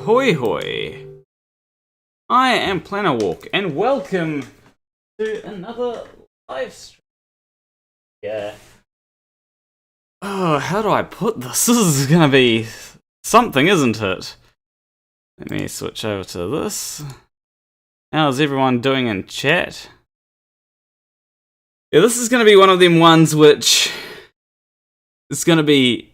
Ahoy hoy! I am Plannerwalk, and welcome to another live stream. Yeah. Oh, how do I put this? This is gonna be something, isn't it? Let me switch over to this. How's everyone doing in chat? Yeah, this is gonna be one of them ones which is gonna be...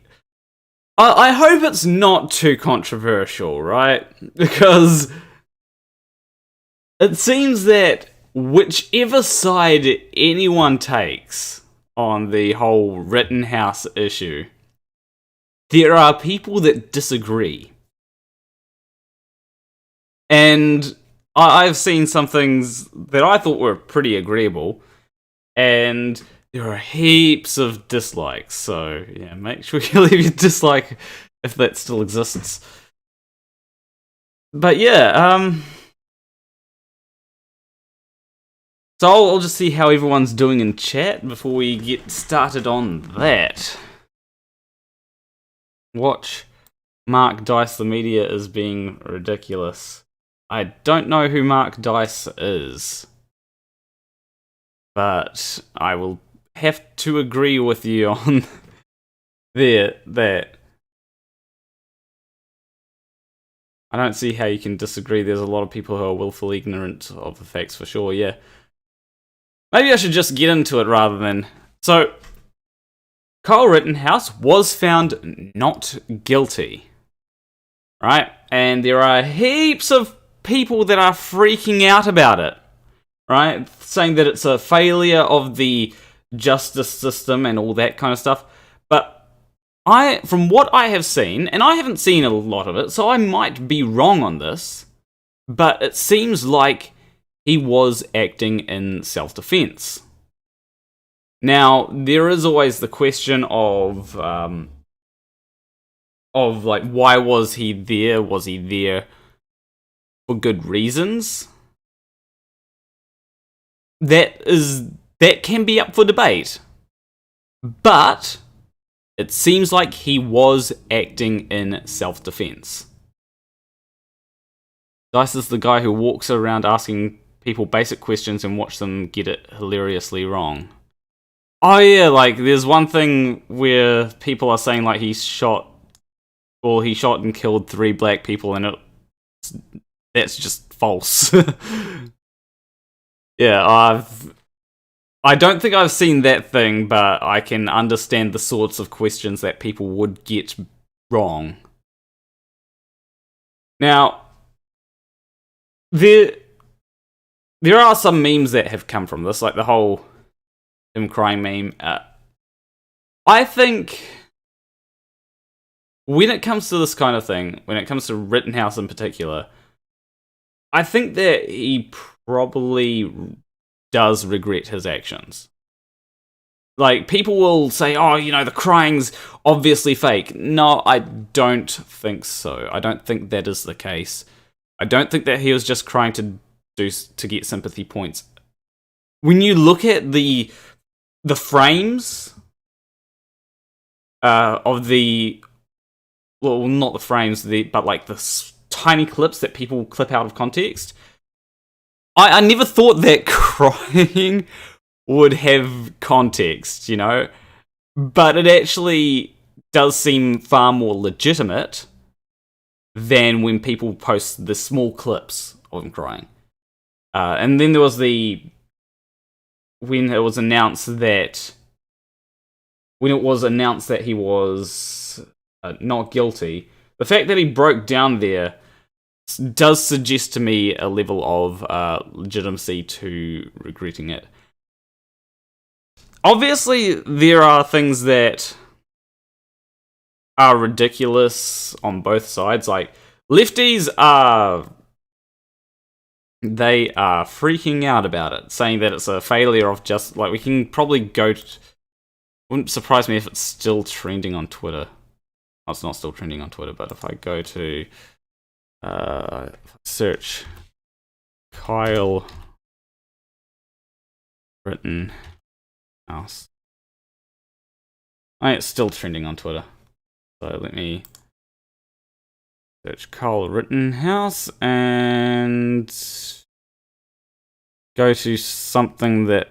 I hope it's not too controversial, right? Because it seems that whichever side anyone takes on the whole Rittenhouse issue, there are people that disagree. And I've seen some things that I thought were pretty agreeable, and there are heaps of dislikes, so yeah, make sure you leave your dislike if that still exists. But yeah, so I'll just see how everyone's doing in chat before we get started on that. Watch Mark Dice, the media is being ridiculous. I don't know who Mark Dice is, but I will have to agree with you on that. I don't see how you can disagree. There's a lot of people who are willfully ignorant of the facts for sure, yeah. Maybe I should just get into it rather than... So, Kyle Rittenhouse was found not guilty, right? And there are heaps of people that are freaking out about it, right? Saying that it's a failure of the justice system and all that kind of stuff. But from what I have seen, and I haven't seen a lot of it, so I might be wrong on this, but it seems like he was acting in self-defense. Now, there is always the question of like, why was he there? Was he there for good reasons? That can be up for debate. But it seems like he was acting in self-defense. Dice is the guy who walks around asking people basic questions and watch them get it hilariously wrong. Oh yeah, like, there's one thing where people are saying, like, he shot and killed 3 black people, and that's just false. Yeah, I don't think I've seen that thing, but I can understand the sorts of questions that people would get wrong. Now, there are some memes that have come from this, like the whole him crying meme. I think when it comes to this kind of thing, when it comes to Rittenhouse in particular, I think that he probably does regret his actions. Like, people will say, oh, you know, the crying's obviously fake. No, I don't think so. I don't think that is the case. I don't think that he was just crying to get sympathy points. When you look at the frames of the... Well, not the frames, but like the tiny clips that people clip out of context, I never thought that crying would have context, you know? But it actually does seem far more legitimate than when people post the small clips of him crying. And then there was when it was announced that he was not guilty, the fact that he broke down there does suggest to me a level of legitimacy to regretting it. Obviously, there are things that are ridiculous on both sides. Like, lefties they are freaking out about it, saying that it's a failure of just... Like, we can probably go... Wouldn't surprise me if it's still trending on Twitter. Oh, it's not still trending on Twitter, but if I go to... search Kyle Rittenhouse. It's still trending on Twitter. So let me search Kyle Rittenhouse and go to something that.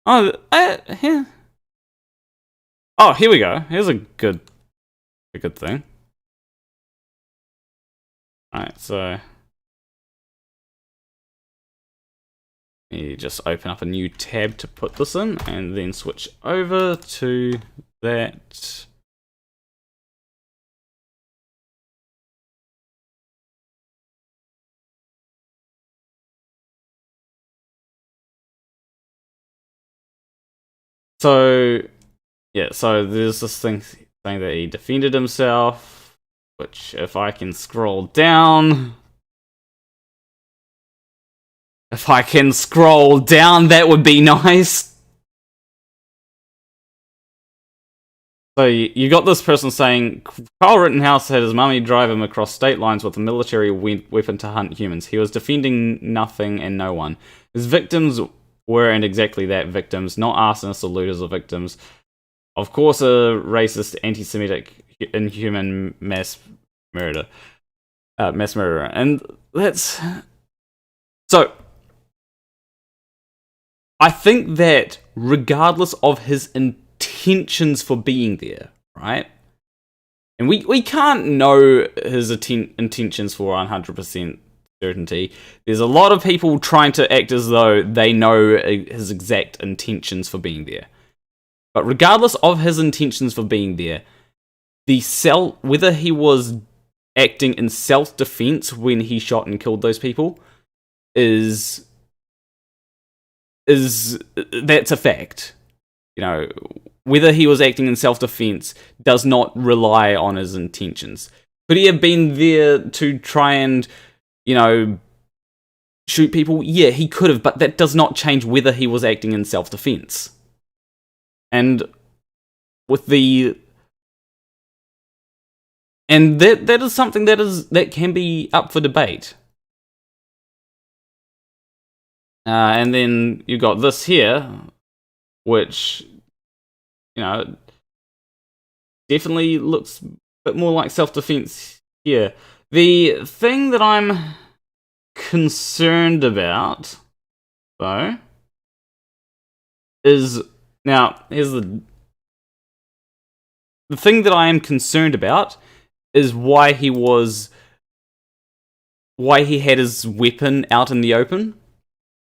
Oh, here. Oh, here we go. Here's a good thing. Alright, so you just open up a new tab to put this in, and then switch over to that. So, yeah, so there's this thing saying that he defended himself, which if I can scroll down... If I can scroll down, that would be nice. So you got this person saying, Kyle Rittenhouse had his mummy drive him across state lines with a military weapon to hunt humans. He was defending nothing and no one. His victims weren't exactly that, victims, not arsonists or looters or victims. Of course, a racist, anti-Semitic, inhuman mass murderer. And that's... So... I think that regardless of his intentions for being there, right? And we can't know his intentions for 100% certainty. There's a lot of people trying to act as though they know his exact intentions for being there. But regardless of his intentions for being there, whether he was acting in self-defense when he shot and killed those people is that's a fact. You know, whether he was acting in self-defense does not rely on his intentions. Could he have been there to try and, you know, shoot people? Yeah, he could have, but that does not change whether he was acting in self-defense. And with the... And that is something that can be up for debate. And then you got this here, which, you know, definitely looks a bit more like self-defense here. The thing that I'm concerned about, though, is... Now, here's the thing that I am concerned about is why he had his weapon out in the open.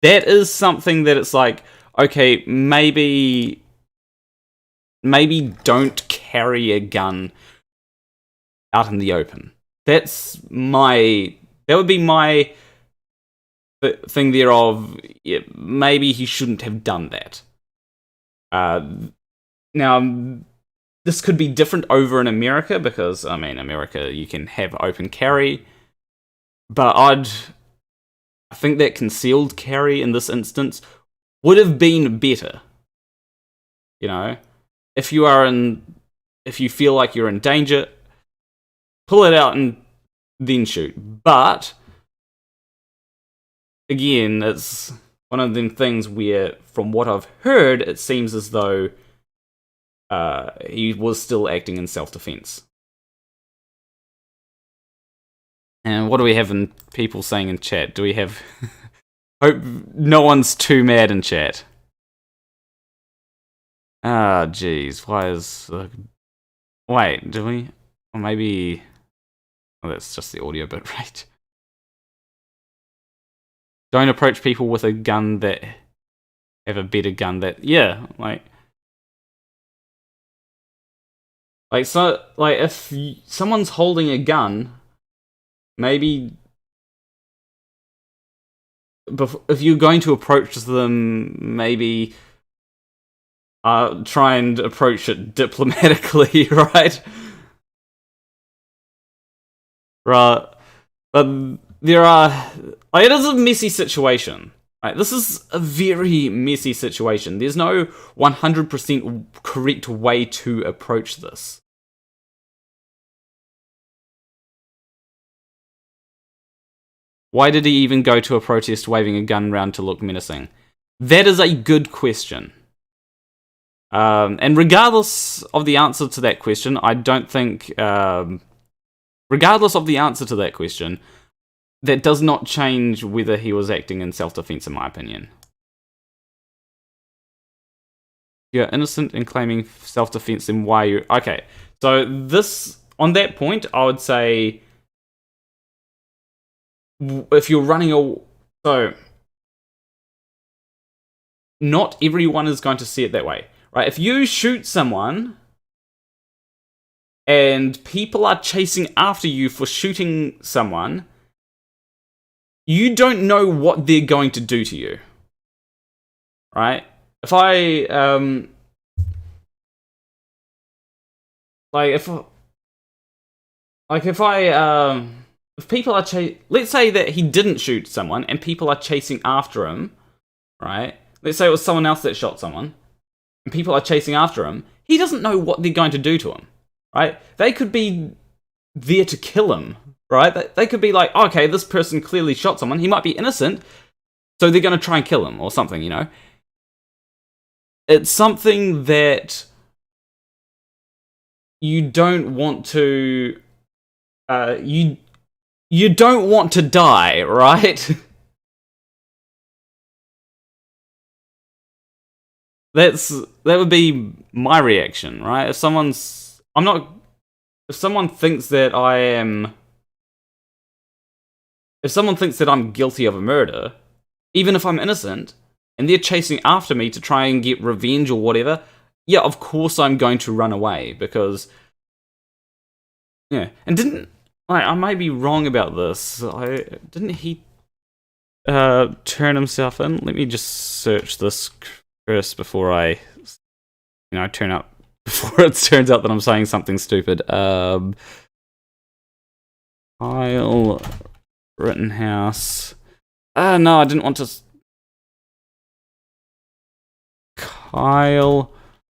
That is something that it's like, okay, maybe don't carry a gun out in the open. That would be my thing there of, yeah, maybe he shouldn't have done that. Now, this could be different over in America, because, I mean, America, you can have open carry, but I think that concealed carry in this instance would have been better. You know, if you feel like you're in danger, pull it out and then shoot. But again, it's one of them things where, from what I've heard, it seems as though he was still acting in self-defense. And what do we have in people saying in chat? Do we have... Hope no one's too mad in chat. Ah, jeez. Why is... Wait, do we... Or maybe... Oh, that's just the audio bit, right? Don't approach people with a gun that... have a better gun that... Yeah, like... so, if someone's holding a gun... Maybe if you're going to approach them, maybe try and approach it diplomatically, right? Right. But there are... it is a messy situation. Right? This is a very messy situation. There's no 100% correct way to approach this. Why did he even go to a protest waving a gun round to look menacing? That is a good question. And regardless of the answer to that question, I don't think... regardless of the answer to that question, that does not change whether he was acting in self-defense, in my opinion. You're innocent in claiming self-defense, then why you... Okay, so this... On that point, I would say... If you're running a... So... Not everyone is going to see it that way, right? If you shoot someone... and people are chasing after you for shooting someone... You don't know what they're going to do to you. Right? If I, if people are let's say that he didn't shoot someone and people are chasing after him, right? Let's say it was someone else that shot someone and people are chasing after him. He doesn't know what they're going to do to him, right? They could be there to kill him, right? They could be like, okay, this person clearly shot someone. He might be innocent, so they're going to try and kill him or something, you know? It's something that you don't want to... you don't want to die, right? That would be my reaction, right? If someone thinks that if someone thinks that I'm guilty of a murder, even if I'm innocent, and they're chasing after me to try and get revenge or whatever, yeah, of course I'm going to run away, because... Yeah, and I might be wrong about this. Didn't he turn himself in? Let me just search this first before I, turn up... Before it turns out that I'm saying something stupid. Kyle Rittenhouse... no, I didn't want to... Kyle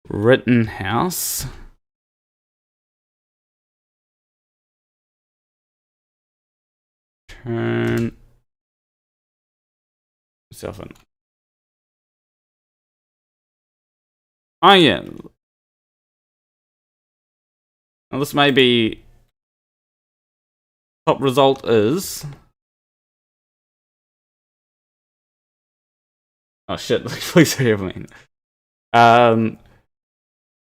Rittenhouse. Turn himself in. Oh yeah. Now this may be... Top result is... Oh shit, please hear me.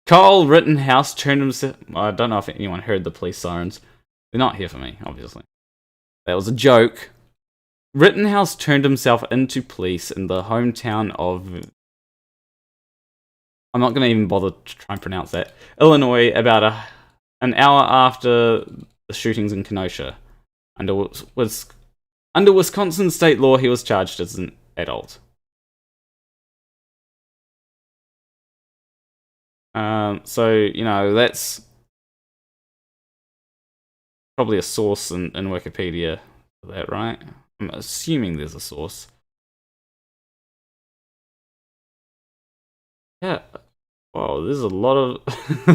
Kyle Rittenhouse turned himself... I don't know if anyone heard the police sirens. They're not here for me, obviously. That was a joke. Rittenhouse turned himself into police in the hometown of... I'm not going to even bother to try and pronounce that. Illinois, about an hour after the shootings in Kenosha. Under Wisconsin state law, he was charged as an adult. So, that's probably a source in Wikipedia for that, right? I'm assuming there's a source. Yeah. Wow, there's a lot of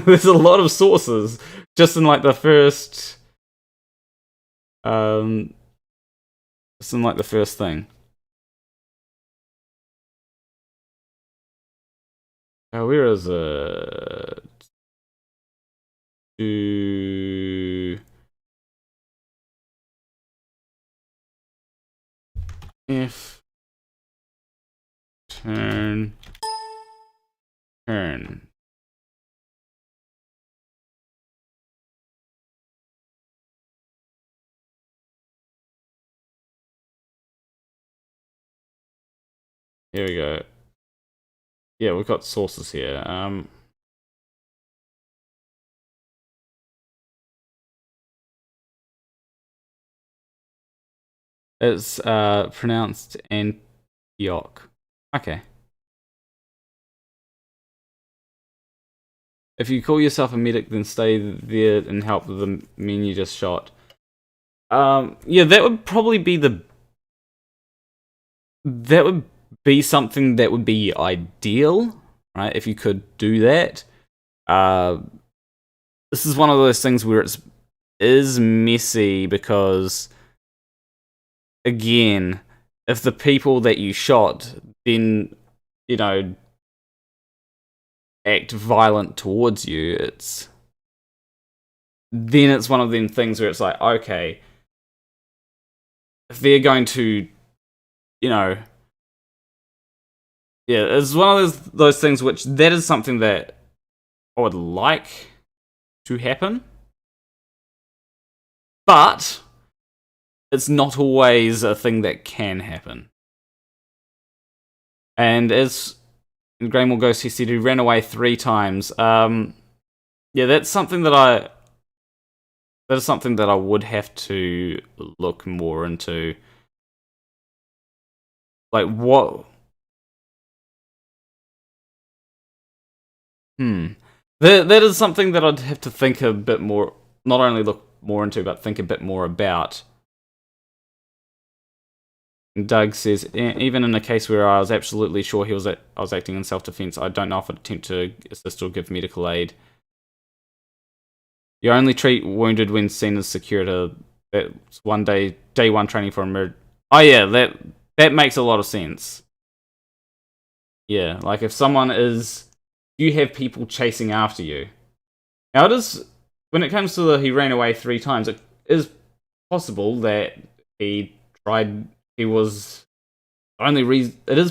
there's a lot of sources just in like the first thing. Where is it? If turn. Here we go. Yeah, we've got sources here. It's pronounced Antioch. Okay. If you call yourself a medic, then stay there and help the men you just shot. Yeah, that would probably be that would be something that would be ideal, right? If you could do that. This is one of those things where it is messy because, again, if the people that you shot, then, act violent towards you, then it's one of them things where it's like, okay, if they're going to, yeah, it's one of those things which that is something that I would like to happen, but it's not always a thing that can happen. And as in Graymore Ghost, he said he ran away 3 times. Yeah, that's something that I would have to look more into. Like, what? That is something that I'd have to think a bit more, not only look more into, but think a bit more about. Doug says, even in a case where I was absolutely sure I was acting in self-defense, I don't know if I'd attempt to assist or give medical aid. You only treat wounded when seen as secure. That's day one training for emergency. Oh yeah, that makes a lot of sense. Yeah, like if someone you have people chasing after you. Now when it comes to he ran away 3 times, it is possible that it is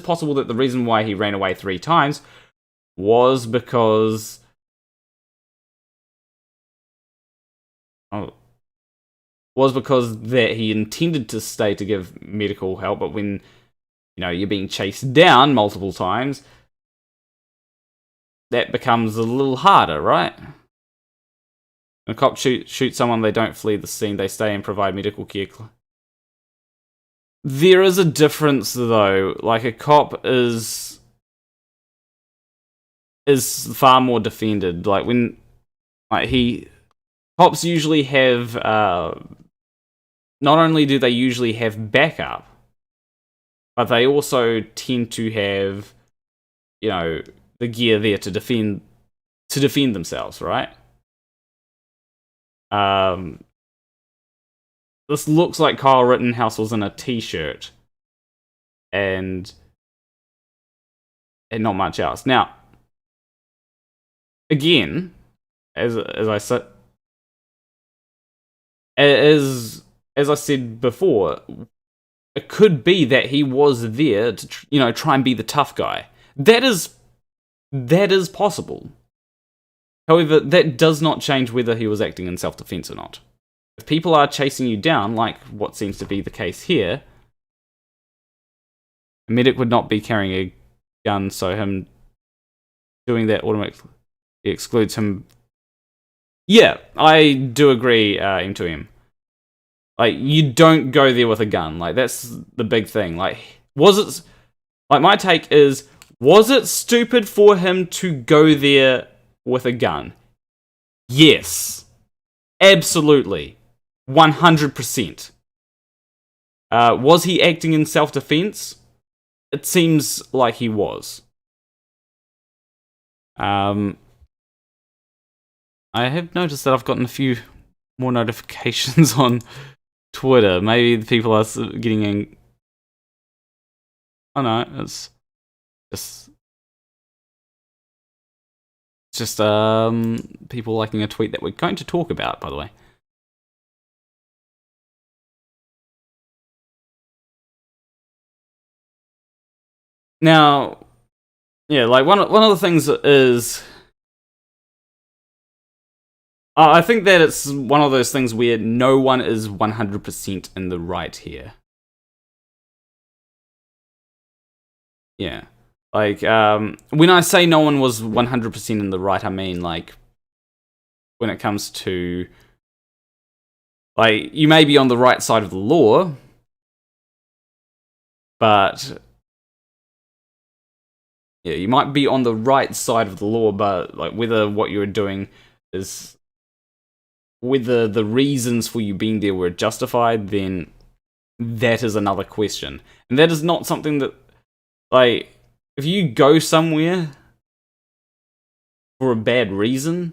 possible that the reason why he ran away 3 times was because that he intended to stay to give medical help, but when you're being chased down multiple times, that becomes a little harder, right? When a cop shoots someone, they don't flee the scene, they stay and provide medical care. There is a difference, though. Like, a cop is far more defended. Like, cops usually have, not only do they usually have backup, but they also tend to have, the gear there to defend themselves, right? This looks like Kyle Rittenhouse was in a t-shirt and not much else. Now, again, as I said before, it could be that he was there to try and be the tough guy. That is possible. However, that does not change whether he was acting in self-defense or not. If people are chasing you down, like what seems to be the case here, a medic would not be carrying a gun, so him doing that automatically excludes him. Yeah, I do agree, M2M. Like, you don't go there with a gun. Like, that's the big thing. Like, my take is, was it stupid for him to go there with a gun? Yes. Absolutely. 100%. Was he acting in self-defense? It seems like he was. I have noticed that I've gotten a few more notifications on Twitter. Maybe the people are getting in. Oh no, it's just people liking a tweet that we're going to talk about, by the way. Now, yeah, like one of the things is, I think that it's one of those things where no one is 100% in the right here. Yeah. Like, when I say no one was 100% in the right, I mean, like, when it comes to, like, you may be on the right side of the law, but, yeah, you might be on the right side of the law, but, like, whether what you're doing is, whether the reasons for you being there were justified, then that is another question. And that is not something that, like, if you go somewhere for a bad reason,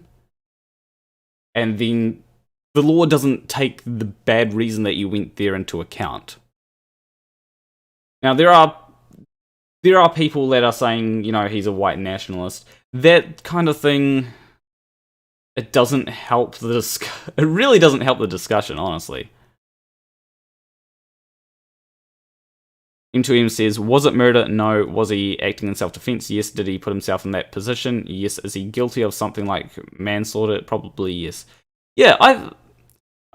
and then the law doesn't take the bad reason that you went there into account. Now, there are people that are saying, he's a white nationalist. that kind of thing, it doesn't help it really doesn't help the discussion, honestly. M2M says, was it murder? No. Was he acting in self-defense? Yes. Did he put himself in that position? Yes. Is he guilty of something like manslaughter? Probably yes. Yeah, I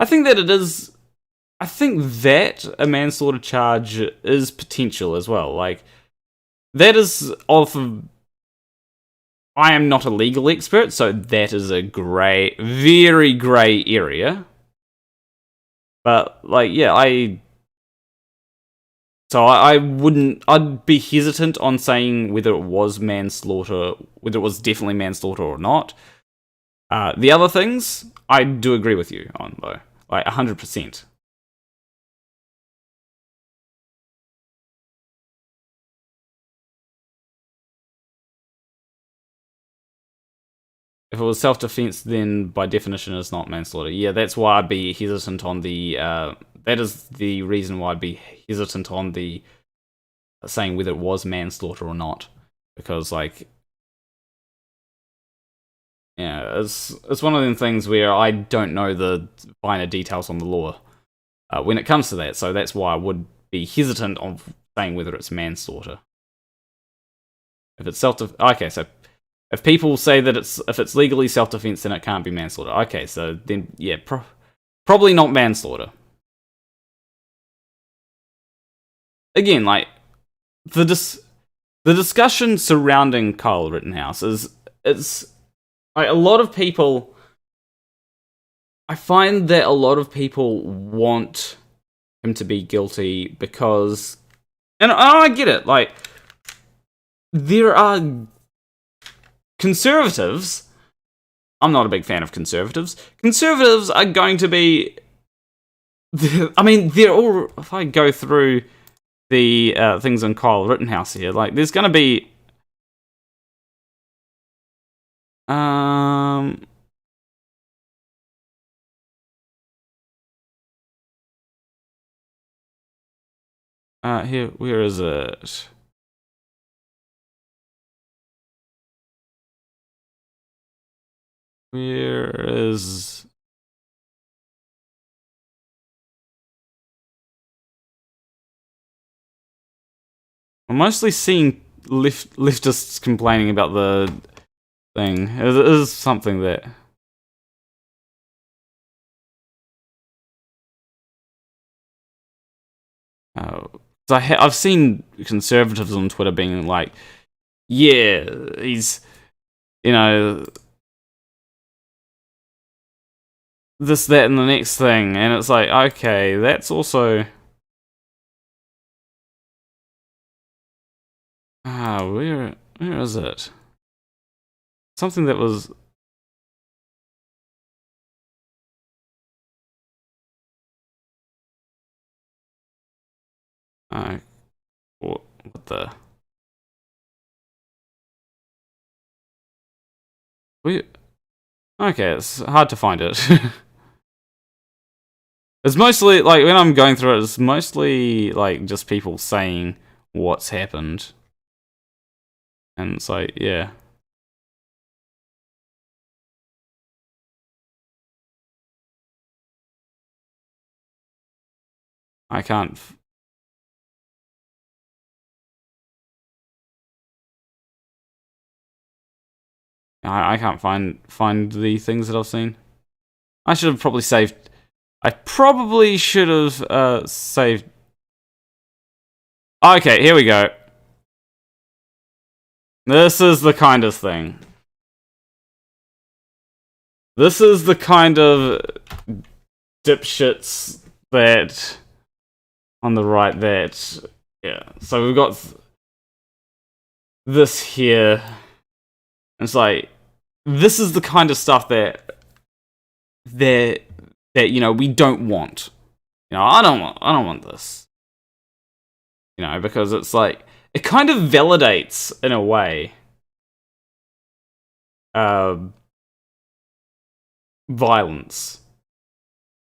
think that it is. I think that a manslaughter charge is potential as well. Like, that is off of. I am not a legal expert, so that is a very grey area. But, like, yeah, I'd be hesitant on saying whether it was manslaughter, whether it was definitely manslaughter or not. The other things, I do agree with you on, though. Like, 100%. If it was self-defense, then by definition it's not manslaughter. Yeah, that's why I'd be hesitant on the... that is the reason why I'd be hesitant on the... saying whether it was manslaughter or not. Because, like... yeah, it's one of them things where I don't know the finer details on the law when it comes to that, so that's why I would be hesitant on saying whether it's manslaughter. If it's okay, so if people say that if it's legally self-defense, then it can't be manslaughter. Okay, so then, yeah, probably not manslaughter. Again, like, the discussion surrounding Kyle Rittenhouse it's like, a lot of people... I find that a lot of people want him to be guilty because... and I get it, like... there are... conservatives... I'm not a big fan of conservatives. Conservatives are going to be... I mean, they're all... if I go through the things on Kyle Rittenhouse here, like, there's going to be... here, where is it? Where is... I'm mostly seeing leftists complaining about the thing. It is something that... I've seen conservatives on Twitter being like, yeah, he's, you know, this, that, and the next thing, and it's like, okay, that's also... where is it? Something that was... what the... okay, it's hard to find it. It's mostly, like, when I'm going through it, it's mostly, like, just people saying what's happened. And it's like, yeah. I can't... I can't find the things that I've seen. I should have probably saved... I probably should have saved... okay, here we go. This is the kind of thing. This is the kind of dipshits that... on the right that... yeah, so we've got this here. It's like... this is the kind of stuff that you know, we don't want. You know, I don't want this. You know, because it's like, it kind of validates, in a way, violence.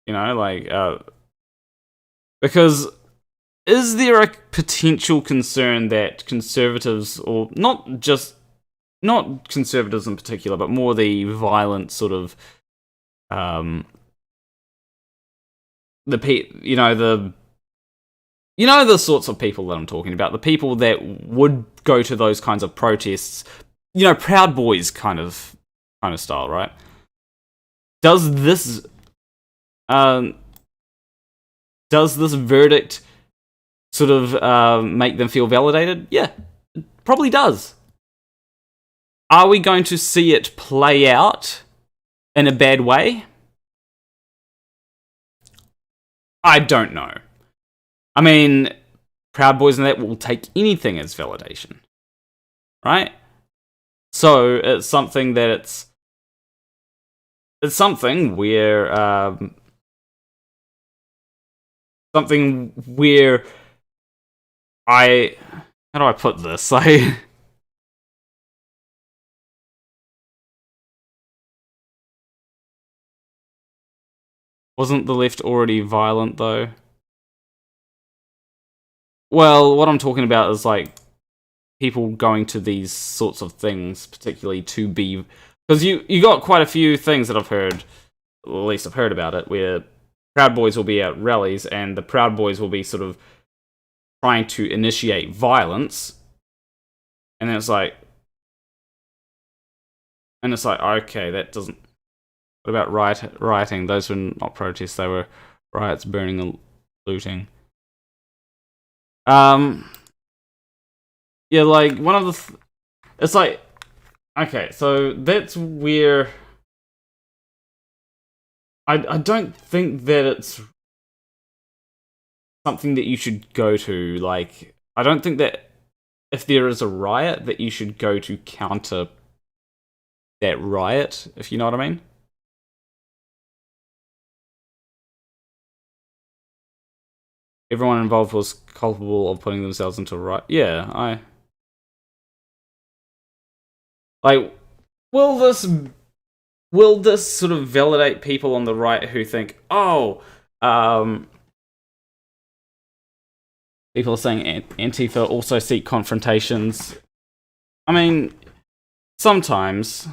You know, like, because is there a potential concern that conservatives, or not just not conservatives in particular, but more the violent sort of, the sorts of people that I'm talking about, the people that would go to those kinds of protests, Proud Boys kind of style, right? Does this verdict sort of make them feel validated? Yeah, it probably does. Are we going to see it play out in a bad way? I don't know. I mean, Proud Boys and that will take anything as validation, right? So it's something that it's something where how do I put this? Wasn't the left already violent though? Well, what I'm talking about is like people going to these sorts of things, particularly to be, because you got quite a few things that I've heard, at least I've heard about it, where Proud Boys will be at rallies and the Proud Boys will be sort of trying to initiate violence, and then it's like, okay, that doesn't. What about rioting? Those were not protests; they were riots, burning, and looting. Yeah, like one of the. It's like, okay, so that's where I don't think that it's something that you should go to. Like, I don't think that if there is a riot, that you should go to counter that riot, if you know what I mean. Everyone involved was culpable of putting themselves into a riot. Yeah, like, will this sort of validate people on the right who think, oh, people are saying Antifa also seek confrontations. I mean, sometimes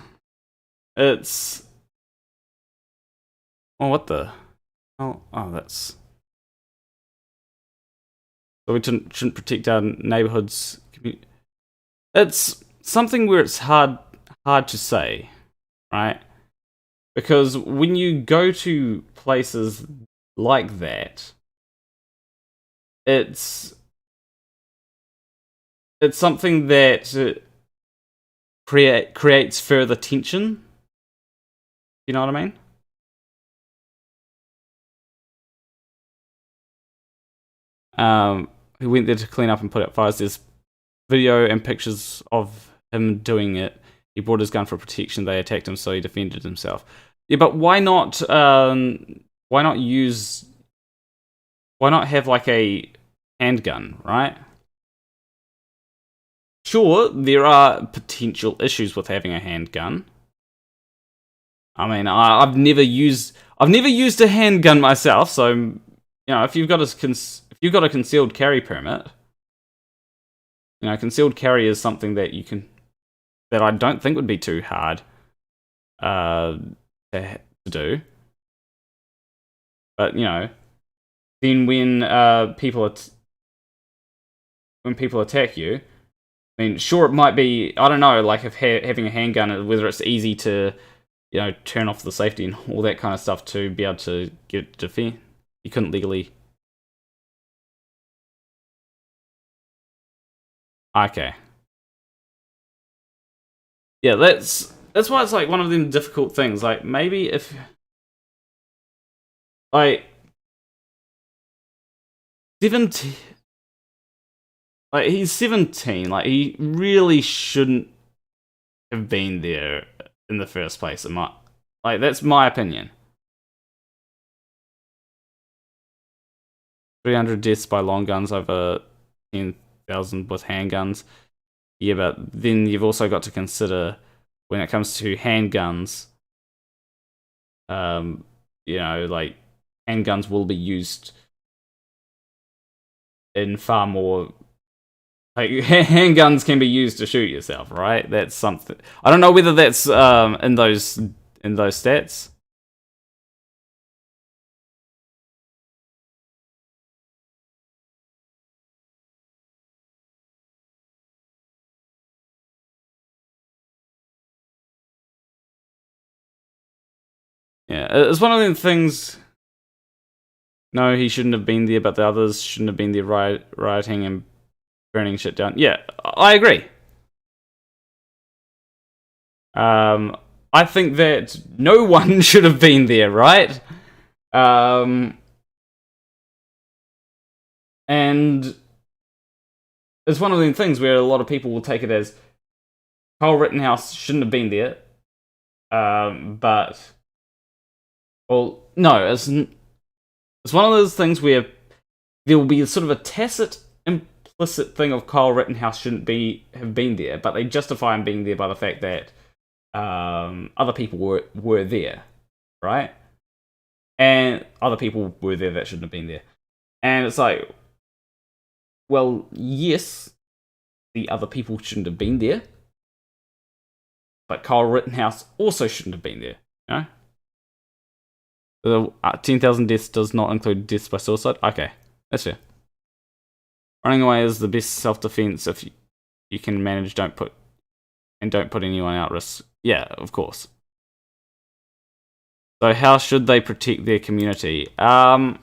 it's... Oh, what the... Oh, that's... So we shouldn't protect our neighborhoods. It's something where it's hard to say, right? Because when you go to places like that, it's something that creates further tension. You know what I mean? Who went there to clean up and put out fires. There's video and pictures of him doing it. He brought his gun for protection. They attacked him, so he defended himself. Yeah, but why not? Why not have like a handgun, right? Sure, there are potential issues with having a handgun. I mean, I've never used a handgun myself, so if you've got a concealed carry permit, concealed carry is something that I don't think would be too hard to do. But then when people attack you, I mean, sure, it might be, I don't know, like if having a handgun, whether it's easy to turn off the safety and all that kind of stuff to be able to get defend. You couldn't legally. Okay. Yeah, that's why it's like one of them difficult things. Like maybe if like 17, like he's 17, like he really shouldn't have been there in the first place. That's my opinion. 300 deaths by long guns over 10,000 with handguns. Yeah, but then you've also got to consider when it comes to handguns, like handguns will be used in far more Like, handguns can be used to shoot yourself, right? That's something. I don't know whether that's in those stats. Yeah, it's one of them things. No, he shouldn't have been there, but the others shouldn't have been there rioting and burning shit down. Yeah, I agree. I think that no one should have been there, right? And it's one of them things where a lot of people will take it as Kyle Rittenhouse shouldn't have been there. But, well, no, it's one of those things where there will be sort of a tacit, implicit thing of Kyle Rittenhouse shouldn't have been there, but they justify him being there by the fact that other people were there, right? And other people were there that shouldn't have been there. And it's like, well, yes, the other people shouldn't have been there, but Kyle Rittenhouse also shouldn't have been there, you know? The 10,000 deaths does not include deaths by suicide? Okay, that's fair. Running away is the best self-defense if you can manage, don't put anyone out risk. Yeah, of course. So how should they protect their community? That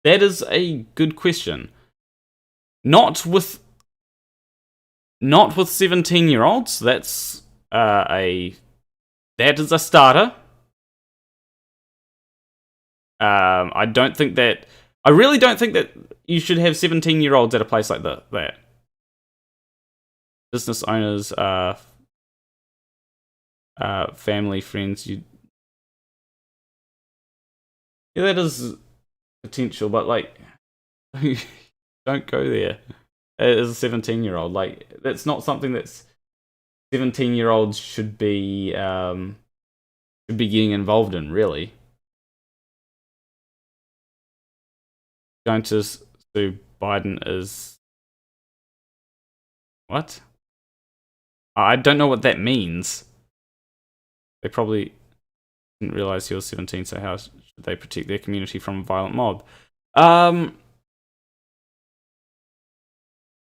is a good question. Not with 17-year-olds. That is a starter. I really don't think that you should have 17-year-olds at a place like that. Business owners, family, friends. Yeah, that is potential, but like, don't go there as a 17-year-old. Like, that's not something that's 17-year-olds should be getting involved in, really. Going to sue Biden is what? I don't know what that means. They probably didn't realize he was 17, so how should they protect their community from a violent mob? That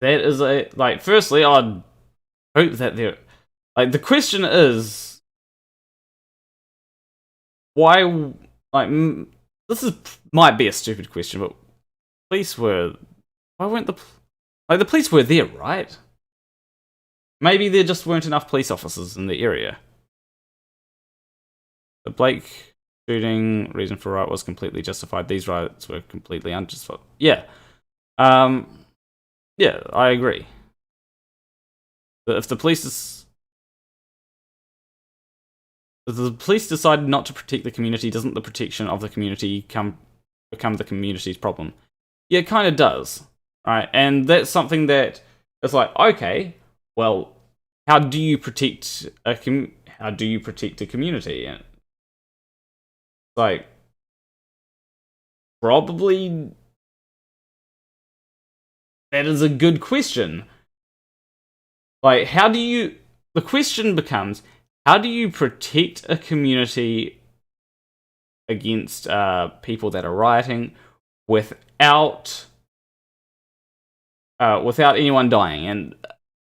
is firstly, I'd hope that they're, the question is, why, might be a stupid question, but why weren't the police were there, right? Maybe there just weren't enough police officers in the area. The Blake shooting reason for riot was completely justified. These riots were completely unjustified. Yeah. Yeah, I agree. But if the police decide not to protect the community, doesn't the protection of the community become the community's problem? Yeah, it kind of does, right? And that's something that it's like, okay, well, how do you protect a community? And like, probably that is a good question. Like, the question becomes, how do you protect a community against people that are rioting without anyone dying? And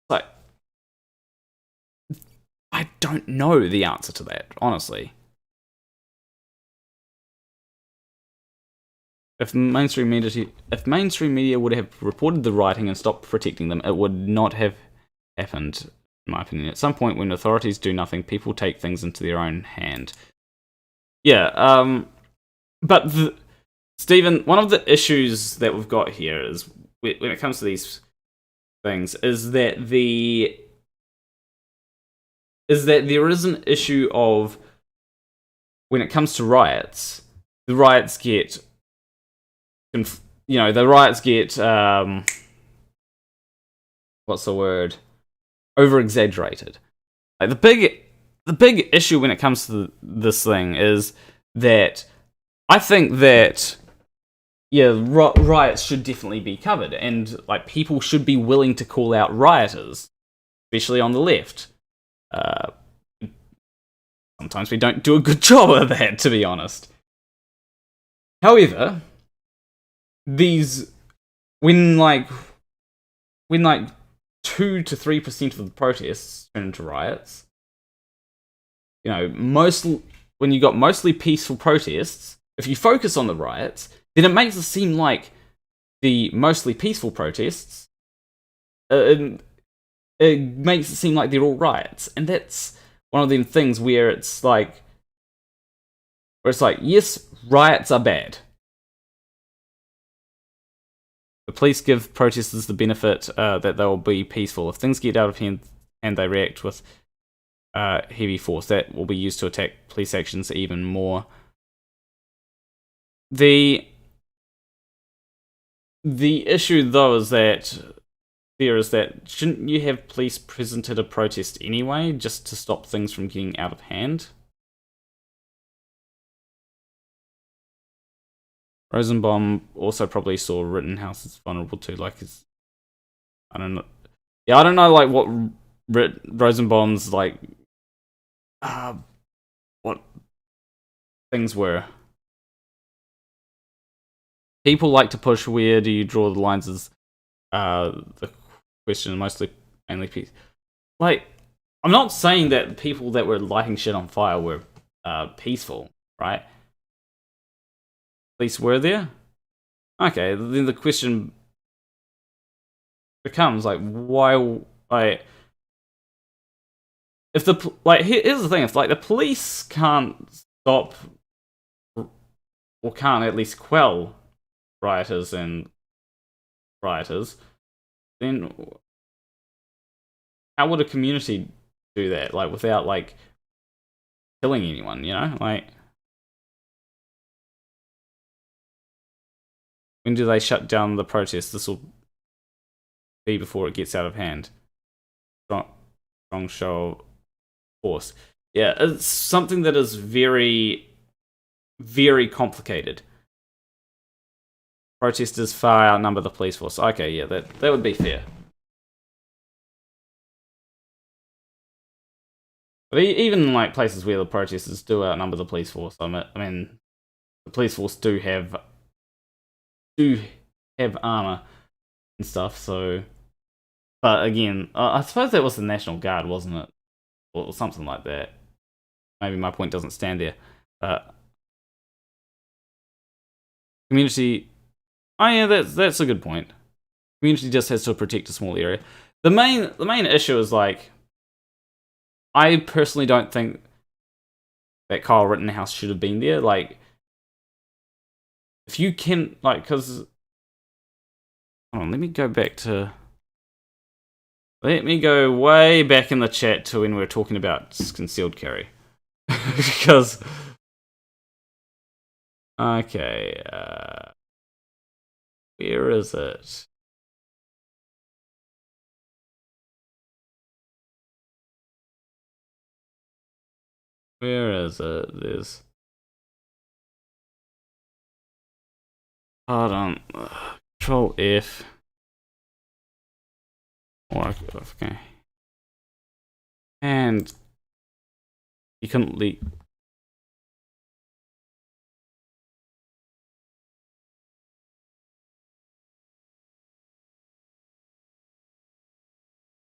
like, I don't know the answer to that, honestly. If mainstream media would have reported the rioting and stopped protecting them, it would not have happened, in my opinion. At some point, when authorities do nothing, people take things into their own hand. Yeah, but Stephen, one of the issues that we've got here is, when it comes to these things, is that there is an issue of, when it comes to riots, the riots get what's the word? Over-exaggerated. Like, the big issue when it comes to this thing is that I think that yeah, riots should definitely be covered, and like people should be willing to call out rioters, especially on the left. Sometimes we don't do a good job of that, to be honest. However, these when 2 to 3% of the protests turn into riots, you know, when you got mostly peaceful protests, if you focus on the riots, then it makes it seem like the mostly peaceful protests, it makes it seem like they're all riots, and that's one of them things where it's like, yes, riots are bad. The police give protesters the benefit that they'll be peaceful. If things get out of hand and they react with heavy force, that will be used to attack police actions even more. The issue, though, is that shouldn't you have police present at a protest anyway, just to stop things from getting out of hand? Rosenbaum also probably saw Rittenhouse as vulnerable too, like I don't know. Yeah, I don't know, like what Rosenbaum's like, what things were. People like to push where do you draw the lines as the question, mainly peace. Like, I'm not saying that the people that were lighting shit on fire were peaceful, right? At least were there? Okay, then the question becomes like, why? Like, if here's the thing: if like the police can't stop or can't at least quell rioters, then how would a community do that? Like, without like killing anyone, you know? Like, when do they shut down the protest? This will be before it gets out of hand. Strong show of force. Yeah, it's something that is very, very complicated. Protesters far outnumber the police force. Okay, yeah, that would be fair. But even like places where the protesters do outnumber the police force, I mean, the police force do have armor and stuff. So, but again, I suppose that was the National Guard, wasn't it, or something like that? Maybe my point doesn't stand there. But community. Oh yeah, that's a good point. Community just has to protect a small area. The main issue is like, I personally don't think that Kyle Rittenhouse should have been there. Like, if you can, like, because hold on, let me go way back in the chat to when we were talking about concealed carry, because okay, where is it? Where is it? There's. Hold on. Control F. Okay. And you couldn't leak.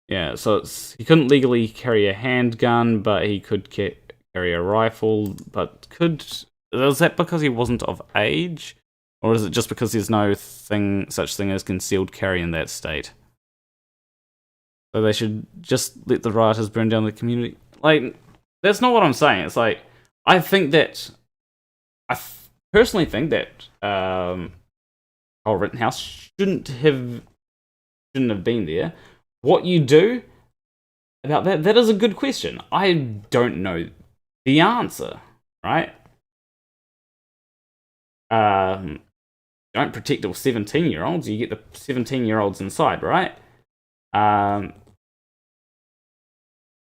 Yeah, so he couldn't legally carry a handgun, but he could carry a rifle. But is that because he wasn't of age, or is it just because there's no such thing as concealed carry in that state? So they should just let the rioters burn down the community. Like, that's not what I'm saying. It's like, I personally think that Kyle Rittenhouse shouldn't have been there. What you do about that is a good question. I don't know the answer, right? Don't protect the 17-year-olds. You get the 17-year-olds inside, right?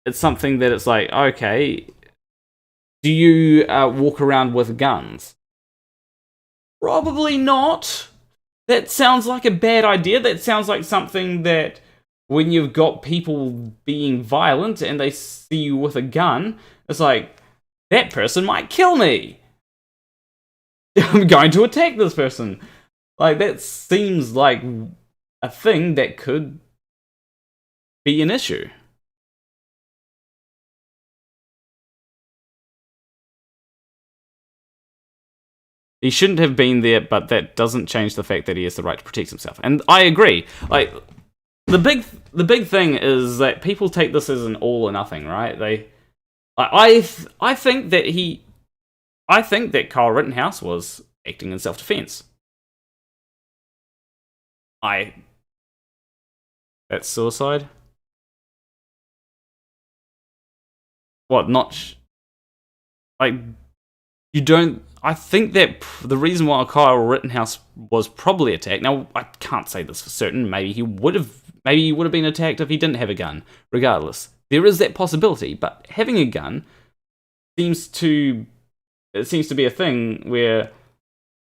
It's something that it's like, okay, do you walk around with guns? Probably not. That sounds like a bad idea. That sounds like something that when you've got people being violent and they see you with a gun, it's like, that person might kill me. I'm going to attack this person. Like, that seems like a thing that could be an issue. He shouldn't have been there, but that doesn't change the fact that he has the right to protect himself. And I agree. Like, the big thing is that people take this as an all or nothing, right? I think that Kyle Rittenhouse was acting in self-defense. That's suicide? What, not... like, you don't... I think that the reason why Kyle Rittenhouse was probably attacked... Now, I can't say this for certain. Maybe he would have been attacked if he didn't have a gun. Regardless, there is that possibility. But having a gun seems to be a thing where...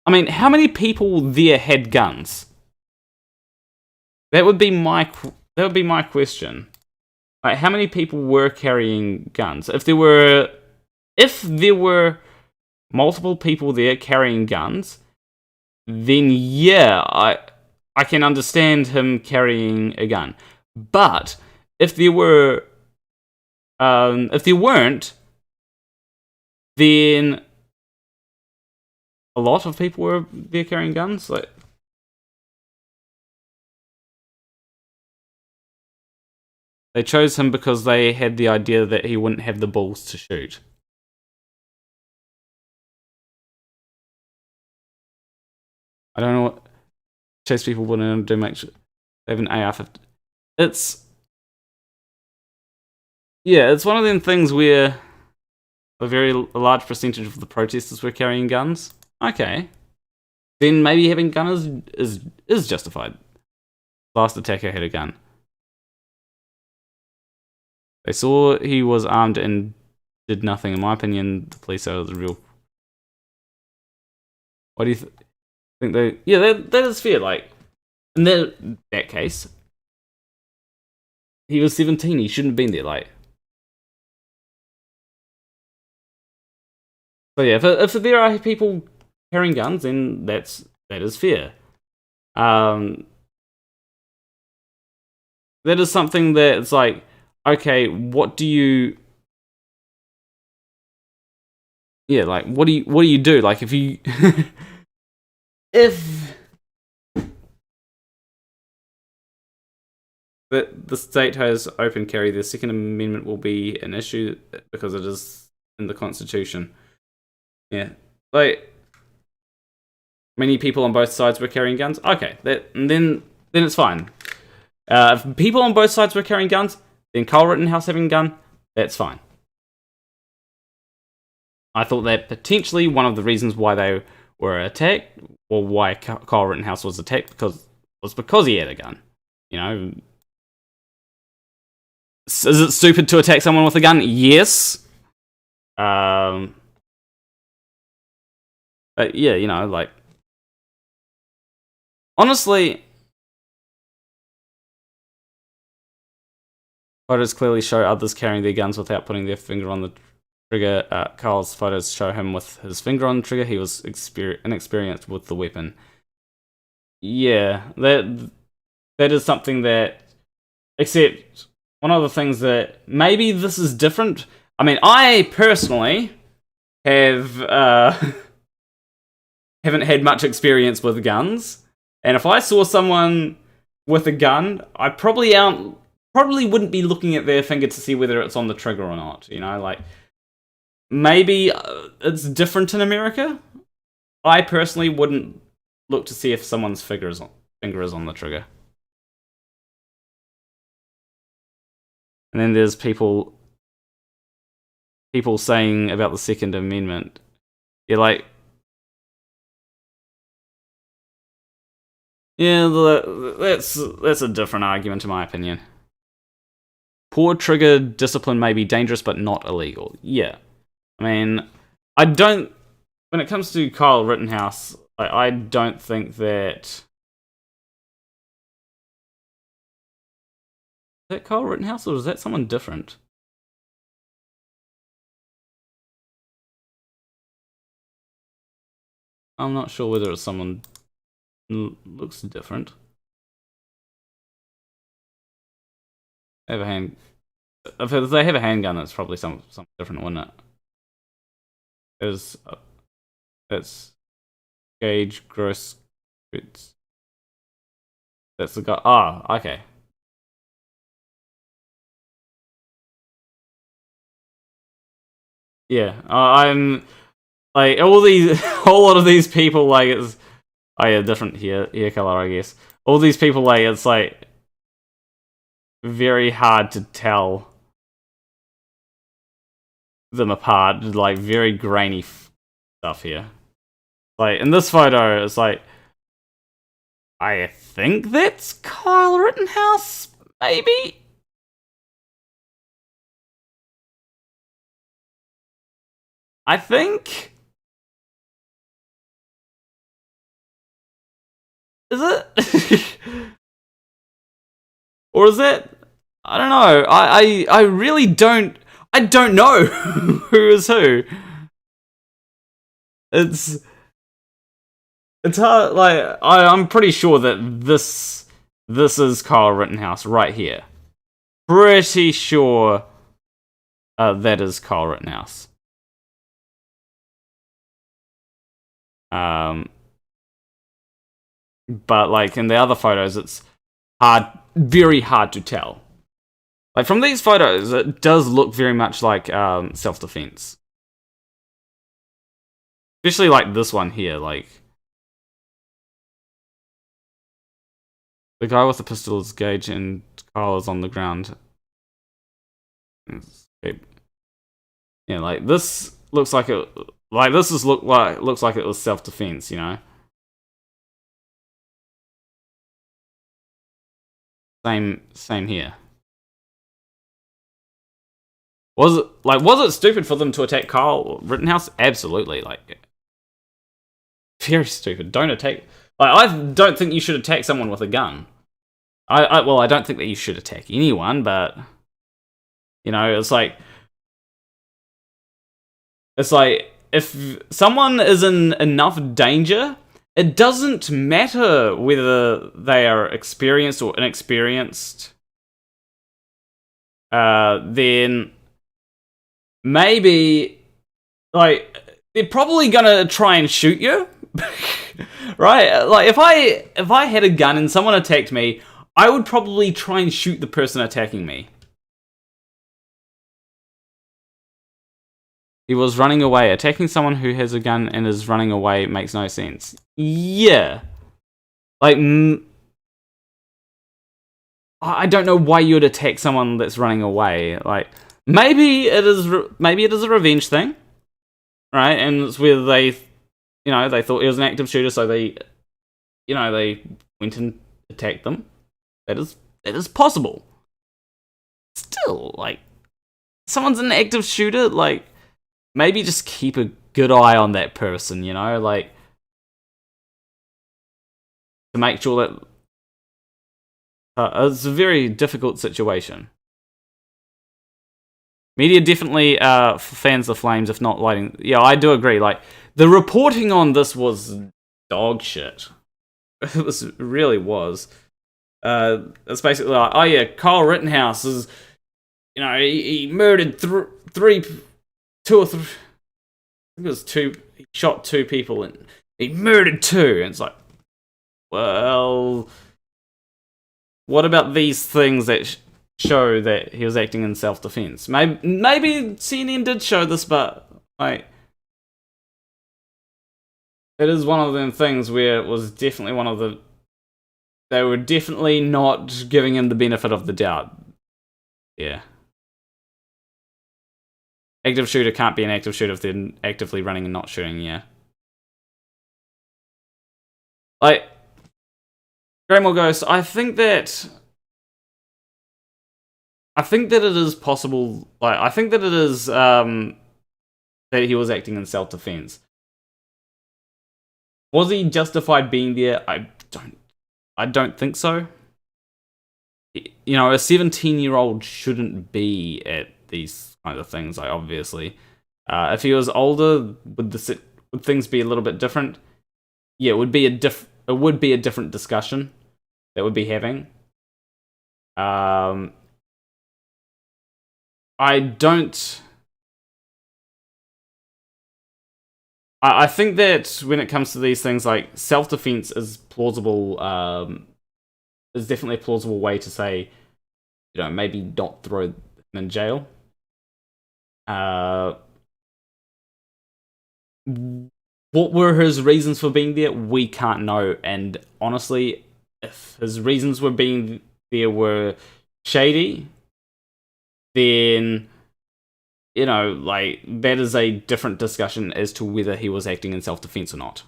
I mean, how many people there had guns? That would be my question. Like, how many people were carrying guns? If there were multiple people there carrying guns, then yeah, I can understand him carrying a gun. But if there weren't, then a lot of people were there carrying guns. Like, they chose him because they had the idea that he wouldn't have the balls to shoot. I don't know what chase people wouldn't do. Make sure they have an AR-15. It's one of them things where a large percentage of the protesters were carrying guns. Okay, then maybe having a gun is justified. Last attacker had a gun. They saw he was armed and did nothing. In my opinion, the police are the real... What do you think they... Yeah, that is fair. Like, in that case, he was 17. He shouldn't have been there. Like, so yeah, if there are people carrying guns, then that is fair. That is something that's like, okay, what do you... Yeah, like, what do you do? Like, if you... if... the state has open carry, the Second Amendment will be an issue because it is in the Constitution. Yeah. Like, many people on both sides were carrying guns? Okay, then it's fine. If people on both sides were carrying guns, then Kyle Rittenhouse having a gun, that's fine. I thought that potentially one of the reasons why they were attacked, or why Kyle Rittenhouse was attacked, was because he had a gun. You know, is it stupid to attack someone with a gun? Yes. But yeah, you know, like, honestly, photos clearly show others carrying their guns without putting their finger on the trigger. Kyle's photos show him with his finger on the trigger. He was inexperienced with the weapon. Yeah, that is something that... Except, one of the things that... Maybe this is different. I mean, I personally have... haven't had much experience with guns. And if I saw someone with a gun, I probably wouldn't be looking at their finger to see whether it's on the trigger or not. You know, like, maybe it's different in America. I personally wouldn't look to see if someone's finger is on the trigger. And then there's people saying about the Second Amendment. You're like, yeah, that's a different argument in my opinion. Poor trigger discipline may be dangerous, but not illegal. Yeah. I mean, I don't... When it comes to Kyle Rittenhouse, Like, I don't think that... Is that Kyle Rittenhouse, or is that someone different? I'm not sure whether it's someone looks different. They have a hand... If they have a handgun, it's probably something different, wouldn't it? It's Gage Gross. That's the guy. Ah, okay. Yeah, I'm like all these, whole lot of these people. Like it's, oh yeah, different hair color, I guess. All these people, like it's like very hard to tell them apart. Like very grainy stuff here. Like in this photo, it's like I think that's Kyle Rittenhouse, maybe. I think. Is it? Or is it? I don't know. I really don't. I don't know who is who. It's hard. Like I'm pretty sure that this is Kyle Rittenhouse right here. Pretty sure that is Kyle Rittenhouse. But like in the other photos, it's very hard to tell. Like from these photos, it does look very much like self-defense. Especially like this one here, like the guy with the pistol is Gage and Kyle is on the ground. Yeah, like this looks like it. Like this looks like it was self-defense, you know. Same here. Was it stupid for them to attack Kyle Rittenhouse? Absolutely, like very stupid. Don't attack. Like I don't think you should attack someone with a gun. I don't think that you should attack anyone, but you know, it's like if someone is in enough danger, it doesn't matter whether they are experienced or inexperienced. Then maybe like they're probably gonna try and shoot you, right? Like if I had a gun and someone attacked me, I would probably try and shoot the person attacking me. He was running away. Attacking someone who has a gun and is running away makes no sense. Yeah. Like, I don't know why you'd attack someone that's running away. Like, maybe it is a revenge thing, right? And it's where they thought he was an active shooter, so they went and attacked them. That is possible. Still, like, someone's an active shooter, like, maybe just keep a good eye on that person, you know, like, to make sure that it's a very difficult situation. Media definitely fans the flames, if not lighting. Yeah, I do agree. Like, the reporting on this was dog shit. It really was. It's basically like, oh yeah, Kyle Rittenhouse is, you know, he murdered two or three. I think it was two. He shot two people and he murdered two. And it's like, well, what about these things that show that he was acting in self-defense? Maybe CNN did show this, but like, it is one of them things where it was definitely one of the. They were definitely not giving him the benefit of the doubt. Yeah. Active shooter can't be an active shooter if they're actively running and not shooting, yeah. Like, Graymore Ghost, I think that it is possible, like, I think that it is, that he was acting in self-defense. Was he justified being there? I don't think so. You know, a 17-year-old shouldn't be at these kind of things, like, obviously. If he was older, would things be a little bit different? Yeah, it would be a different discussion that we'd be having. I think that when it comes to these things, like, self-defense is plausible. Is definitely a plausible way to say, you know, maybe not throw him in jail. What were his reasons for being there? We can't know. And honestly, if his reasons for being there were shady, then, you know, like, that is a different discussion as to whether he was acting in self-defense or not.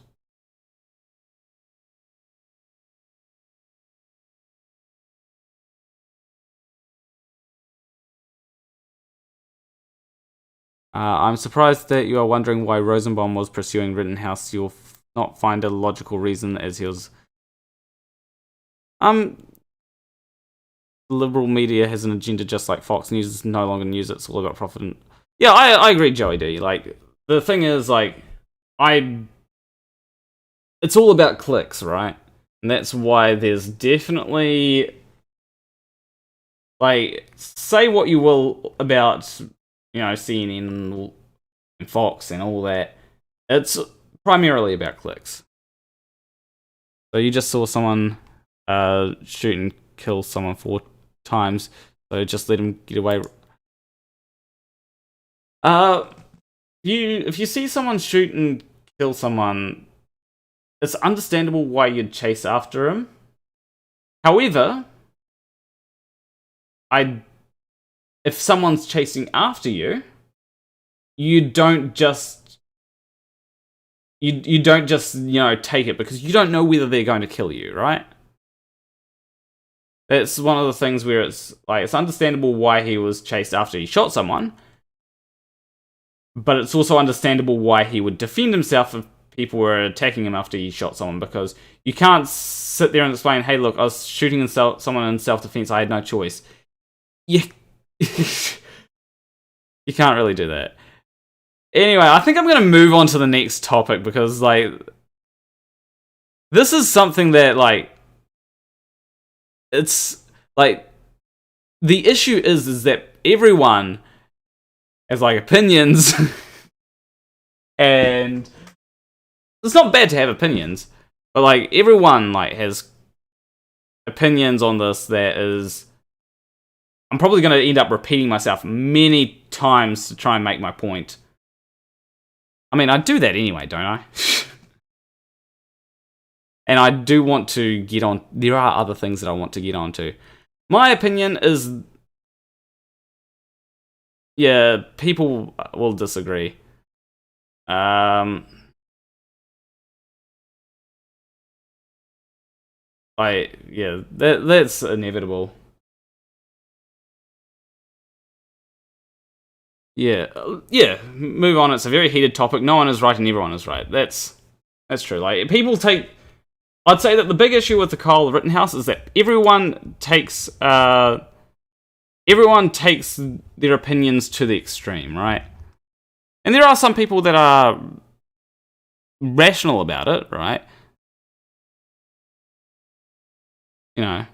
I'm surprised that you are wondering why Rosenbaum was pursuing Rittenhouse. You'll not find a logical reason, as he was... Liberal media has an agenda just like Fox News is no longer news. It's all about profit. And yeah, I agree, Joey D. Like, the thing is, like, it's all about clicks, right? And that's why there's definitely, like, say what you will about, you know, CNN and Fox and all that. It's primarily about clicks. So you just saw someone shoot and kill someone 4 times, so just let him get away. If you see someone shoot and kill someone, it's understandable why you'd chase after him. However, if someone's chasing after you, you don't just you know, take it, because you don't know whether they're going to kill you, right? It's one of the things where it's like, it's understandable why he was chased after he shot someone, but it's also understandable why he would defend himself if people were attacking him after he shot someone, because you can't sit there and explain, hey, look, I was shooting someone in self-defense, I had no choice. You can't really do that. Anyway, I think I'm going to move on to the next topic, because, like, this is something that, like, it's, like, the issue is that everyone has, like, opinions, and it's not bad to have opinions, but, like, everyone, like, has opinions on this that is... I'm probably going to end up repeating myself many times to try and make my point. I mean, I do that anyway, don't I? And I do want to get on... There are other things that I want to get onto. My opinion is... Yeah, people will disagree. That's inevitable. Yeah, move on. It's a very heated topic. No one is right and everyone is right. That's true. Like, people take... I'd say that the big issue with the Kyle Rittenhouse is that everyone takes their opinions to the extreme, right? And there are some people that are rational about it, right? You know,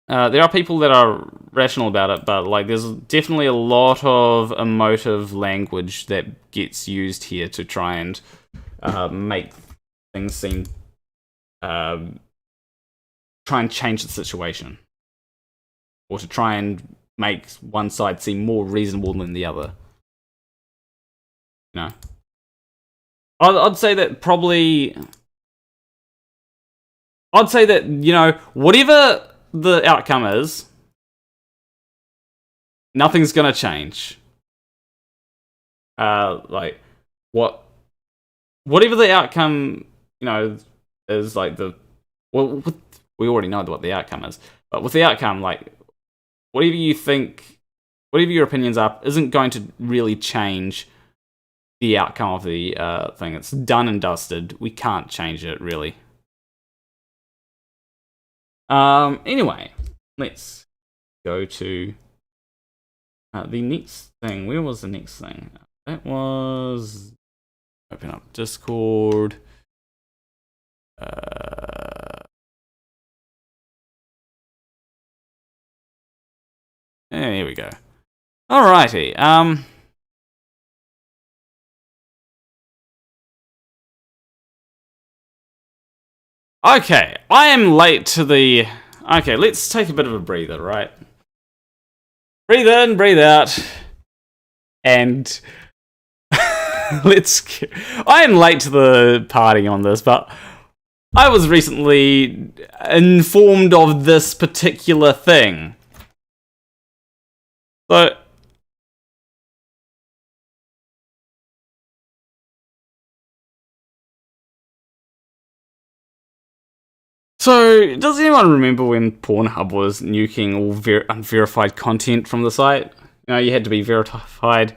there are people that are rational about it, but, like, there's definitely a lot of emotive language that gets used here to try and make things seem... try and change the situation. Or to try and make one side seem more reasonable than the other. You know? I'd say that probably... I'd say that, you know, whatever the outcome is, nothing's gonna change. Like, whatever the outcome, you know, is, like, well, we already know what the outcome is, but with the outcome, like, whatever you think, whatever your opinions are, isn't going to really change the outcome of the thing. It's done and dusted. We can't change it, really. Anyway, let's go to the next thing. Where was the next thing? That was... Open up Discord. Here we go. Alrighty. Okay, I am late to the... Okay, let's take a bit of a breather, right? Breathe in, breathe out. And... I am late to the party on this, but I was recently informed of this particular thing. So, does anyone remember when Pornhub was nuking all unverified content from the site? You know, you had to be verified.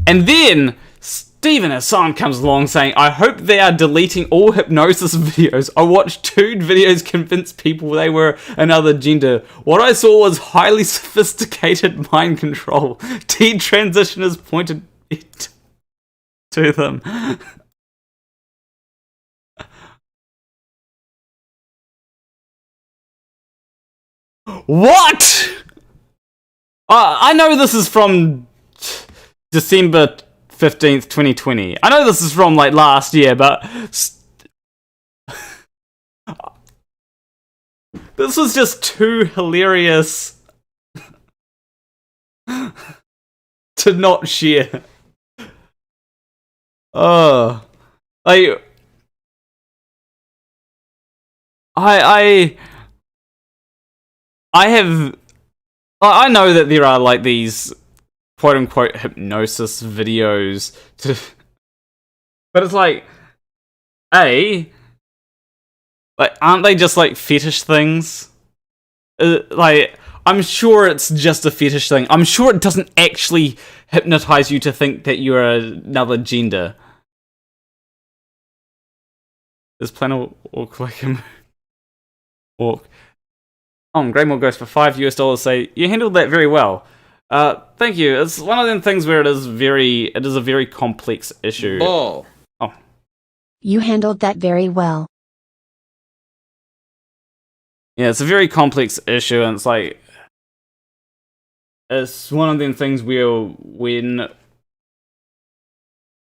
And then Stephen Hassan comes along saying, I hope they are deleting all hypnosis videos. I watched 2 videos convince people they were another gender. What I saw was highly sophisticated mind control. T-transitioners pointed it to them. What? I know this is from December 15th, 2020. I know this is from, like, last year, but... This was just too hilarious to not share. Oh. I know that there are, like, these quote-unquote hypnosis videos but it's like, like, aren't they just, like, fetish things? Like, I'm sure it's just a fetish thing. I'm sure it doesn't actually hypnotize you to think that you're another gender. Does Planet walk like him? Walk. Graymore Ghost for $5 say, you handled that very well. Thank you. It's one of them things where it is a very complex issue. Bull. Oh. You handled that very well. Yeah, it's a very complex issue, and it's like, it's one of them things where when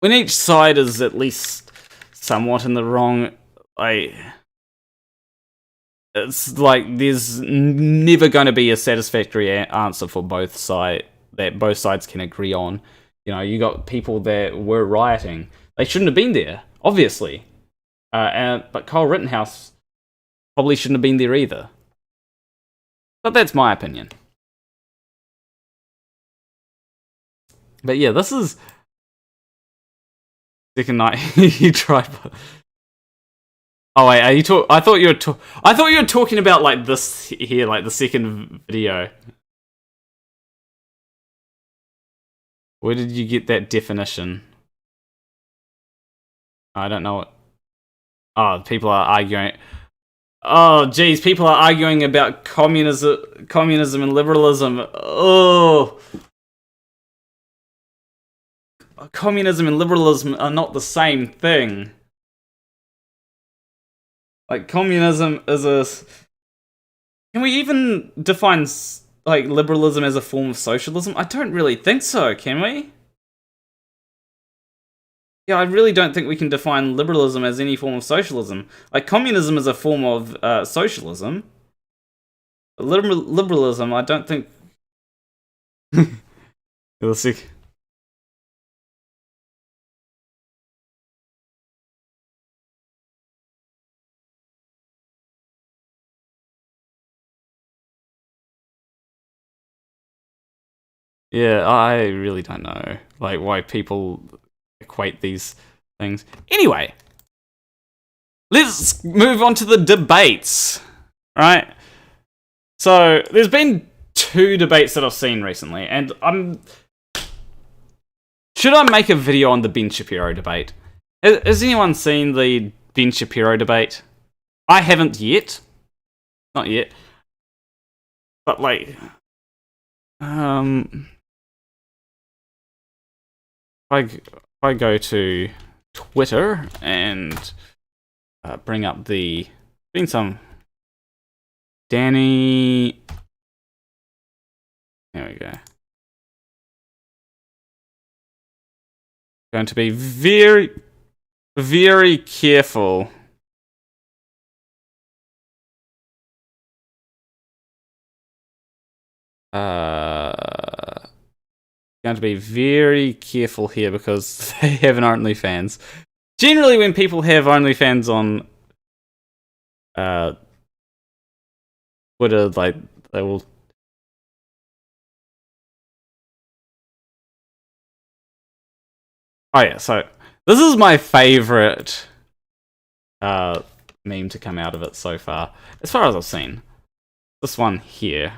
each side is at least somewhat in the wrong, like, it's like there's never going to be a satisfactory answer for both sides that both sides can agree on. You know, you got people that were rioting. They shouldn't have been there, obviously. But Kyle Rittenhouse probably shouldn't have been there either. But that's my opinion. But yeah, this is... Second night you tried... Oh wait, are you I thought you were talking about, like, this here, like the second video. Where did you get that definition? I don't know what. Oh, people are arguing. Oh, geez, people are arguing about communism and liberalism. Oh, communism and liberalism are not the same thing. Like, communism is a... Can we even define, like, liberalism as a form of socialism? I don't really think so, can we? Yeah, I really don't think we can define liberalism as any form of socialism. Like, communism is a form of socialism. Liberalism, I don't think... You'll see. Yeah, I really don't know, like, why people equate these things. Anyway, let's move on to the debates, right? So, there's been 2 debates that I've seen recently, and I'm should I make a video on the Ben Shapiro debate? Has anyone seen the Ben Shapiro debate? I haven't yet. Not yet. But, like... if I go to Twitter and bring up been some Danny. There we go. Going to be very, very careful. Going to be very careful here because they have an OnlyFans. Generally, when people have OnlyFans on Twitter, like they will. Oh yeah, so this is my favorite meme to come out of it so far as I've seen. This one here.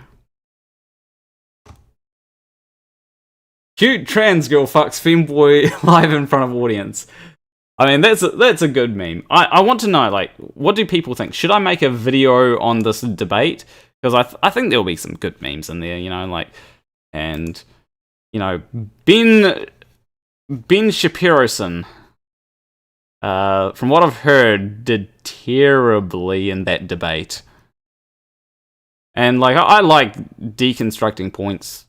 Cute trans girl fucks femboy live in front of audience. I mean, that's a good meme. I want to know, like, what do people think? Should I make a video on this debate? Because I think there'll be some good memes in there, you know, like, and, you know, Ben Shapiroson, from what I've heard, did terribly in that debate. And, like, I like deconstructing points.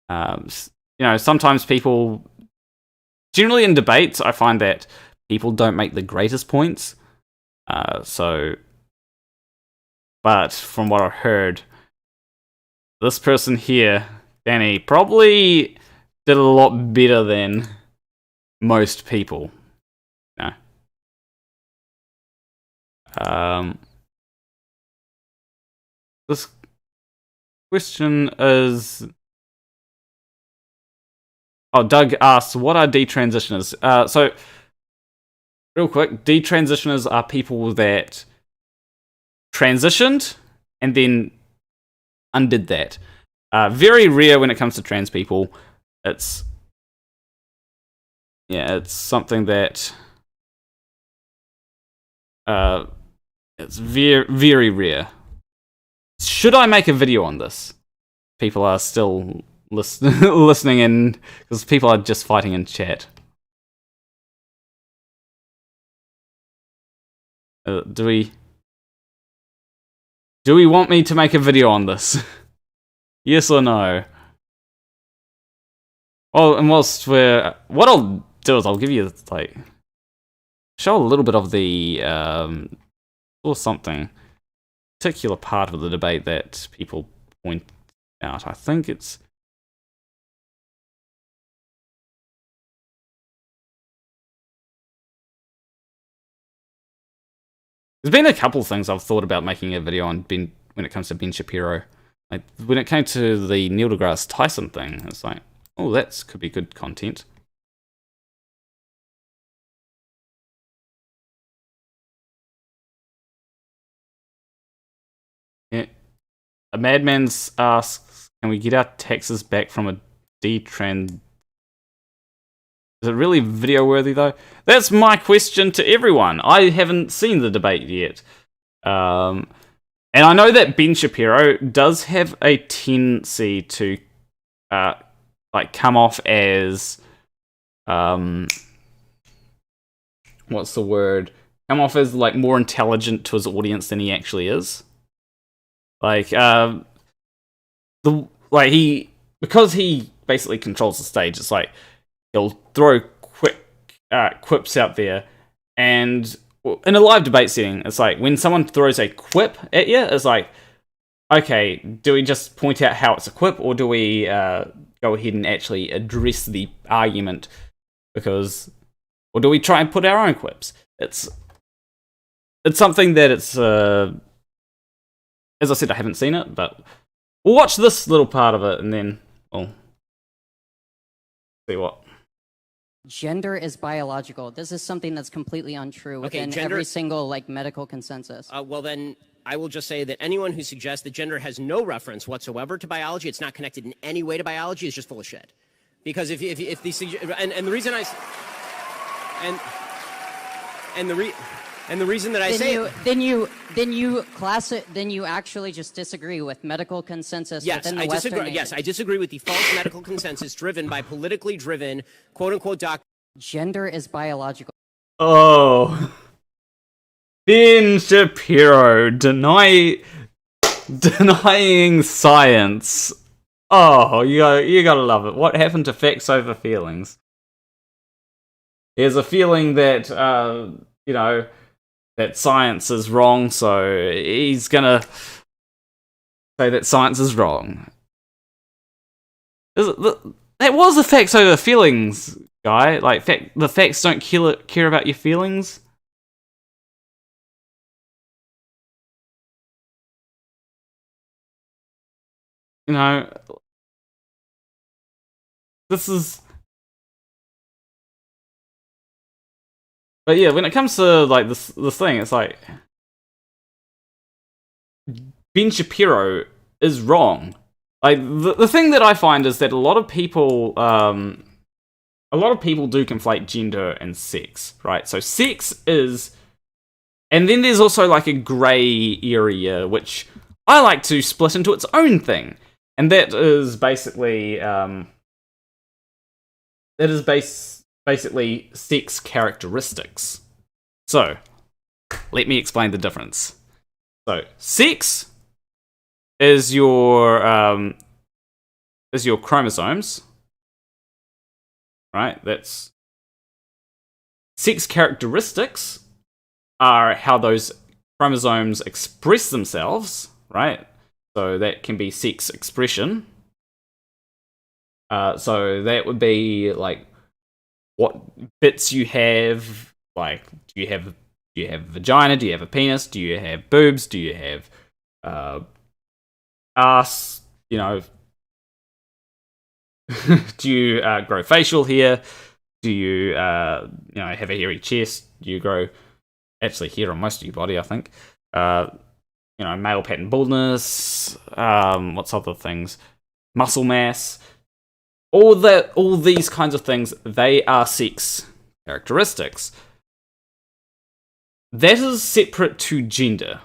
You know, sometimes people... Generally in debates, I find that people don't make the greatest points. But from what I've heard, this person here, Danny, probably did a lot better than most people. You know? This question is... Oh, Doug asks, what are detransitioners? So, real quick, detransitioners are people that transitioned and then undid that. Very rare when it comes to trans people. It's something that it's very, very rare. Should I make a video on this? People are still listening in because people are just fighting in chat. Do we want me to make a video on this? Yes or no? Well, and what I'll do is I'll give you like show a little bit of the or something particular part of the debate that people point out. I think it's there's been a couple of things I've thought about making a video on when it comes to Ben Shapiro. Like when it came to the Neil deGrasse Tyson thing, it's like, oh, that could be good content. Yeah. A Madman asks, can we get our taxes back from a D-trend? Is it really video worthy though? That's my question to everyone. I haven't seen the debate yet. And I know that Ben Shapiro does have a tendency to like come off as what's the word? Come off as like more intelligent to his audience than he actually is. Like because he basically controls the stage, it's like he'll throw quick quips out there, and in a live debate setting, it's like when someone throws a quip at you, it's like, okay, do we just point out how it's a quip, or do we go ahead and actually address the argument? Or do we try and put our own quips? It's something that it's as I said, I haven't seen it, but we'll watch this little part of it and then we'll see what. Gender is biological. This is something that's completely untrue within every single medical consensus. Well, then I will just say that anyone who suggests that gender has no reference whatsoever to biology, it's not connected in any way to biology, is just full of shit. Because if the and the reason I and the reason that I say then you actually just disagree with medical consensus within the Western nation. Yes, I disagree with the false medical consensus driven by politically driven quote unquote doctors. Gender is biological. Oh, Ben Shapiro denying science. Oh, you gotta love it. What happened to facts over feelings? There's a feeling that that science is wrong, so he's gonna say that science is wrong. That was the facts over feelings guy. Like, the facts don't care about your feelings. You know, this is... But yeah, when it comes to, like, this thing, it's like... Ben Shapiro is wrong. Like, the thing that I find is that a lot of people do conflate gender and sex, right? So sex is... And then there's also, like, a grey area, which I like to split into its own thing. And that is basically... basically sex characteristics. So, let me explain the difference. So, sex is your chromosomes, right? That's sex characteristics are how those chromosomes express themselves, right? So that can be sex expression. So that would be like what bits you have. Like, do you have a vagina? Do you have a penis? Do you have boobs? Do you have ass? You know, do you grow facial hair? Do you have a hairy chest? Do you grow actually hair on most of your body? I think. Male pattern baldness. What's other things? Muscle mass. All these kinds of things, they are sex characteristics. That is separate to gender.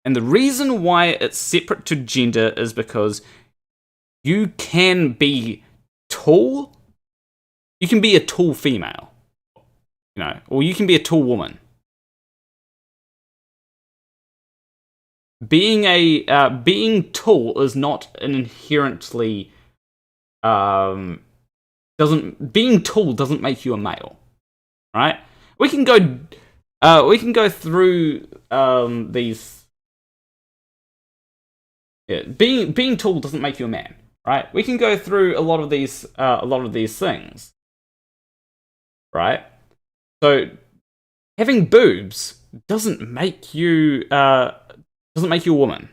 And the reason why it's separate to gender is because you can be tall. You can be a tall female, or you can be a tall woman. Being tall is not an inherently being tall doesn't make you a male, right? We can go through these. Yeah, being tall doesn't make you a man, right? We can go through a lot of these things, right? So having boobs doesn't make you a woman,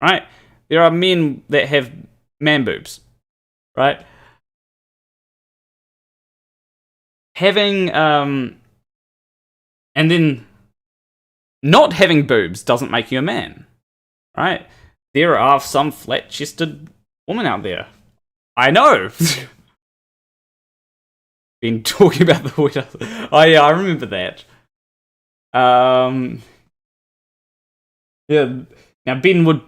right? There are men that have man boobs, right? Having and then not having boobs doesn't make you a man, right? There are some flat-chested women out there. I know. Been talking about the weird. Oh yeah, I remember that. Yeah. Now Ben would.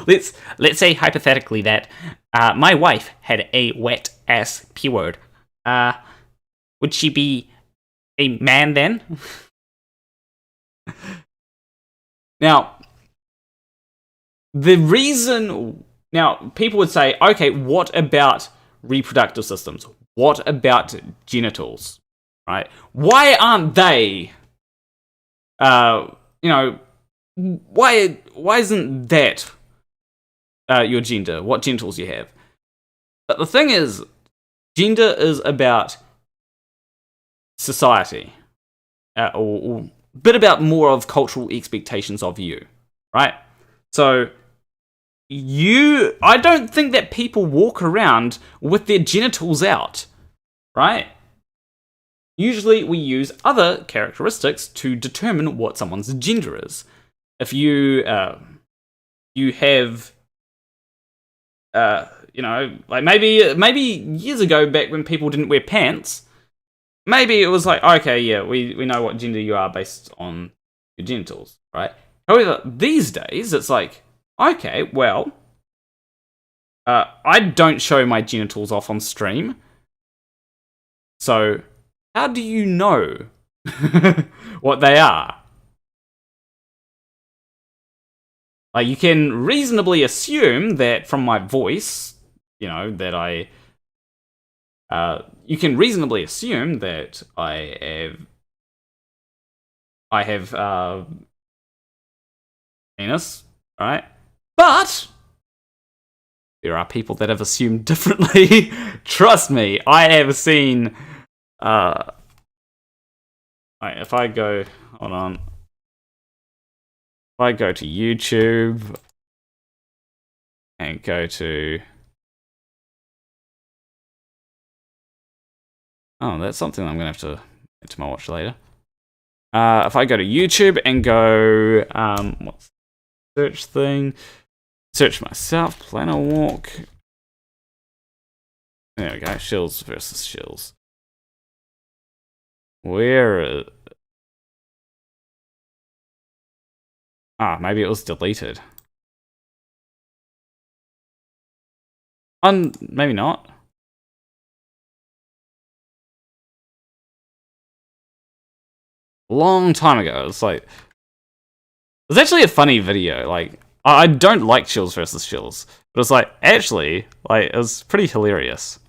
let's say hypothetically that my wife had a wet ass p-word. Would she be a man then? Now, the reason... Now, people would say, okay, what about reproductive systems? What about genitals? Right? Why aren't they... why isn't that your gender? What genitals you have? But the thing is, gender is about society. Or a bit about more of cultural expectations of you. Right? So... I don't think that people walk around with their genitals out, right? Usually we use other characteristics to determine what someone's gender is. If you have you know, like maybe years ago, back when people didn't wear pants, maybe it was like, okay, yeah, we know what gender you are based on your genitals, right? However, these days, it's like, okay, well, I don't show my genitals off on stream, so how do you know what they are? Like, you can reasonably assume that from my voice, you know, that you can reasonably assume that I have penis, right? But there are people that have assumed differently. Trust me, I have seen. If I go, hold on. If I go to YouTube and go to, oh, that's something I'm gonna have to add to my watch later. If I go to YouTube and go, what's the search thing? Search myself, planner walk. There we go, shills versus shills. Where? Maybe it was deleted. Maybe not. Long time ago. It's like, it was actually a funny video. Like, I don't like shills versus shills, but it's like, actually, like, it was pretty hilarious.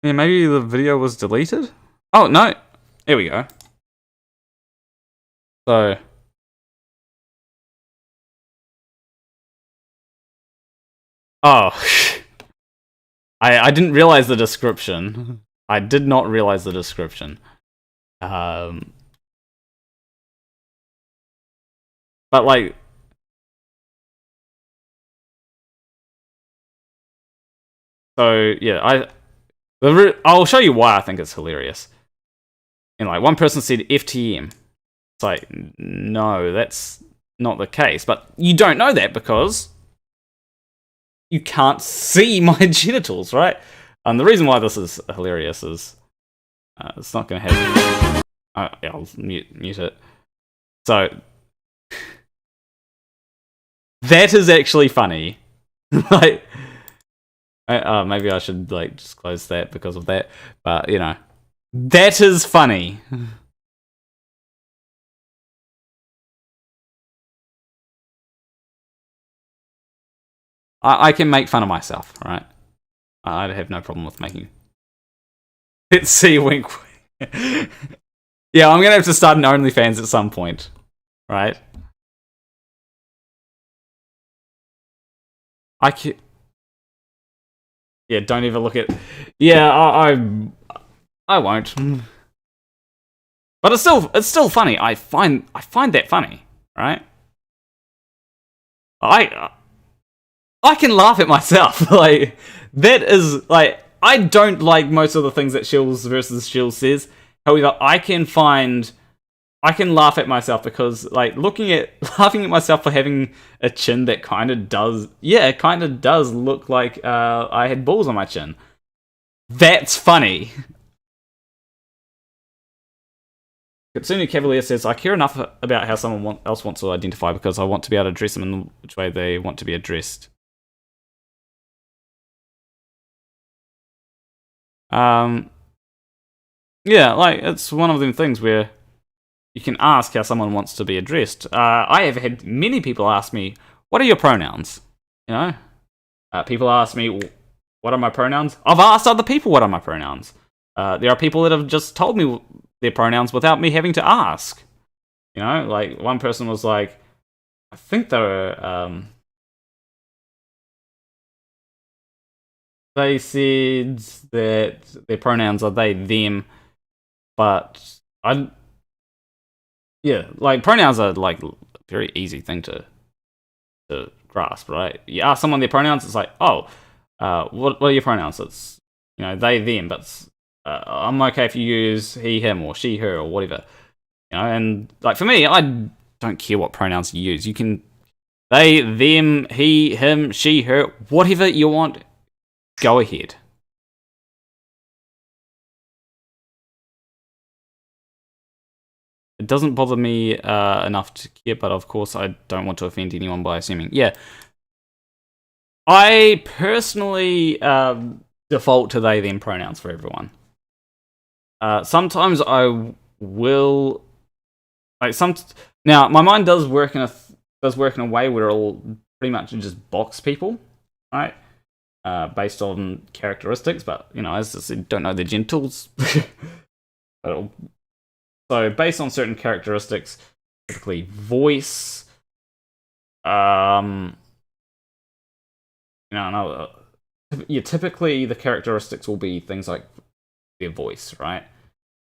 Yeah, maybe the video was deleted? Oh, no. Here we go. So. Oh. I didn't realize the description. I did not realize the description. But like. So, yeah, I'll show you why I think it's hilarious. And like, one person said FTM. It's like, no, that's not the case. But you don't know that because you can't see my genitals, right? And the reason why this is hilarious is it's not going to have. Yeah, I'll mute it. So that is actually funny. Like. Maybe I should like just close that because of that, but you know, that is funny. I can make fun of myself, right? I have no problem with making. Let's see, wink. Yeah, I'm gonna have to start an OnlyFans at some point, right? I can. Yeah, don't even look at. Yeah, I won't. But it's still funny. I find that funny, right? I can laugh at myself. Like, that is like, I don't like most of the things that Shills versus Shills says. However, I can laugh at myself because, like, laughing at myself for having a chin that kind of does look like I had balls on my chin. That's funny. Kitsune Cavalier says, I care enough about how someone else wants to identify because I want to be able to address them in which way they want to be addressed. Yeah, like, it's one of them things where you can ask how someone wants to be addressed. I have had many people ask me, what are your pronouns? You know? People ask me, what are my pronouns? I've asked other people what are my pronouns. There are people that have just told me their pronouns without me having to ask. You know? Like, one person was like, I think they were, they said that their pronouns are they, them, but yeah, like, pronouns are, like, a very easy thing to grasp, right? You ask someone their pronouns, it's like, oh, what are your pronouns? It's, you know, they, them, but I'm okay if you use he, him, or she, her, or whatever. You know, and like for me, I don't care what pronouns you use. You can they, them, he, him, she, her, whatever you want. Go ahead. It doesn't bother me enough to care, but of course I don't want to offend anyone by assuming. Yeah. I personally default to they, them pronouns for everyone. Sometimes I will... Now, my mind does work in a way where it'll pretty much just box people, right? Based on characteristics, but, you know, as I said, don't know the genitals. So, based on certain characteristics, typically voice, typically the characteristics will be things like their voice, right?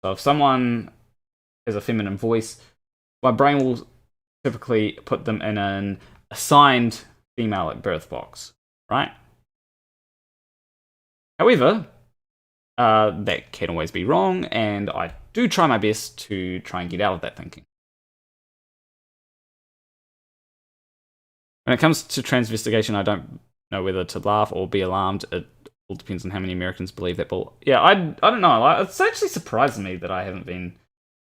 So if someone has a feminine voice, my brain will typically put them in an assigned female at birth box, right? However, that can always be wrong, and I do try my best to try and get out of that thinking. When it comes to transvestigation, I don't know whether to laugh or be alarmed. It all depends on how many Americans believe that bull. Yeah, I don't know. Like, it's actually surprised me that I haven't been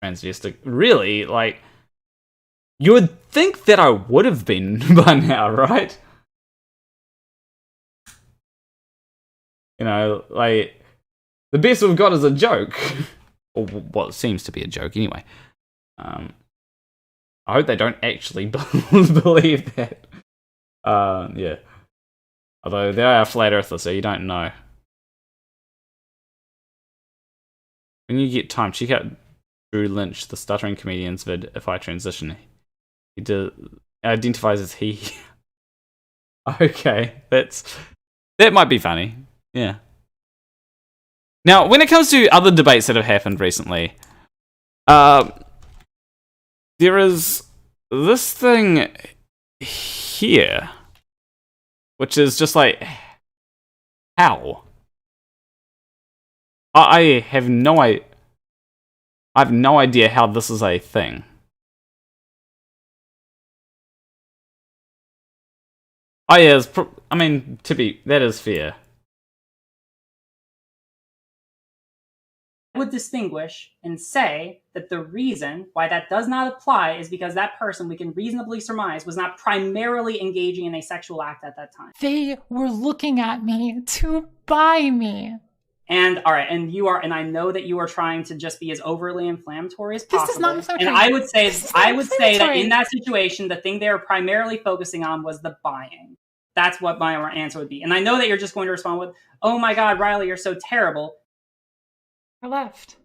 transvestic. Really, like, you would think that I would have been by now, right? You know, like, the best we've got is a joke. Or what seems to be a joke, anyway. I hope they don't actually believe that. Yeah. Although they are flat earthers, so you don't know. When you get time, check out Drew Lynch, the stuttering comedian's vid, If I Transition. He identifies as he. Okay, that might be funny. Yeah. Now, when it comes to other debates that have happened recently, there is this thing here, which is just like, how? I have no idea how this is a thing. Oh yeah, that is fair. Would distinguish and say that the reason why that does not apply is because that person, we can reasonably surmise, was not primarily engaging in a sexual act at that time. They were looking at me to buy me. And all right, and I know that you are trying to just be as overly inflammatory as possible. This is not inflammatory. And I would say that in that situation, the thing they were primarily focusing on was the buying. That's what my answer would be. And I know that you're just going to respond with, "Oh my God, Riley, you're so terrible." I left.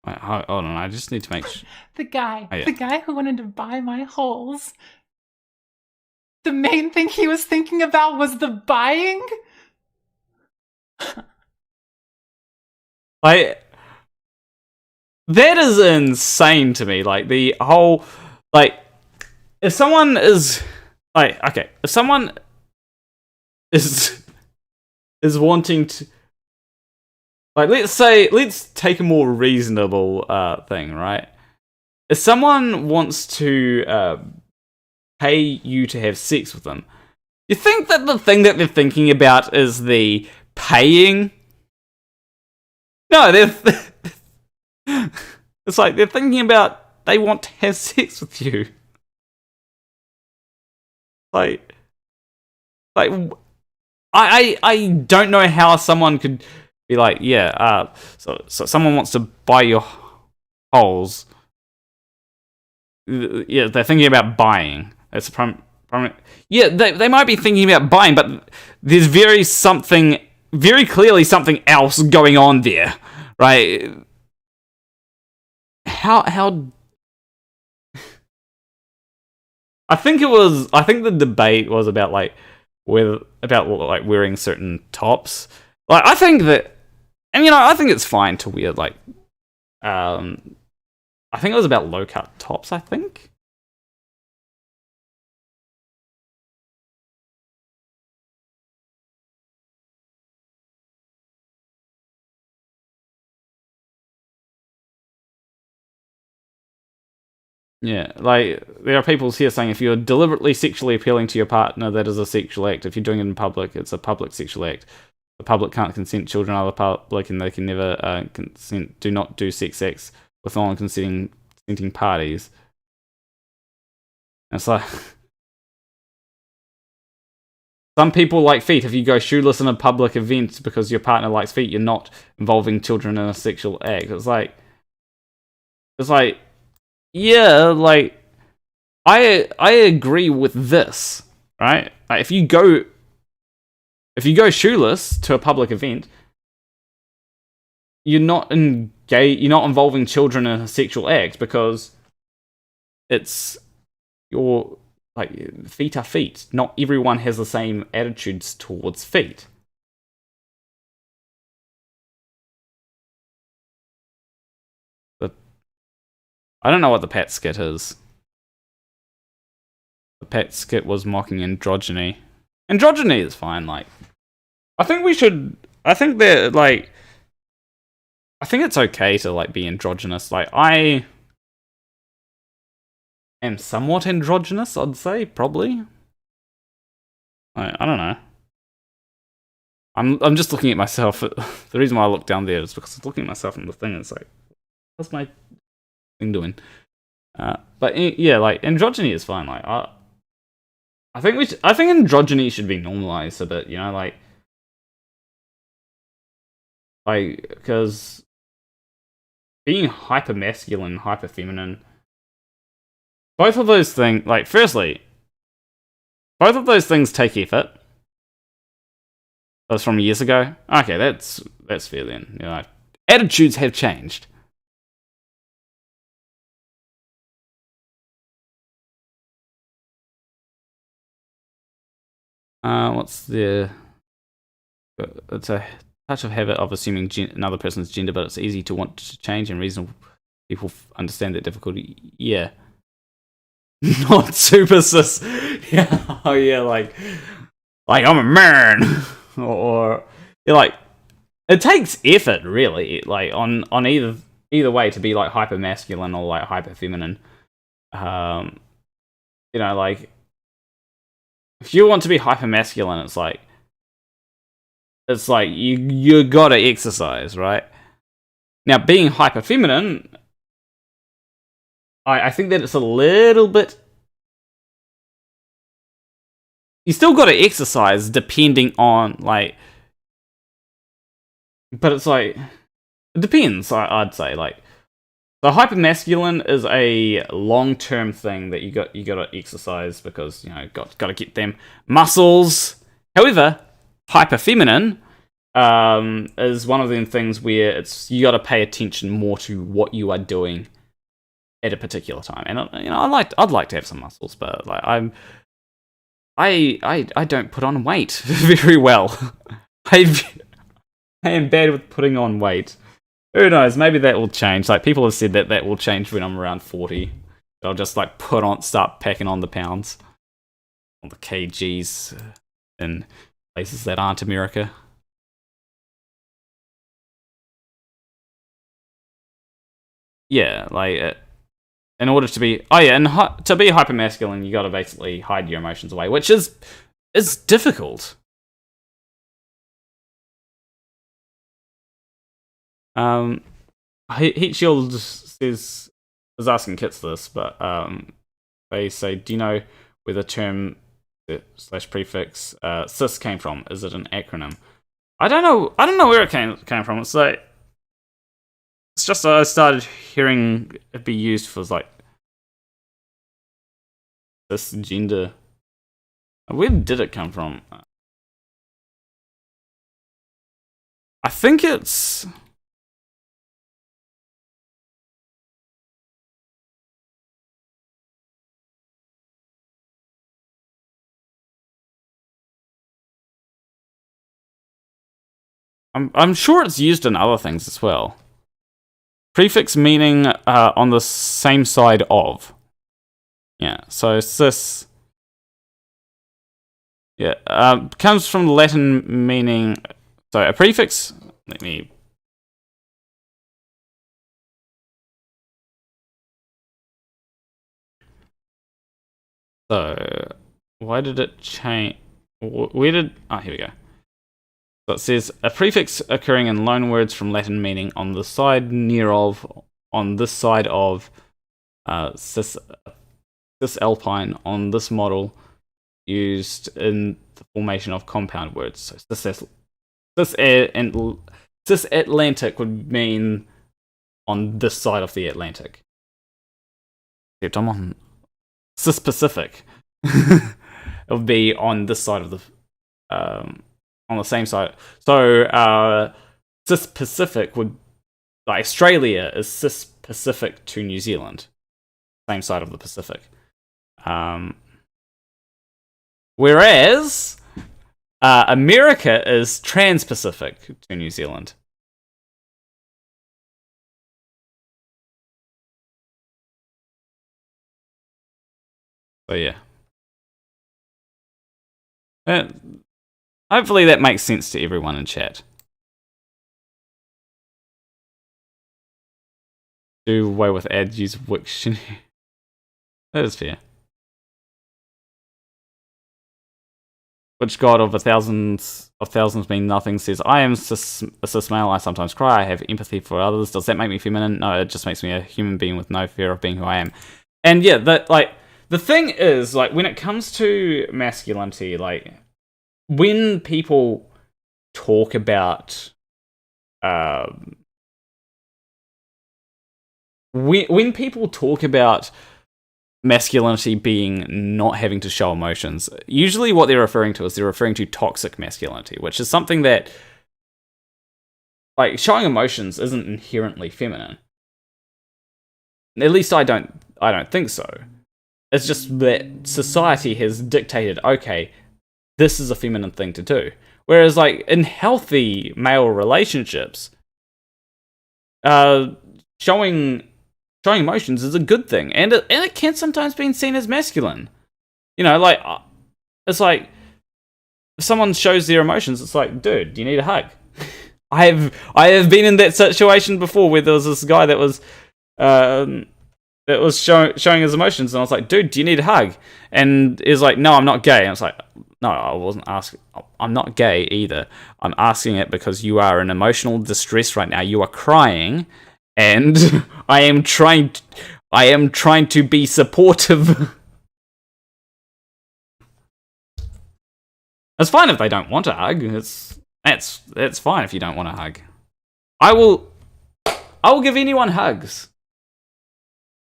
Wait, hold on, I just need to make sure. The guy who wanted to buy my holes. The main thing he was thinking about was the buying? Like, that is insane to me. Like, the whole, like, if someone is, like, okay, if someone is wanting to, like, let's take a more reasonable thing, right? If someone wants to pay you to have sex with them, you think that the thing that they're thinking about is the paying? No, it's like they're thinking about they want to have sex with you. Like I don't know how someone could be like, yeah, so someone wants to buy your holes. Yeah, they're thinking about buying. That's yeah, they might be thinking about buying, but there's very clearly something else going on there, right? How I think the debate was about wearing certain tops. Like, I think that, and I think it's fine to wear like I think it was about low cut tops, I think. Yeah, like, there are people here saying if you're deliberately sexually appealing to your partner, that is a sexual act. If you're doing it in public, it's a public sexual act. The public can't consent, children are the public, and they can never consent. Do not do sex acts with non-consenting parties. And it's like... Some people like feet. If you go shoeless in a public event because your partner likes feet, you're not involving children in a sexual act. It's like... Yeah, like, I agree with this, right? Like, if you go shoeless to a public event, you're not involving children in a sexual act because it's your, like, feet are feet. Not everyone has the same attitudes towards feet. I don't know what the Pat skit is. The Pat skit was mocking androgyny. Androgyny is fine, like... I think it's okay to, like, be androgynous. Like, I am somewhat androgynous, I'd say, probably. I don't know. I'm just looking at myself. The reason why I look down there is because I was looking at myself in the thing, and it's like, what's my... doing, but yeah, like, androgyny is fine. Like, I think androgyny should be normalized a bit, you know, like, because being hyper masculine, hyper feminine, both of those things, like, firstly, both of those things take effort. That was from years ago. Okay, that's fair then. You know, attitudes have changed. What's the... It's a touch of habit of assuming another person's gender, but it's easy to want to change, and reasonable people understand that difficulty. Yeah. Not super cis. Yeah, oh yeah, like I'm a man. or yeah, like, it takes effort, really, like, on either way, to be, like, hyper masculine or, like, hyper feminine. You know, like, if you want to be hyper masculine, it's like you gotta exercise, right? Now, being hyper feminine, I think that it's a little bit... You still gotta exercise depending on, like... But it's like... It depends, I'd say, like... The hyper-masculine is a long-term thing that you gotta exercise because, you know, gotta get them muscles. However, hyper-feminine is one of them things where you gotta pay attention more to what you are doing at a particular time. And, you know, I'd like to have some muscles, but, like, I don't put on weight very well. I am bad with putting on weight. Who knows? Maybe that will change. Like, people have said that will change when I'm around 40. I'll just, like, start packing on the pounds, on the kgs in places that aren't America. Yeah, like, in order to be... Oh yeah, and to be hyper-masculine, you gotta basically hide your emotions away, which is difficult. Heat Shield is asking Kits this, but they say, do you know where the term / prefix cis came from? Is it an acronym? I don't know where it came from. It's like, it's just I started hearing it be used for, like, cisgender. Where did it come from? I think it's... I'm sure it's used in other things as well. prefix meaning on the same side of. Yeah, so cis. Yeah, comes from Latin meaning. So a prefix. Let me. So why did it change? Where did? Oh, here we go. So it says a prefix occurring in loanwords from Latin meaning on the side near of, on this side of, cis alpine on this model, used in the formation of compound words. So cis Atlantic would mean on this side of the Atlantic. Except I'm on cis Pacific. It would be on this side of the on the same side. So cis Pacific would, like, Australia is cis Pacific to New Zealand, same side of the Pacific. Whereas America is trans-Pacific to New Zealand. So yeah. Hopefully that makes sense to everyone in chat. Do away with ads, use Wiktionary. That is fair. Which god of thousands mean nothing says, I am a cis male, I sometimes cry, I have empathy for others. Does that make me feminine? No, it just makes me a human being with no fear of being who I am. And yeah, that, like, the thing is, like, when it comes to masculinity, like, when people talk about when people talk about masculinity being not having to show emotions, usually what they're referring to is they're referring to toxic masculinity, which is something that, like, showing emotions isn't inherently feminine. At least I don't think so. It's just that society has dictated, okay, this is a feminine thing to do. Whereas, like, in healthy male relationships, showing emotions is a good thing, and it can sometimes be seen as masculine. You know, like, it's like if someone shows their emotions, it's like, dude, do you need a hug? I have been in that situation before where there was this guy that was showing his emotions, and I was like, dude, do you need a hug? And he's like, no, I'm not gay. And I was like, no, I wasn't asking. I'm not gay either. I'm asking it because you are in emotional distress right now. You are crying, and I am trying to be supportive. It's fine if they don't want a hug. It's fine if you don't want a hug. I will give anyone hugs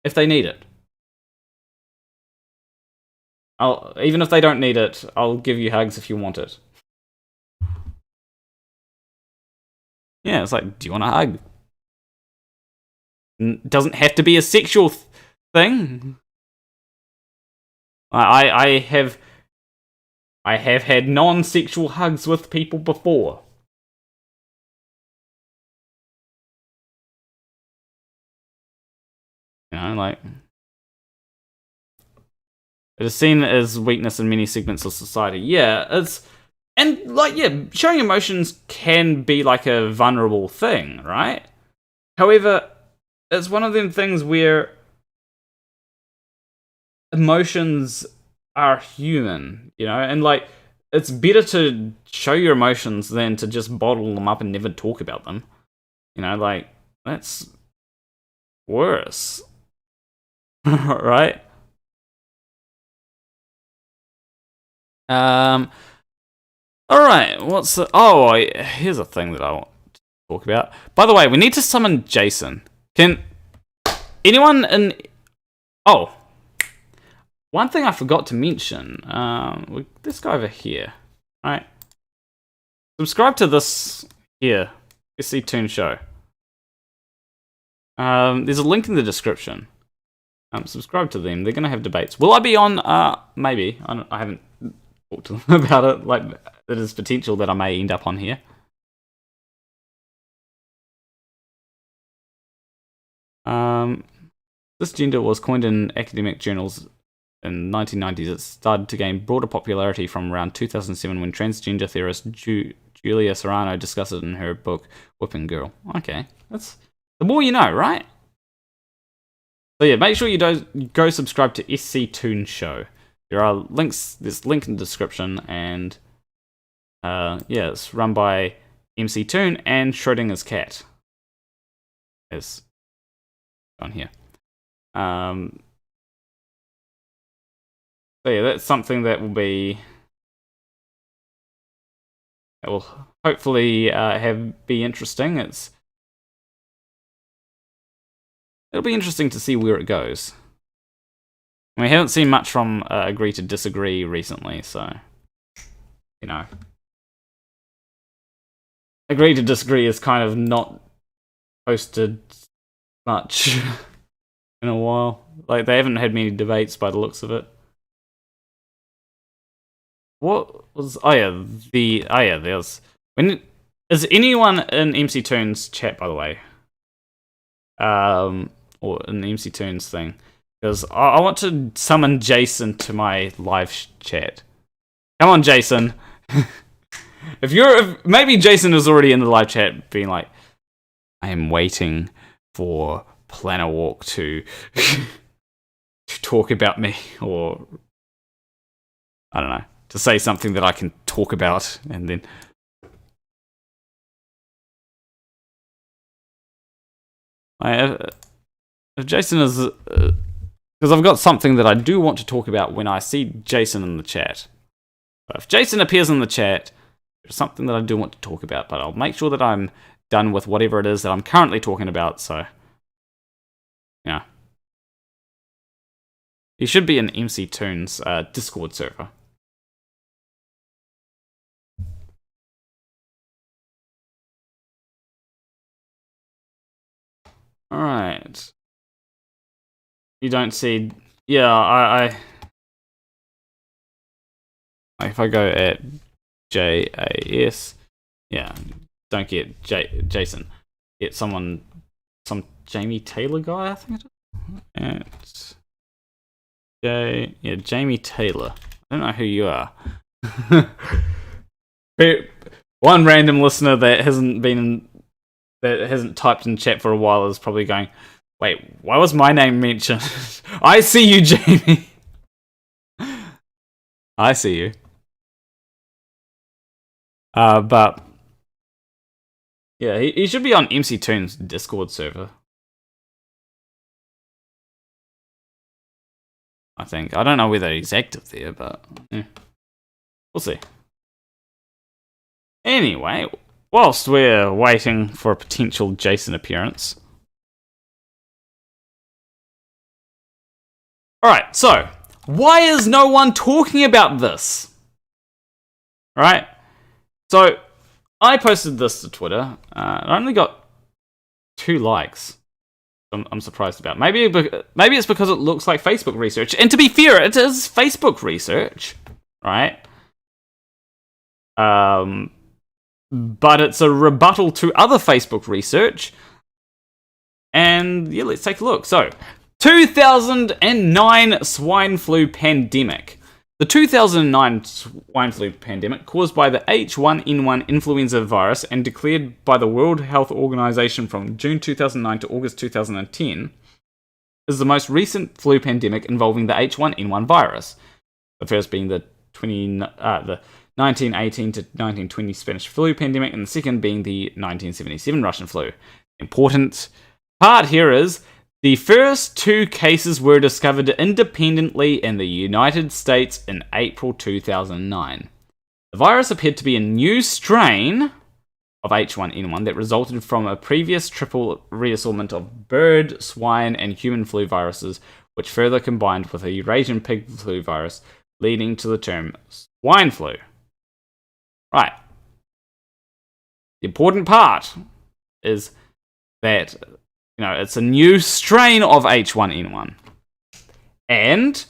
if they need it. Even if they don't need it, I'll give you hugs if you want it. Yeah, it's like, do you want a hug? Doesn't have to be a sexual thing. I have had non-sexual hugs with people before. You know, like, it is seen as weakness in many segments of society. Yeah, showing emotions can be like a vulnerable thing, right? However, it's one of them things where emotions are human, you know, and, like, it's better to show your emotions than to just bottle them up and never talk about them. You know, like, that's worse. Right? Alright, here's a thing that I want to talk about. By the way, we need to summon Jason. Can anyone in... Oh, one thing I forgot to mention. This guy over here, right? Subscribe to this here, MCToon show. There's a link in the description. Subscribe to them. They're going to have debates. Will I be on? Maybe. I haven't talked to them about it. Like, there is potential that I may end up on here. Cisgender was coined in academic journals in the 1990s. It started to gain broader popularity from around 2007 when transgender theorist Julia Serrano discussed it in her book Whipping Girl. Okay, that's the more you know, right? So yeah, make sure you go subscribe to SCToon Show. There are links. There's a link in the description, and yeah, it's run by MCToon and Schrodinger's cat. Is on here. So yeah, that's something that will hopefully be interesting. It'll be interesting to see where it goes. We haven't seen much from Agree to Disagree recently, so you know, Agree to Disagree is kind of not posted much in a while. Like, they haven't had many debates by the looks of it. What was... there's... Is anyone in MCToon's chat, by the way? Or in the MCToon's thing? Because I want to summon Jason to my live chat. Come on, Jason. If maybe Jason is already in the live chat being like, I am waiting for Planner Walk to talk about me, or I don't know, to say something that I can talk about, and then if Jason is, because I've got something that I do want to talk about when I see Jason in the chat. But if Jason appears in the chat, there's something that I do want to talk about, but I'll make sure that I'm done with whatever it is that I'm currently talking about, so yeah. He should be in MCToon's Discord server. Alright. You don't see... Yeah, I if I go at JAS... Yeah, don't get Jason. Get some Jamie Taylor guy, I think it is. Jamie Taylor. I don't know who you are. One random listener that hasn't typed in chat for a while is probably going, wait, why was my name mentioned? I see you, Jamie. I see you. But yeah, he should be on MCToon's Discord server. I think. I don't know whether he's active there, but yeah. We'll see. Anyway, whilst we're waiting for a potential Jason appearance. Alright, so, why is no one talking about this? Alright, so, I posted this to Twitter. I only got 2 likes. I'm surprised about. Maybe it's because it looks like Facebook research. And to be fair, it is Facebook research, right? But it's a rebuttal to other Facebook research. And yeah, let's take a look. So, 2009 swine flu pandemic. The 2009 swine flu pandemic, caused by the H1N1 influenza virus and declared by the World Health Organization from June 2009 to August 2010, is the most recent flu pandemic involving the H1N1 virus. The first being the 1918 to 1920 Spanish flu pandemic, and the second being the 1977 Russian flu. Important part here is, the first 2 cases were discovered independently in the United States in April 2009. The virus appeared to be a new strain of H1N1 that resulted from a previous triple reassortment of bird, swine, and human flu viruses, which further combined with a Eurasian pig flu virus, leading to the term swine flu. Right. The important part is that it's a new strain of H1N1. And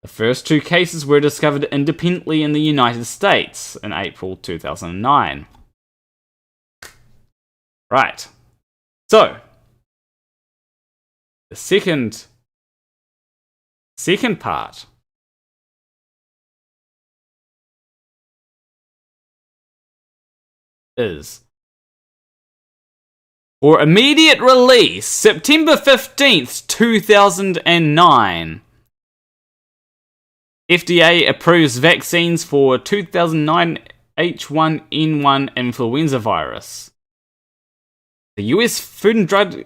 the first 2 cases were discovered independently in the United States in April 2009. Right. So, The second part is for immediate release, September 15th, 2009. FDA approves vaccines for 2009 H1N1 influenza virus. The US Food and Drug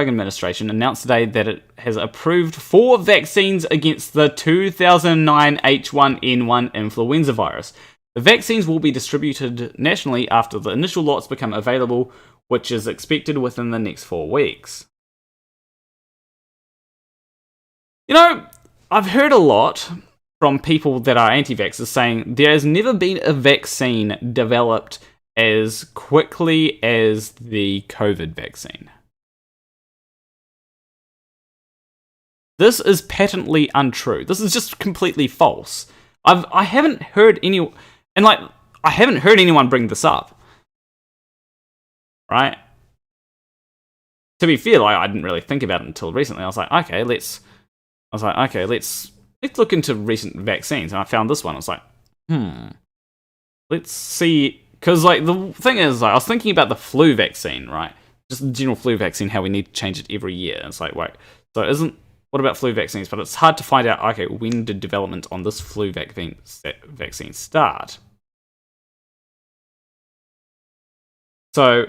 Administration announced today that it has approved 4 vaccines against the 2009 H1N1 influenza virus. The vaccines will be distributed nationally after the initial lots become available, which is expected within the next 4 weeks. You know, I've heard a lot from people that are anti-vaxxers saying there has never been a vaccine developed as quickly as the COVID vaccine. This is patently untrue. This is just completely false. I haven't heard anyone bring this up. Right? To be fair, I didn't really think about it until recently. I was like, okay, let's look into recent vaccines, and I found this one. I was like, let's see, because the thing is, I was thinking about the flu vaccine, right? Just the general flu vaccine, how we need to change it every year. And it's like, wait, so what about flu vaccines? But it's hard to find out, okay, when did development on this flu vaccine start? So,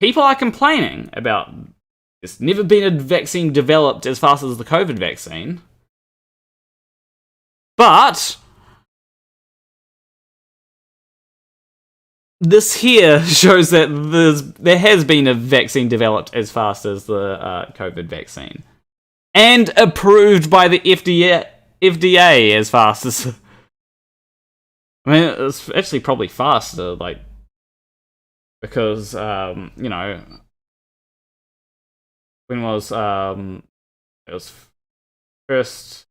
people are complaining about there's never been a vaccine developed as fast as the COVID vaccine. But this here shows that there has been a vaccine developed as fast as the COVID vaccine. And approved by the FDA as fast as... I mean, it's actually probably faster, because, when was, it was first...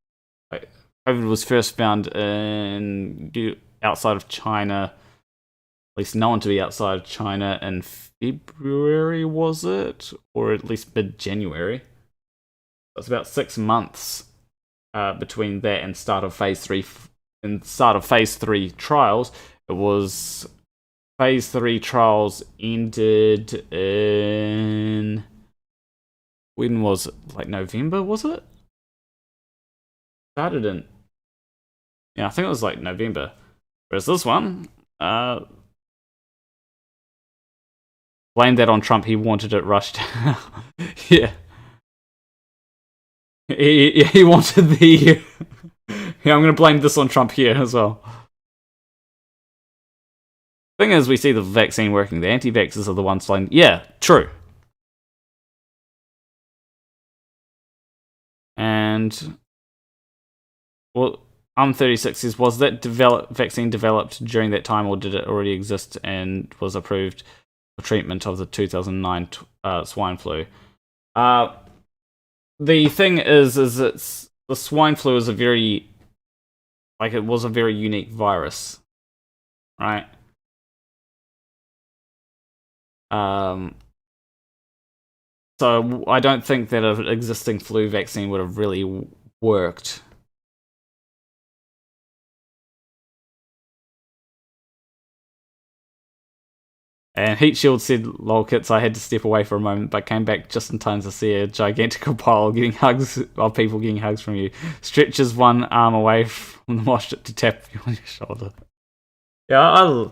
COVID was first found outside of China, at least known to be outside of China in February, was it? Or at least mid-January. It's about 6 months between that and start of phase 3. And start of phase 3 trials. It was phase 3 trials ended in... When was it? November, was it? Started in... Yeah, I think it was November. Whereas this one, blame that on Trump. He wanted it rushed. Yeah. He wanted the... Yeah, I'm going to blame this on Trump here as well. Thing is, we see the vaccine working. The anti-vaxxers are the ones saying, yeah, true. And... Well, 36 says, was that vaccine developed during that time, or did it already exist and was approved for treatment of the 2009 swine flu? The thing is it's the swine flu is a very it was a very unique virus, right? So I don't think that an existing flu vaccine would have really worked. And Heat Shield said, lol kits, I had to step away for a moment, but came back just in time to see a gigantical pile of people getting hugs from you. Stretches one arm away from the mosh to tap you on your shoulder. Yeah,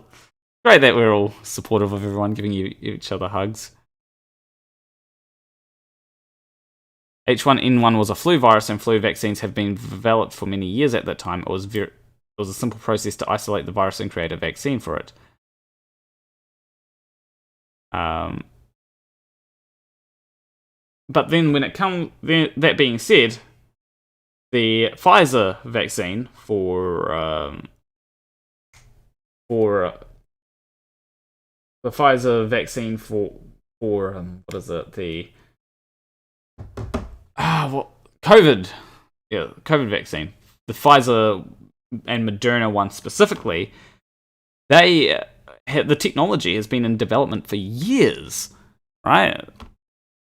great that we're all supportive of everyone giving each other hugs. H1N1 was a flu virus, and flu vaccines have been developed for many years at that time. It was a simple process to isolate the virus and create a vaccine for it. But then when it comes, that being said, the Pfizer vaccine for what is it, the COVID vaccine, the Pfizer and Moderna one specifically, the technology has been in development for years, right?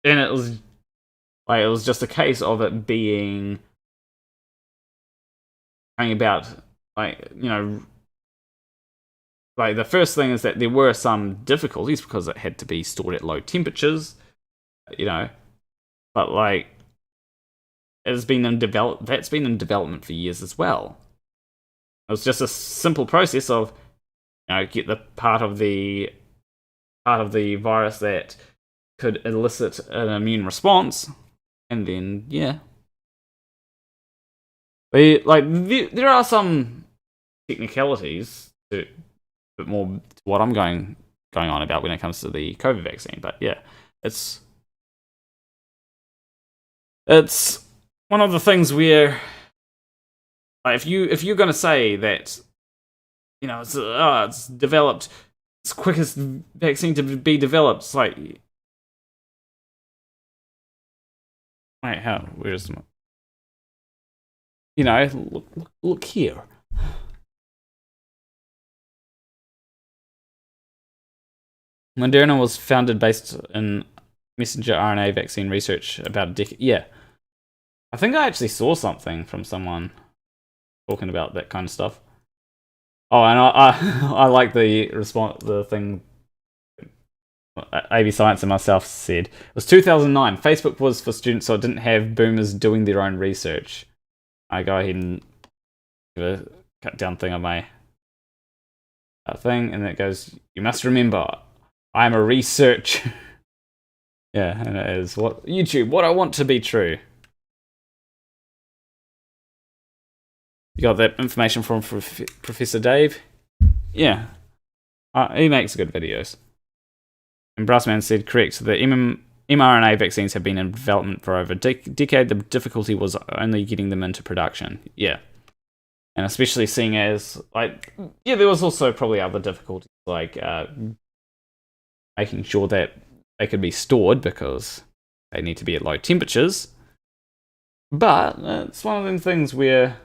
And it was Like, it was just a case of it being about, like, you know, like, the first thing is that there were some difficulties because it had to be stored at low temperatures, you know, but, like, that's been in development for years as well. It was just a simple process of, you know, get the part of the virus that could elicit an immune response, and then, yeah. There are some technicalities to a bit more to what I'm going on about when it comes to the COVID vaccine, but yeah, it's one of the things where, like, if you're going to say that, you know, it's developed, it's the quickest vaccine to be developed, it's like, wait, how? Where's my, you know, look here. Moderna was founded based in messenger RNA vaccine research about a decade. Yeah, I think I actually saw something from someone talking about that kind of stuff. Oh, and I like the response, the thing AB Science and myself said. It was 2009. Facebook was for students, so it didn't have boomers doing their own research. I go ahead and give a cut down thing on my thing, and it goes, you must remember, I'm a research. Yeah, and it is what I want to be true. You got that information from Professor Dave? Yeah. He makes good videos. And Brassman said, correct, the mRNA vaccines have been in development for over a decade. The difficulty was only getting them into production. Yeah. And especially seeing as, like, yeah, there was also probably other difficulties, like making sure that they could be stored because they need to be at low temperatures. But it's one of them things where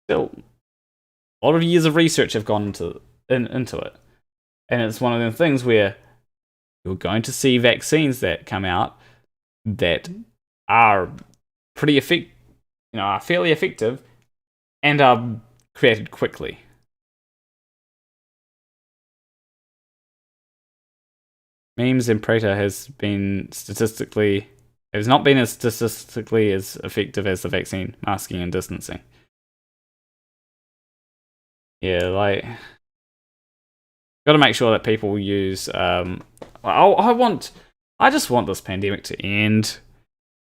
still a lot of years of research have gone into it. And it's one of them things where you're going to see vaccines that come out that are pretty are fairly effective and are created quickly. Memes and Prater has not been as statistically as effective as the vaccine, masking and distancing. Yeah, like, got to make sure that people use. I just want this pandemic to end.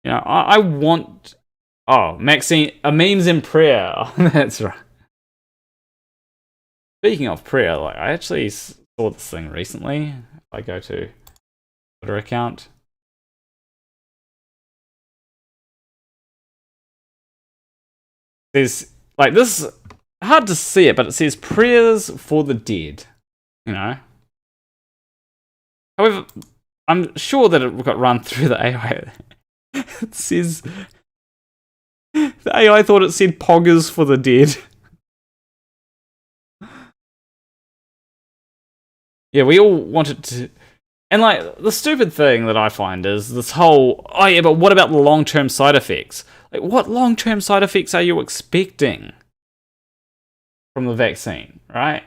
You know, I want. Oh, Maxine, memes and prayer. Oh, that's right. Speaking of prayer, like, I actually saw this thing recently. If I go to Twitter account. There's, like, this, hard to see it, but it says prayers for the dead, you know. However, I'm sure that it got run through the AI. It says, the AI thought it said poggers for the dead. Yeah, we all wanted to. And, like, the stupid thing that I find is this whole, oh yeah, but what about the long-term side effects? Like, what long-term side effects are you expecting from the vaccine, right?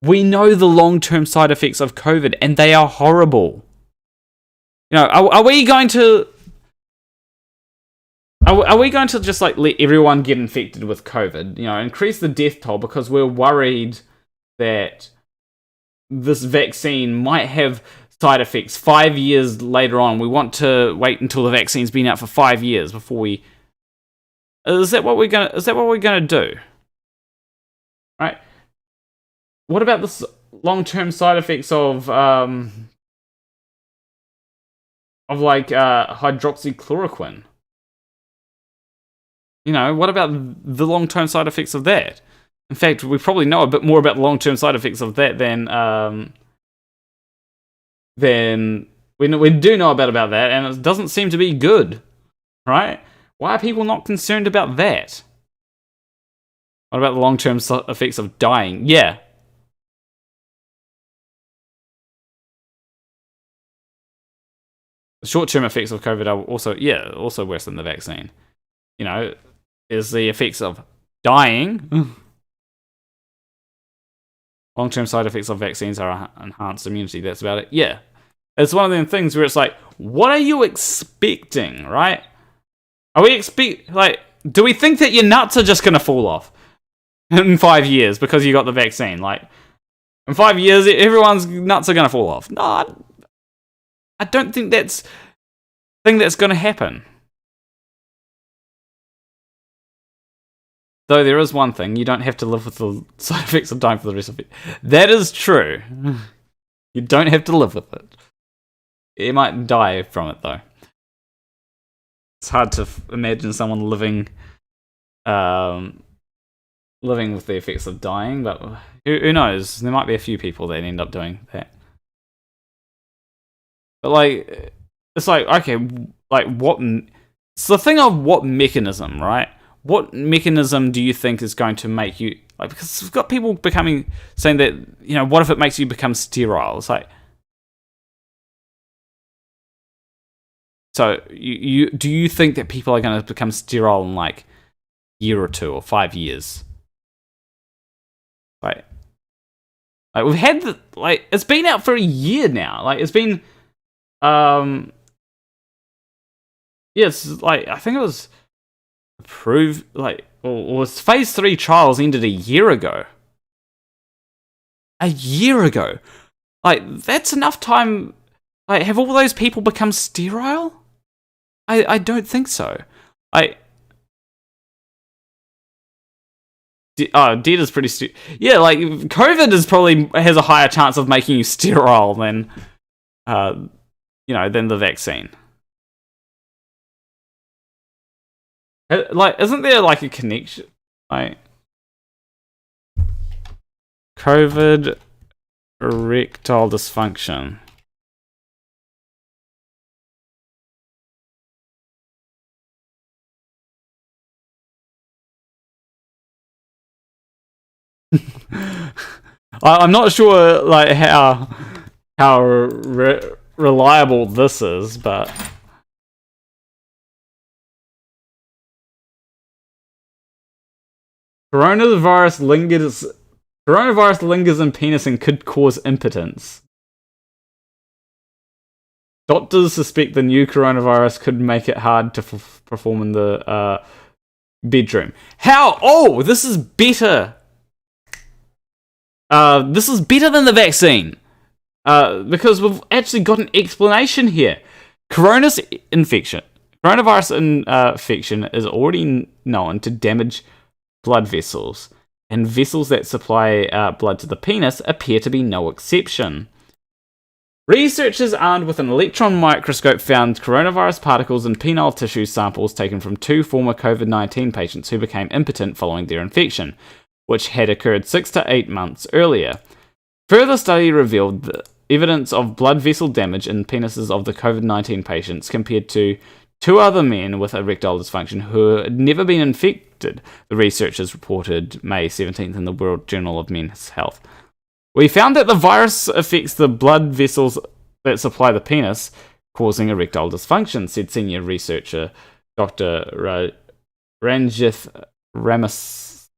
We know the long-term side effects of COVID, and they are horrible. You know, are we going to... Are we going to just, like, let everyone get infected with COVID? You know, increase the death toll because we're worried that this vaccine might have side effects 5 years later on. We want to wait until the vaccine's been out for 5 years before we... Is that what we're gonna do? Right? What about this long-term side effects of hydroxychloroquine? You know, what about the long-term side effects of that? In fact, we probably know a bit more about the long-term side effects of that than we do know about that, and it doesn't seem to be good, right? Why are people not concerned about that? What about the long-term effects of dying? Yeah. The short-term effects of COVID are also worse than the vaccine. You know, there's the effects of dying. Long-term side effects of vaccines are enhanced immunity. That's about it. Yeah. It's one of them things where it's like, what are you expecting, right? Are we do we think that your nuts are just going to fall off in 5 years because you got the vaccine? Like, in 5 years, everyone's nuts are going to fall off. No, I don't think that's going to happen. Though there is one thing, you don't have to live with the side effects of dying for the rest of it. That is true. You don't have to live with it. You might die from it, though. It's hard to imagine someone living with the effects of dying, but who knows? There might be a few people that end up doing that. But like, it's like, okay, like what? It's the thing of what mechanism, right? What mechanism do you think is going to make you like? Because we've got people saying that, you know, what if it makes you become sterile? It's like, so do you think that people are going to become sterile in like a year or 2 or 5 years? Like we've had it's been out for a year now. Like it's been, it's like I think it was approved or phase 3 trials ended a year ago. Like that's enough time. Like, have all those people become sterile? I don't think so. Dead is pretty yeah, like COVID is probably has a higher chance of making you sterile than than the vaccine. Like, isn't there like a connection? Like, COVID erectile dysfunction. I'm not sure like how reliable this is, but coronavirus lingers in penis and could cause impotence. Doctors suspect the new coronavirus could make it hard to perform in the bedroom. How? Oh, this is better. This is better than the vaccine. Because we've actually got an explanation here. Coronavirus infection is already known to damage blood vessels, and vessels that supply blood to the penis appear to be no exception. Researchers armed with an electron microscope found coronavirus particles in penile tissue samples taken from 2 former COVID-19 patients who became impotent following their infection, which had occurred 6 to 8 months earlier. Further study revealed the evidence of blood vessel damage in penises of the COVID-19 patients compared to 2 other men with erectile dysfunction who had never been infected, the researchers reported May 17th in the World Journal of Men's Health. We found that the virus affects the blood vessels that supply the penis, causing erectile dysfunction, said senior researcher Dr. Ranjith Ramas.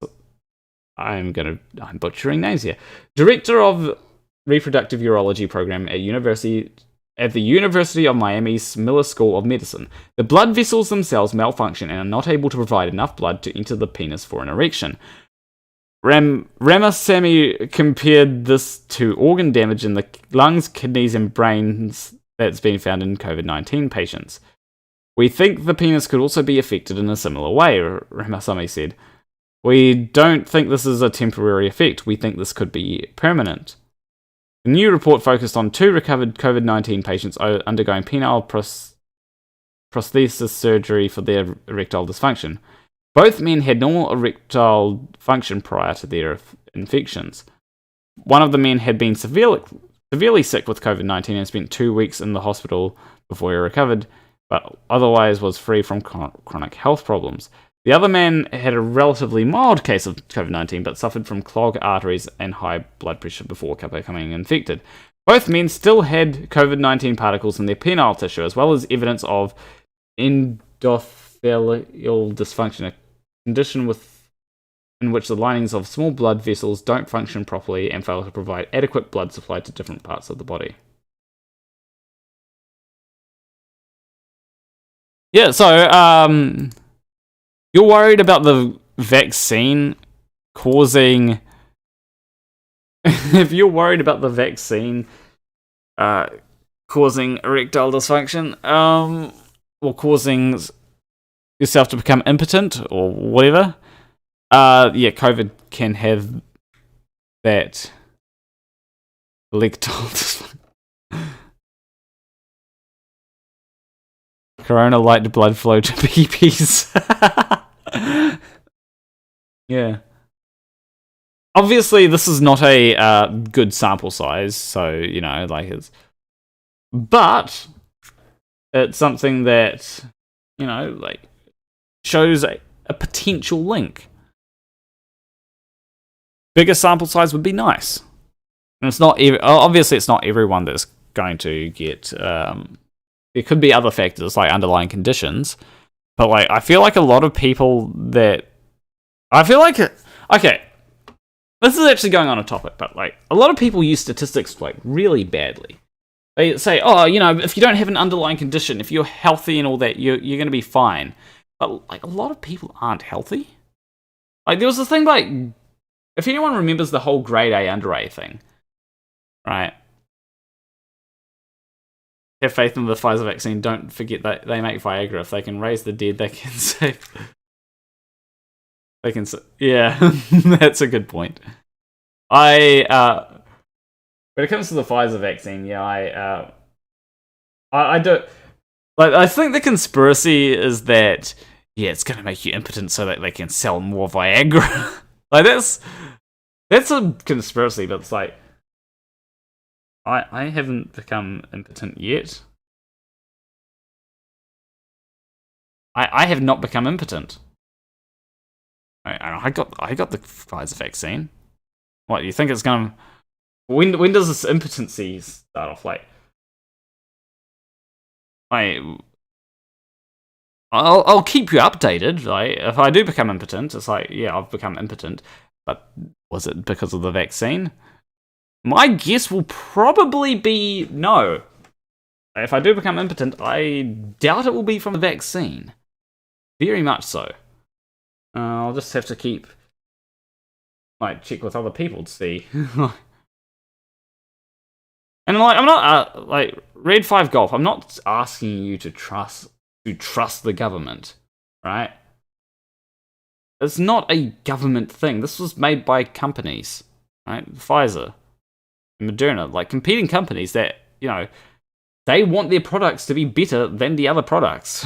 I'm butchering names here. Director of Reproductive Urology Program at the University of Miami's Miller School of Medicine. The blood vessels themselves malfunction and are not able to provide enough blood to enter the penis for an erection. Ramasamy compared this to organ damage in the lungs, kidneys, and brains that's been found in COVID-19 patients. We think the penis could also be affected in a similar way, Ramasamy said. We don't think this is a temporary effect. We think this could be permanent. The new report focused on 2 recovered COVID-19 patients undergoing penile prosthesis surgery for their erectile dysfunction. Both men had normal erectile function prior to their infections. One of the men had been severely sick with COVID-19 and spent 2 weeks in the hospital before he recovered, but otherwise was free from chronic health problems. The other man had a relatively mild case of COVID-19, but suffered from clogged arteries and high blood pressure before becoming infected. Both men still had COVID-19 particles in their penile tissue, as well as evidence of endothelial dysfunction, a condition in which the linings of small blood vessels don't function properly and fail to provide adequate blood supply to different parts of the body. Yeah, so, you're worried about the vaccine causing... if you're worried about the vaccine causing erectile dysfunction, or causing yourself to become impotent, or whatever, yeah, COVID can have that erectile dysfunction. Corona light blood flow to babies. Yeah. Obviously, this is not a good sample size, so, you know, like, it's... But, it's something that, you know, like, shows a potential link. Bigger sample size would be nice. And it's not... Obviously, it's not everyone that's going to get... there could be other factors, like underlying conditions. But, like, I feel like a lot of people that... I feel like... Okay. This is actually going on a topic, but, like, a lot of people use statistics, like, really badly. They say, oh, you know, if you don't have an underlying condition, if you're healthy and all that, you're going to be fine. But, like, a lot of people aren't healthy. Like, there was this thing, like... If anyone remembers the whole grade A, under A thing, right? Have faith in the Pfizer vaccine. Don't forget that they make Viagra. If they can raise the dead, they can save... They can... Yeah, that's a good point. When it comes to the Pfizer vaccine, yeah, I don't... Like, I think the conspiracy is that, yeah, it's going to make you impotent so that they can sell more Viagra. Like, that's a conspiracy, but it's like... I haven't become impotent yet. I have not become impotent. I got the Pfizer vaccine. What, you think it's gonna... When does this impotency start off? Like... I'll keep you updated. Like, if I do become impotent, it's like, yeah, I've become impotent. But was it because of the vaccine? My guess will probably be no. If I do become impotent, I doubt it will be from the vaccine. Very much so. I'll just have to keep... Like, check with other people to see. And, like, I'm not... like, Red 5 Golf, I'm not asking you to trust the government, right? It's not a government thing. This was made by companies, right? Pfizer, Moderna, like, competing companies that, you know, they want their products to be better than the other products.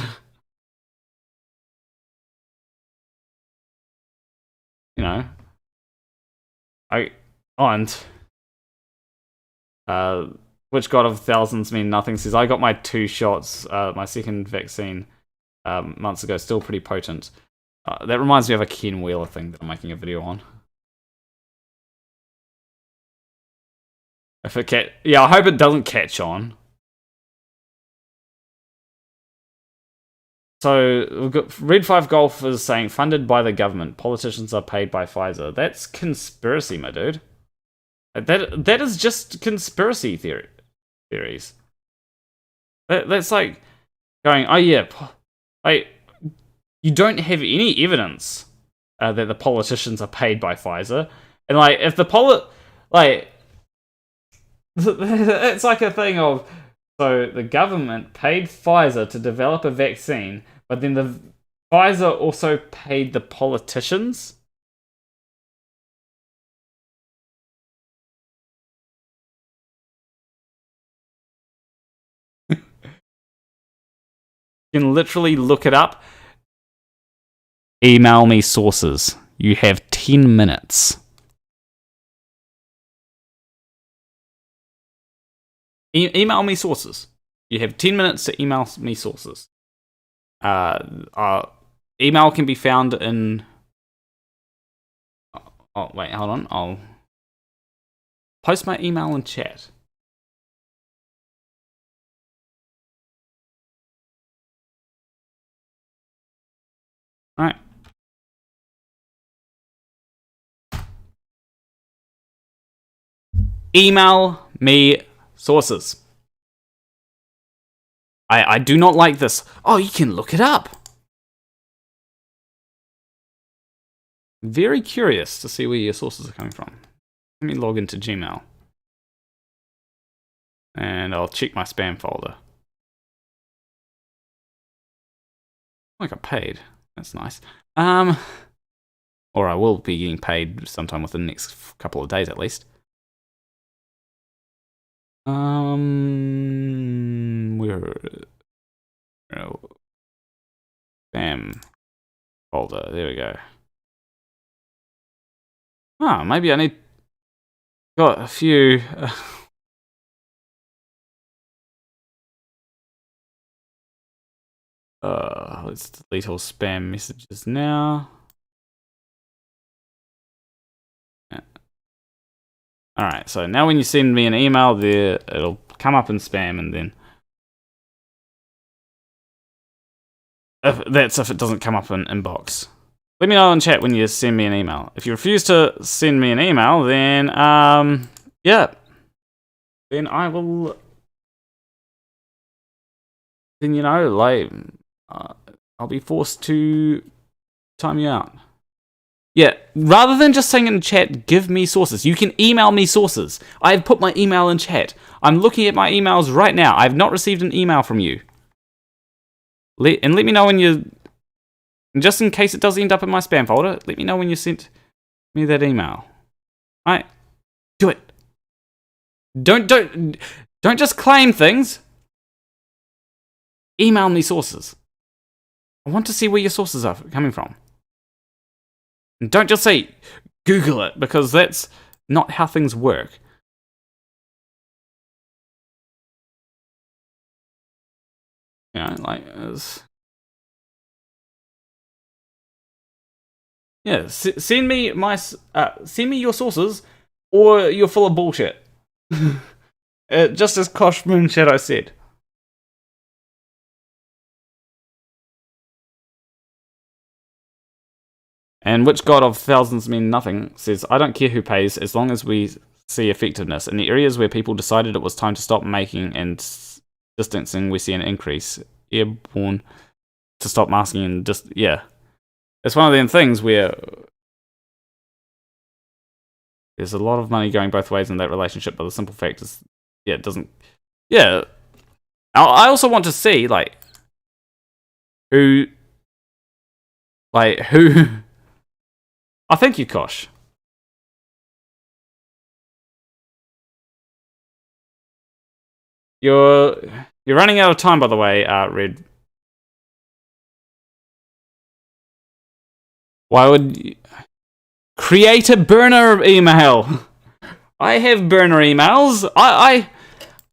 You know, which god of thousands mean nothing says, I got my 2 shots, my second vaccine, months ago, still pretty potent. That reminds me of a Ken Wheeler thing that I'm making a video on. Yeah, I hope it doesn't catch on. So, we've got Red 5 Golf is saying, funded by the government. Politicians are paid by Pfizer. That's conspiracy, my dude. That is just conspiracy theories. That's like going, oh yeah, like, you don't have any evidence that the politicians are paid by Pfizer. And, like, if the like, it's like a thing of, so the government paid Pfizer to develop a vaccine, but then the Pfizer also paid the politicians? You can literally look it up. Email me sources. You have 10 minutes. Email me sources. You have 10 minutes to email me sources. email can be found in... Oh, wait, hold on. I'll post my email in chat. All right. Email me sources. I do not like this. Oh, you can look it up. Very curious to see where your sources are coming from. Let me log into Gmail. And I'll check my spam folder. I got paid. That's nice. Or I will be getting paid sometime within the next couple of days at least. Where? Oh, spam folder. There we go. Oh, maybe I need. Got a few. Let's delete all spam messages now. Alright, so now when you send me an email there, it'll come up in spam, and then that's if it doesn't come up in inbox. Let me know in chat when you send me an email. If you refuse to send me an email, then yeah. Then I will, then you know, like I'll be forced to time you out. Yeah, rather than just saying in chat, give me sources. You can email me sources. I've put my email in chat. I'm looking at my emails right now. I've not received an email from you. Let me know when you... Just in case it does end up in my spam folder, let me know when you sent me that email. Alright? Do it. Don't just claim things. Email me sources. I want to see where your sources are coming from. And don't just say, Google it, because that's not how things work. You know, like, yeah, send me your sources, or you're full of bullshit. Just as Kosh Moon Shadow said. And which god of thousands mean nothing says, I don't care who pays as long as we see effectiveness. In the areas where people decided it was time to stop making and distancing, we see an increase. Airborne to stop masking and just, yeah. It's one of them things where there's a lot of money going both ways in that relationship, but the simple fact is, yeah, it doesn't, yeah. I also want to see, like, who, oh, thank you, Kosh. You're running out of time, by the way, Red. Why would you create a burner email? I have burner emails.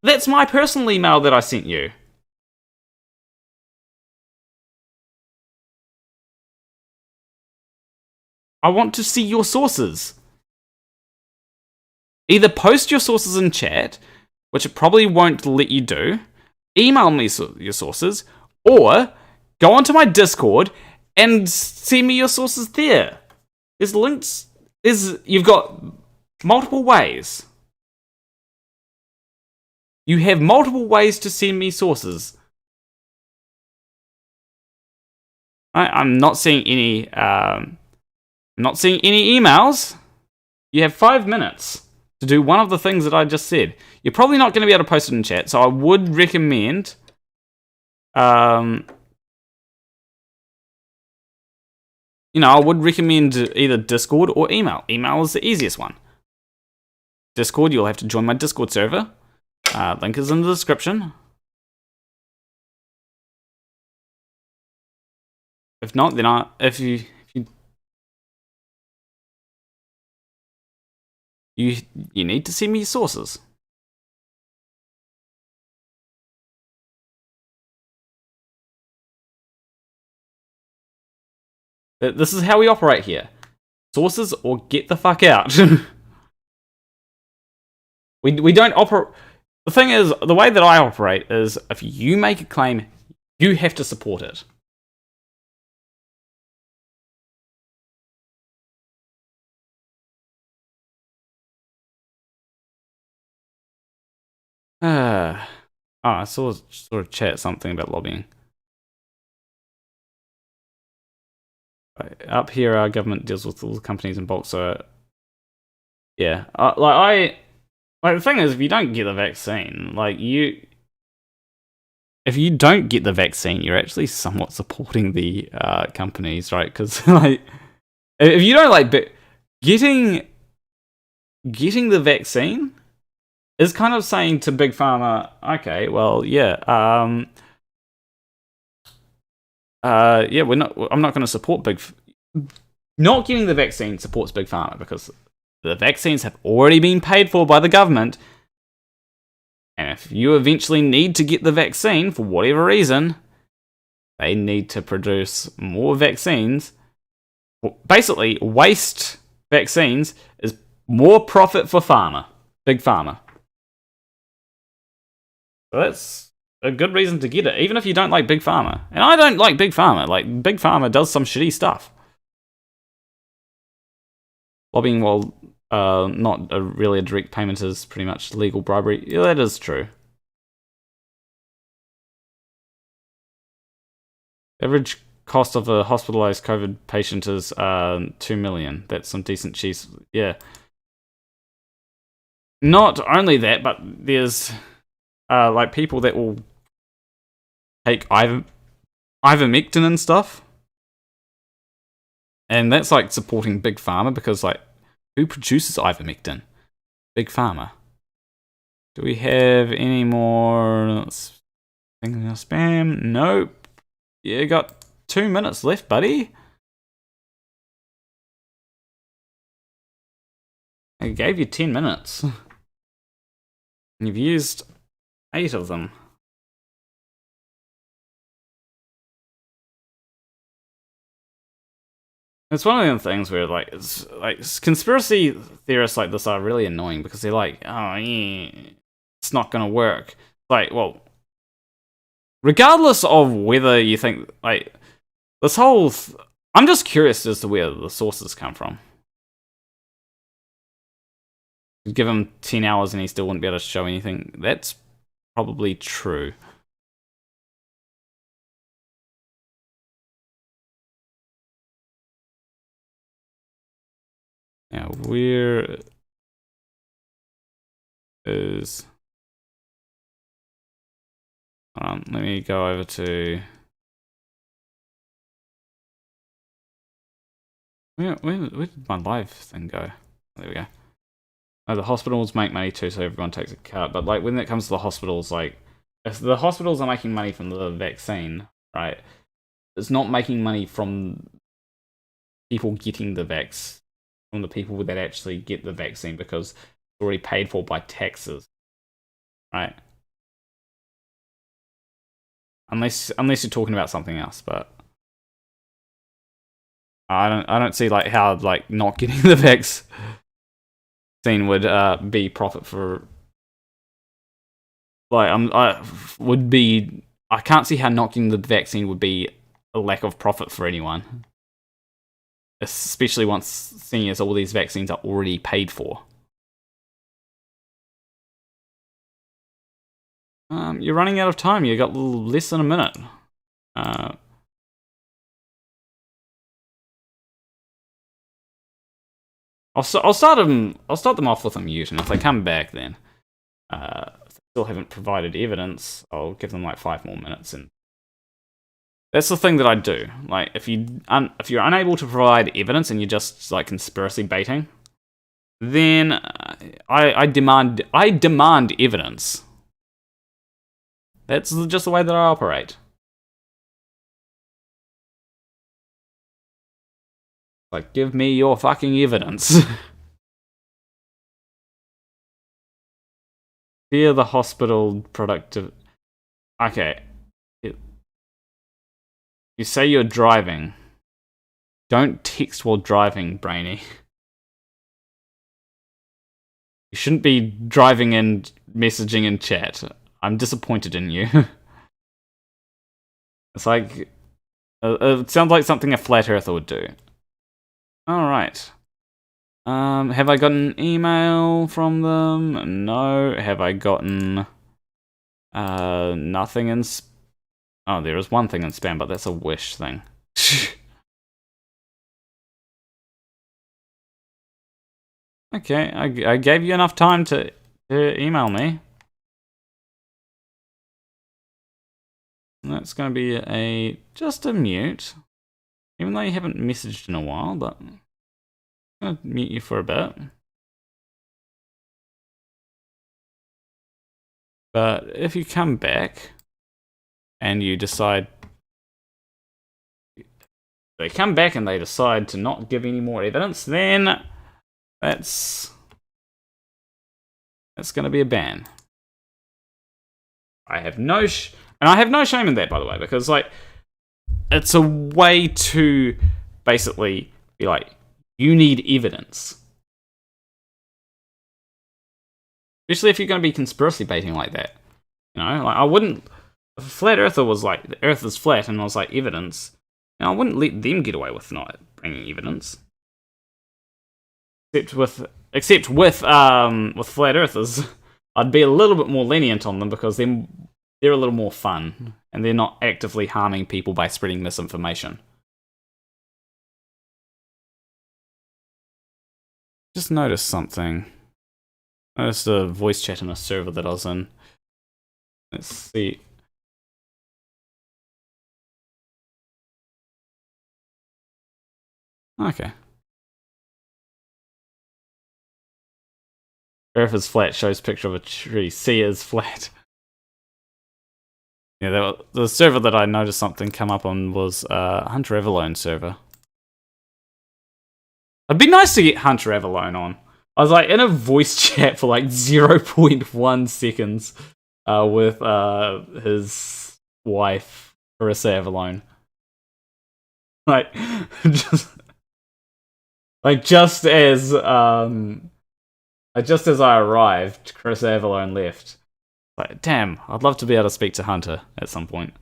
That's my personal email that I sent you. I want to see your sources. Either post your sources in chat, which it probably won't let you do, email me your sources, or go onto my Discord and send me your sources there. There's links. You've got multiple ways. You have multiple ways to send me sources. I'm not seeing any. I'm not seeing any emails. You have 5 minutes to do one of the things that I just said. You're probably not going to be able to post it in chat, so I would recommend I would recommend either Discord or email. Email is the easiest one. Discord, you'll have to join my Discord server. Link is in the description. If not, then you need to send me your sources. This is how we operate here. Sources or get the fuck out. we don't operate... The thing is, the way that I operate is if you make a claim, you have to support it. I saw sort of chat something about lobbying. Up here, our government deals with all the companies in bulk, so yeah. The thing is, if you don't get the vaccine, if you don't get the vaccine, you're actually somewhat supporting the companies, right? Because if you don't getting the vaccine is kind of saying to Big Pharma, okay, well, yeah, I'm not going to support not getting the vaccine supports Big Pharma because the vaccines have already been paid for by the government, and if you eventually need to get the vaccine for whatever reason, they need to produce more vaccines. Basically, waste vaccines is more profit for Big Pharma. So that's a good reason to get it, even if you don't like Big Pharma. And I don't like Big Pharma. Big Pharma does some shitty stuff. Lobbying, while not really a direct payment, is pretty much legal bribery. Yeah, that is true. Average cost of a hospitalized COVID patient is $2 million. That's some decent cheese. Yeah. Not only that, but there's people that will take ivermectin and stuff, and that's supporting Big Pharma because who produces ivermectin? Big Pharma. Do we have any more things in our spam? Nope. Yeah, got 2 minutes left, buddy. I gave you 10 minutes. And you've used 8 of them. It's one of them things where it's conspiracy theorists like this are really annoying because they're like, oh yeah, it's not gonna work. Well, regardless of whether you think this whole I'm just curious as to where the sources come from. Give him 10 hours and he still wouldn't be able to show anything. That's probably true. Now, where is... let me go over to... Where did my live thing go? There we go. The hospitals make money too, so everyone takes a cut. But when it comes to the hospitals, if the hospitals are making money from the vaccine, right? It's not making money from people getting the from the people that actually get the vaccine because it's already paid for by taxes, right? Unless you're talking about something else, but I don't see how not getting the vaccine would be profit for. I can't see how not getting the vaccine would be a lack of profit for anyone. Especially once seeing as all these vaccines are already paid for. You're running out of time. You got less than a minute. I'll start them off with a mute, and if they come back, then if they still haven't provided evidence, I'll give them 5 more minutes. And that's the thing that I do. If you're unable to provide evidence and you're just conspiracy baiting, then I demand evidence. That's just the way that I operate. Give me your fucking evidence. Fear the hospital productive. Okay. You say you're driving. Don't text while driving, Brainy. You shouldn't be driving and messaging in chat. I'm disappointed in you. It's like... it sounds like something a flat earther would do. Alright. Have I gotten an email from them? No. Have I gotten... nothing in... Oh, there is one thing in spam, but that's a wish thing. Okay, I gave you enough time to email me. And that's going to be just a mute. Even though you haven't messaged in a while, but I'm going to mute you for a bit. But if you come back and you decide... They come back and they decide to not give any more evidence, then... That's going to be a ban. I have no and I have no shame in that, by the way, because like it's a way to basically be like, you need evidence, especially if you're going to be conspiracy baiting like that. You know, like I wouldn't. If a flat earther was like the Earth is flat, and I was like evidence, I wouldn't let them get away with not bringing evidence. Except with flat earthers, I'd be a little bit more lenient on them because they're a little more fun and they're not actively harming people by spreading misinformation. Just noticed something. I noticed a voice chat in a server that I was in. Let's see. Okay. Earth is flat shows picture of a tree. C is flat. Yeah, the server that I noticed something come up on was Hunter Everlone server. It'd be nice to get Hunter Everlone on. I was like in a voice chat for like 0.1 seconds with his wife, Carissa Everlone. Just as I arrived, Chris Everlone left. Like, damn, I'd love to be able to speak to Hunter at some point.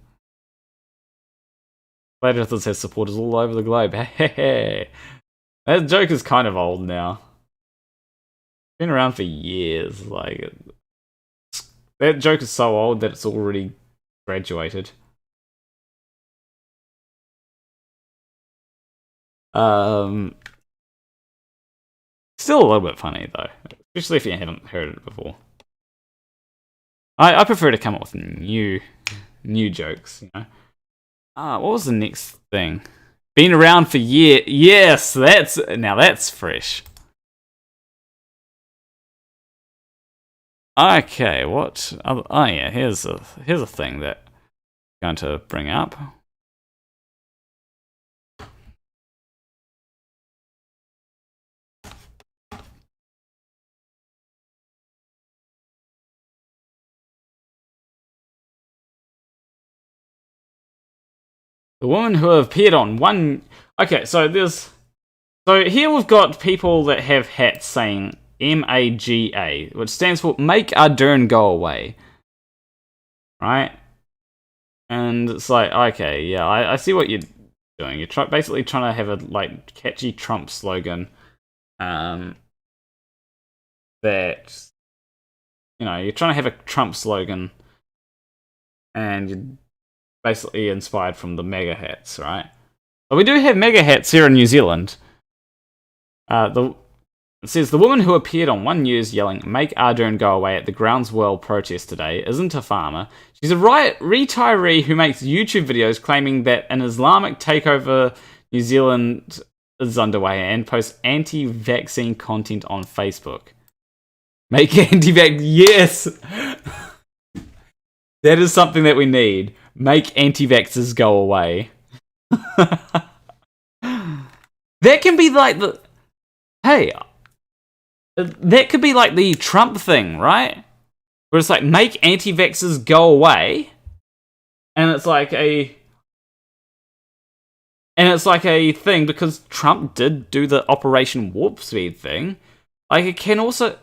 Flat Earthers have supporters all over the globe. Hey, that joke is kind of old now. Been around for years. Like, that joke is so old that it's already graduated. Still a little bit funny though, especially if you haven't heard it before. I prefer to come up with new jokes, you know. What was the next thing? Been around for years. Yes, that's fresh. Okay, what? Oh yeah, here's a thing that I'm going to bring up. The woman who appeared on one... Okay, so here we've got people that have hats saying MAGA, which stands for Make Our Dern Go Away. Right? And it's like, okay, yeah, I see what you're doing. You're basically trying to have a like catchy Trump slogan that... You know, you're trying to have a Trump slogan and you're basically inspired from the mega hats, right? But we do have mega hats here in New Zealand. It says, the woman who appeared on One News yelling, "Make Ardern go away" at the Groundswell protest today isn't a farmer. She's a retiree who makes YouTube videos claiming that an Islamic takeover New Zealand is underway and posts anti-vaccine content on Facebook. Make anti-vax... Yes! That is something that we need. Make anti-vaxxers go away. That can be like the... Hey, that could be like the Trump thing, right? Where it's like, make anti-vaxxers go away. And it's like a... And it's like a thing because Trump did do the Operation Warp Speed thing. Like, it can also,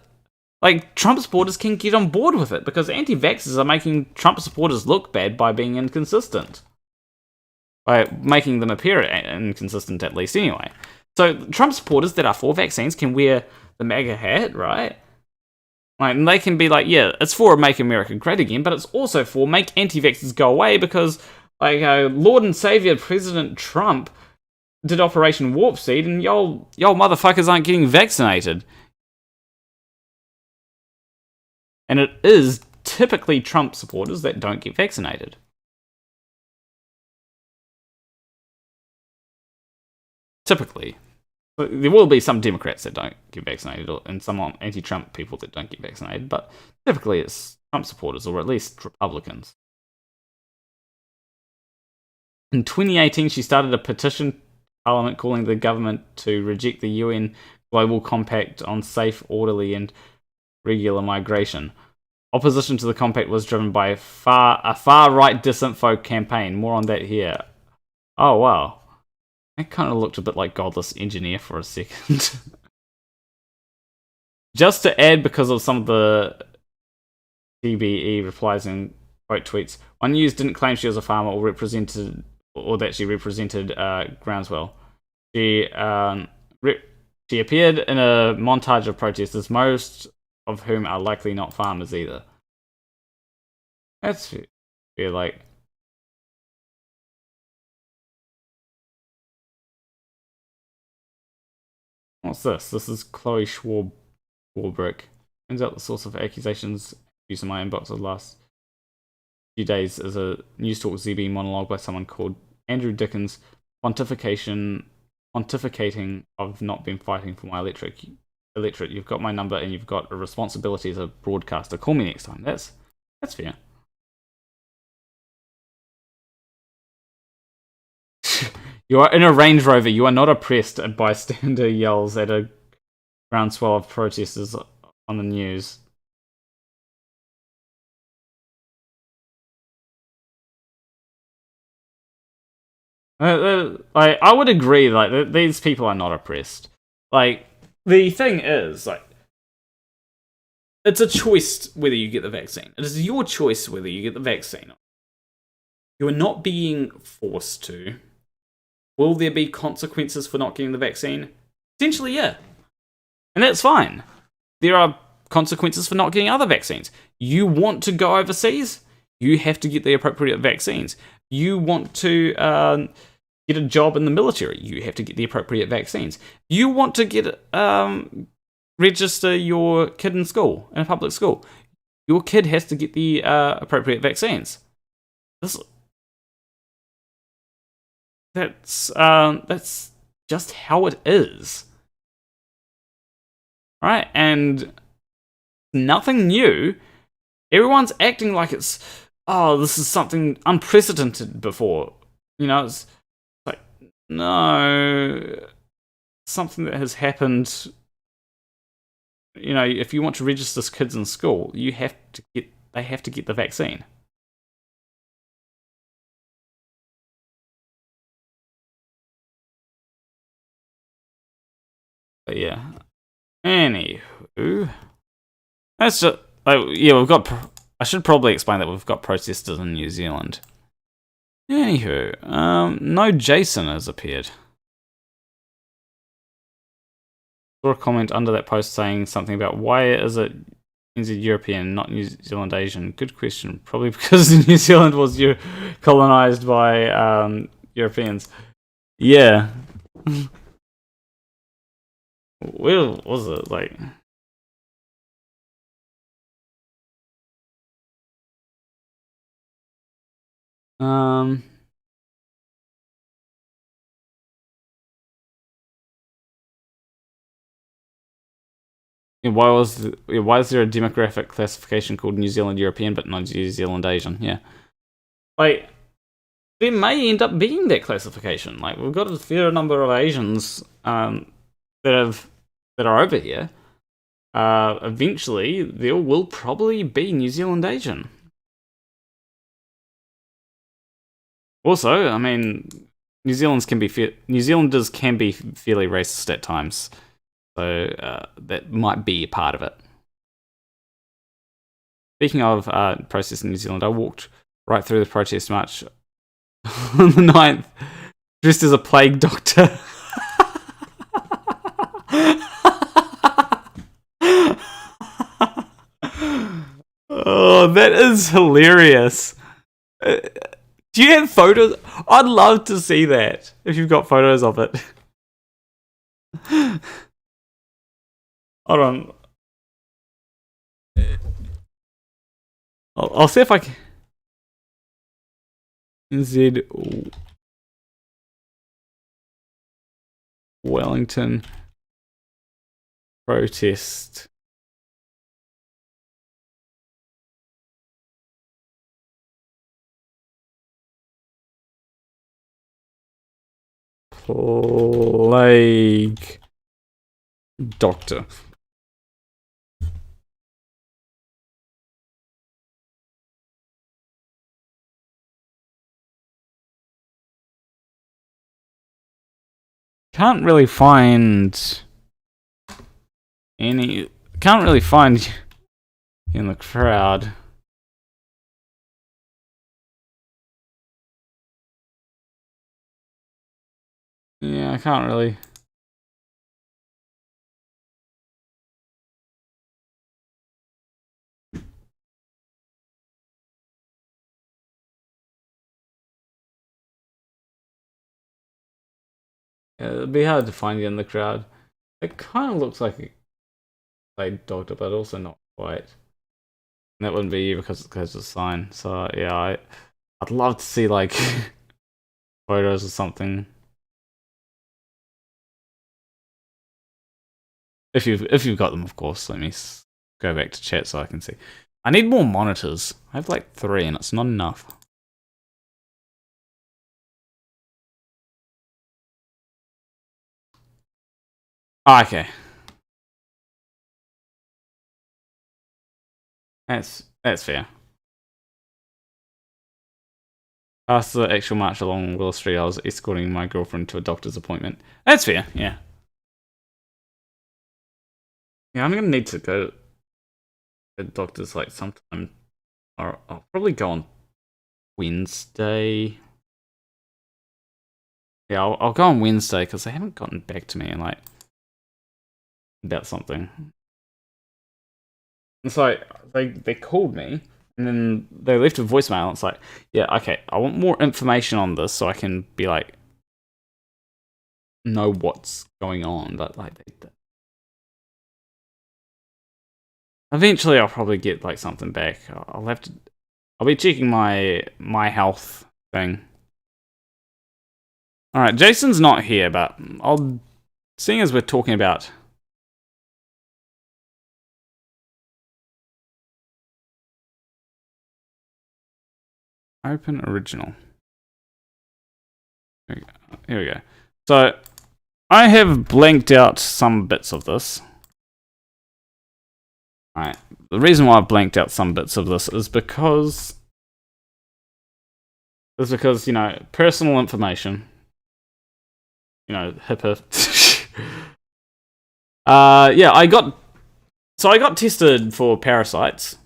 like, Trump supporters can get on board with it because anti-vaxxers are making Trump supporters look bad by being inconsistent. By making them appear inconsistent, at least, anyway. So, Trump supporters that are for vaccines can wear the MAGA hat, right? Like, and they can be like, yeah, it's for Make America Great Again, but it's also for make anti-vaxxers go away because, like, Lord and Savior President Trump did Operation Warp Speed, and y'all motherfuckers aren't getting vaccinated. And it is typically Trump supporters that don't get vaccinated. Typically. But there will be some Democrats that don't get vaccinated, and some anti-Trump people that don't get vaccinated, but typically it's Trump supporters, or at least Republicans. In 2018, she started a petition to Parliament calling the government to reject the UN Global Compact on safe, orderly, and regular migration. Opposition to the compact was driven by a far-right disinfo campaign. More on that here. Oh, wow. That kind of looked a bit like Godless Engineer for a second. Just to add, because of some of the TBE replies and quote tweets, one news didn't claim she was a farmer or that she represented Groundswell. She appeared in a montage of protesters, most of whom are likely not farmers either. That's feel like. What's this? This is Chloe Schwarbrick. Turns out the source of accusations used in my inbox the last few days is a News Talk ZB monologue by someone called Andrew Dickens, pontificating I've not been fighting for my electorate. You've got my number and you've got a responsibility as a broadcaster. Call me next time. That's fair. You are in a Range Rover. You are not oppressed. A bystander yells at a groundswell of protesters on the news. I would agree. Like, these people are not oppressed. Like, the thing is, like, it's a choice whether you get the vaccine. It is your choice whether you get the vaccine. You are not being forced to. Will there be consequences for not getting the vaccine? Potentially, yeah. And that's fine. There are consequences for not getting other vaccines. You want to go overseas? You have to get the appropriate vaccines. You want to get a job in the military? You have to get the appropriate vaccines. You want to get register your kid in school, in a public school? Your kid has to get the appropriate vaccines. That's just how it is, right? And nothing new. Everyone's acting like it's, oh, this is something unprecedented before. You know, it's like, no, something that has happened. You know, if you want to register kids in school, they have to get the vaccine. But yeah. Anywho, that's just we've got. I should probably explain that we've got protesters in New Zealand. Anywho, no Jason has appeared. Saw a comment under that post saying something about why is it NZ European, not New Zealand Asian? Good question. Probably because New Zealand was colonized by Europeans. Yeah. Where was it? Like, why is there a demographic classification called New Zealand European but not New Zealand Asian? Yeah, like, there may end up being that classification. Like, we've got a fair number of Asians that are over here. Eventually there will probably be New Zealand Asian. Also, I mean, New Zealanders can be fairly racist at times, so that might be a part of it. Speaking of protests in New Zealand, I walked right through the protest march on the 9th, dressed as a plague doctor. Oh, that is hilarious. Do you have photos? I'd love to see that, if you've got photos of it. Hold on. I'll see if I can. NZ Wellington protest. Plague doctor. Can't really find any. Can't really find in the crowd. Yeah, I can't really. Yeah, it'd be hard to find you in the crowd. It kind of looks like a played doctor, but also not quite. And that wouldn't be you because it's a sign. So yeah, I'd love to see like photos or something. If you've got them, of course. Let me go back to chat so I can see. I need more monitors. I have like 3 and it's not enough. Oh, okay. That's fair. After the actual march along Willow Street, I was escorting my girlfriend to a doctor's appointment. That's fair, yeah. Yeah, I'm gonna need to go to the doctor's like sometime. Or I'll probably go on Wednesday. Yeah, I'll go on Wednesday because they haven't gotten back to me and like about something. And so they called me and then they left a voicemail. And it's like, yeah, okay, I want more information on this so I can be like know what's going on. But like eventually I'll probably get like something back. I'll be checking my health thing. Alright, Jason's not here, but seeing as we're talking about open original. Here we go. So I have blanked out some bits of this. Alright, the reason why I've blanked out some bits of this is because, you know, personal information. You know, HIPAA. Yeah, I got tested for parasites,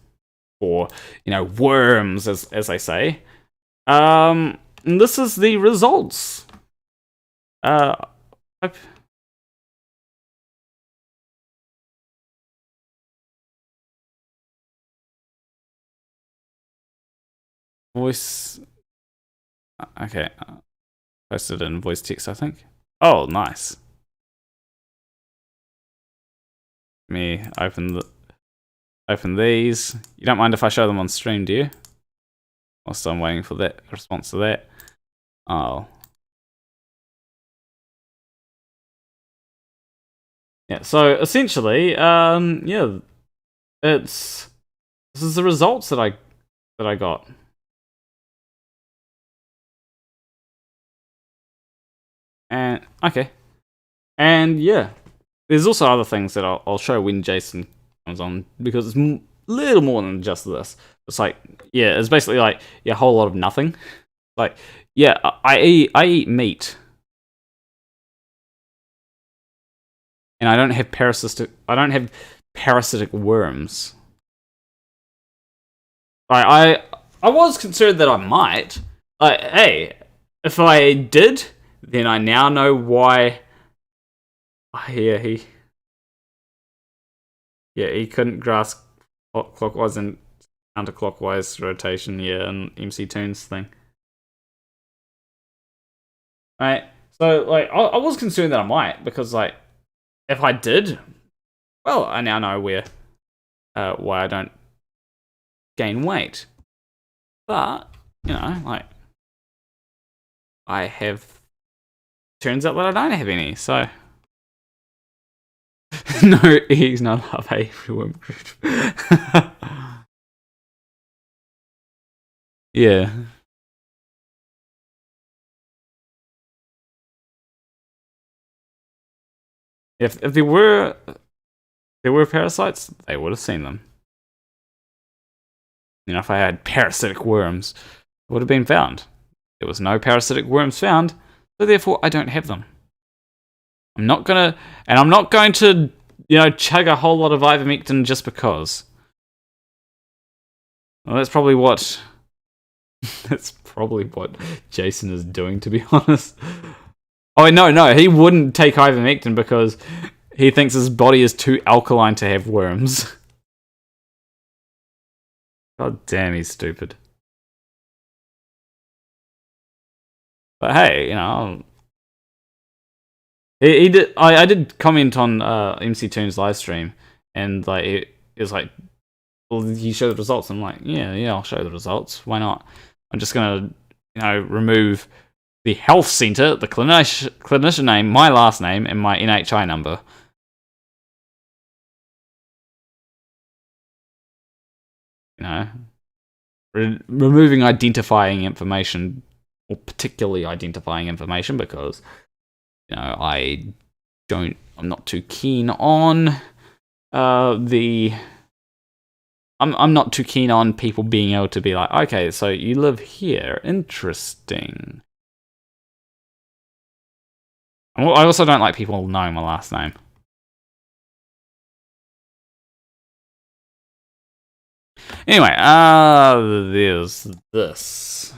or, you know, worms, as they say. And this is the results. Voice. Okay. Posted in voice text, I think. Oh, nice. Let me open these. You don't mind if I show them on stream, do you? Whilst I'm waiting for that response to that. Oh. Yeah, so essentially, yeah, this is the results that I got. And okay, and yeah, there's also other things that I'll show when Jason comes on, because it's a little more than just this. It's like, yeah, it's basically like a whole lot of nothing. Like, yeah, I eat meat. And I don't have parasitic worms. I was concerned that I might. Like, hey, if I did, then I now know why. He couldn't grasp clockwise and counterclockwise rotation. Yeah, and MCToon's thing. Right. So like, I was concerned that I might, because like, if I did, well, I now know why I don't gain weight. But, you know, like, turns out that I don't have any, so. No, he's not love everyone. Yeah. If there were parasites, they would have seen them. You know, if I had parasitic worms, it would have been found. There was no parasitic worms found, so therefore I don't have them. I'm not going to, you know, chug a whole lot of ivermectin just because. Well, that's probably what Jason is doing, to be honest. Oh, no, he wouldn't take ivermectin because he thinks his body is too alkaline to have worms. God damn, he's stupid. But hey, you know, he did. I did comment on MCToon's live stream, and like it was like, well, you show the results. I'm like, yeah, I'll show the results. Why not? I'm just gonna, you know, remove the health center, the clinician name, my last name, and my NHI number. You know, removing identifying information, or particularly identifying information, because, you know, I'm not too keen on I'm not too keen on people being able to be like, okay, so you live here, interesting. I also don't like people knowing my last name. Anyway, there's this.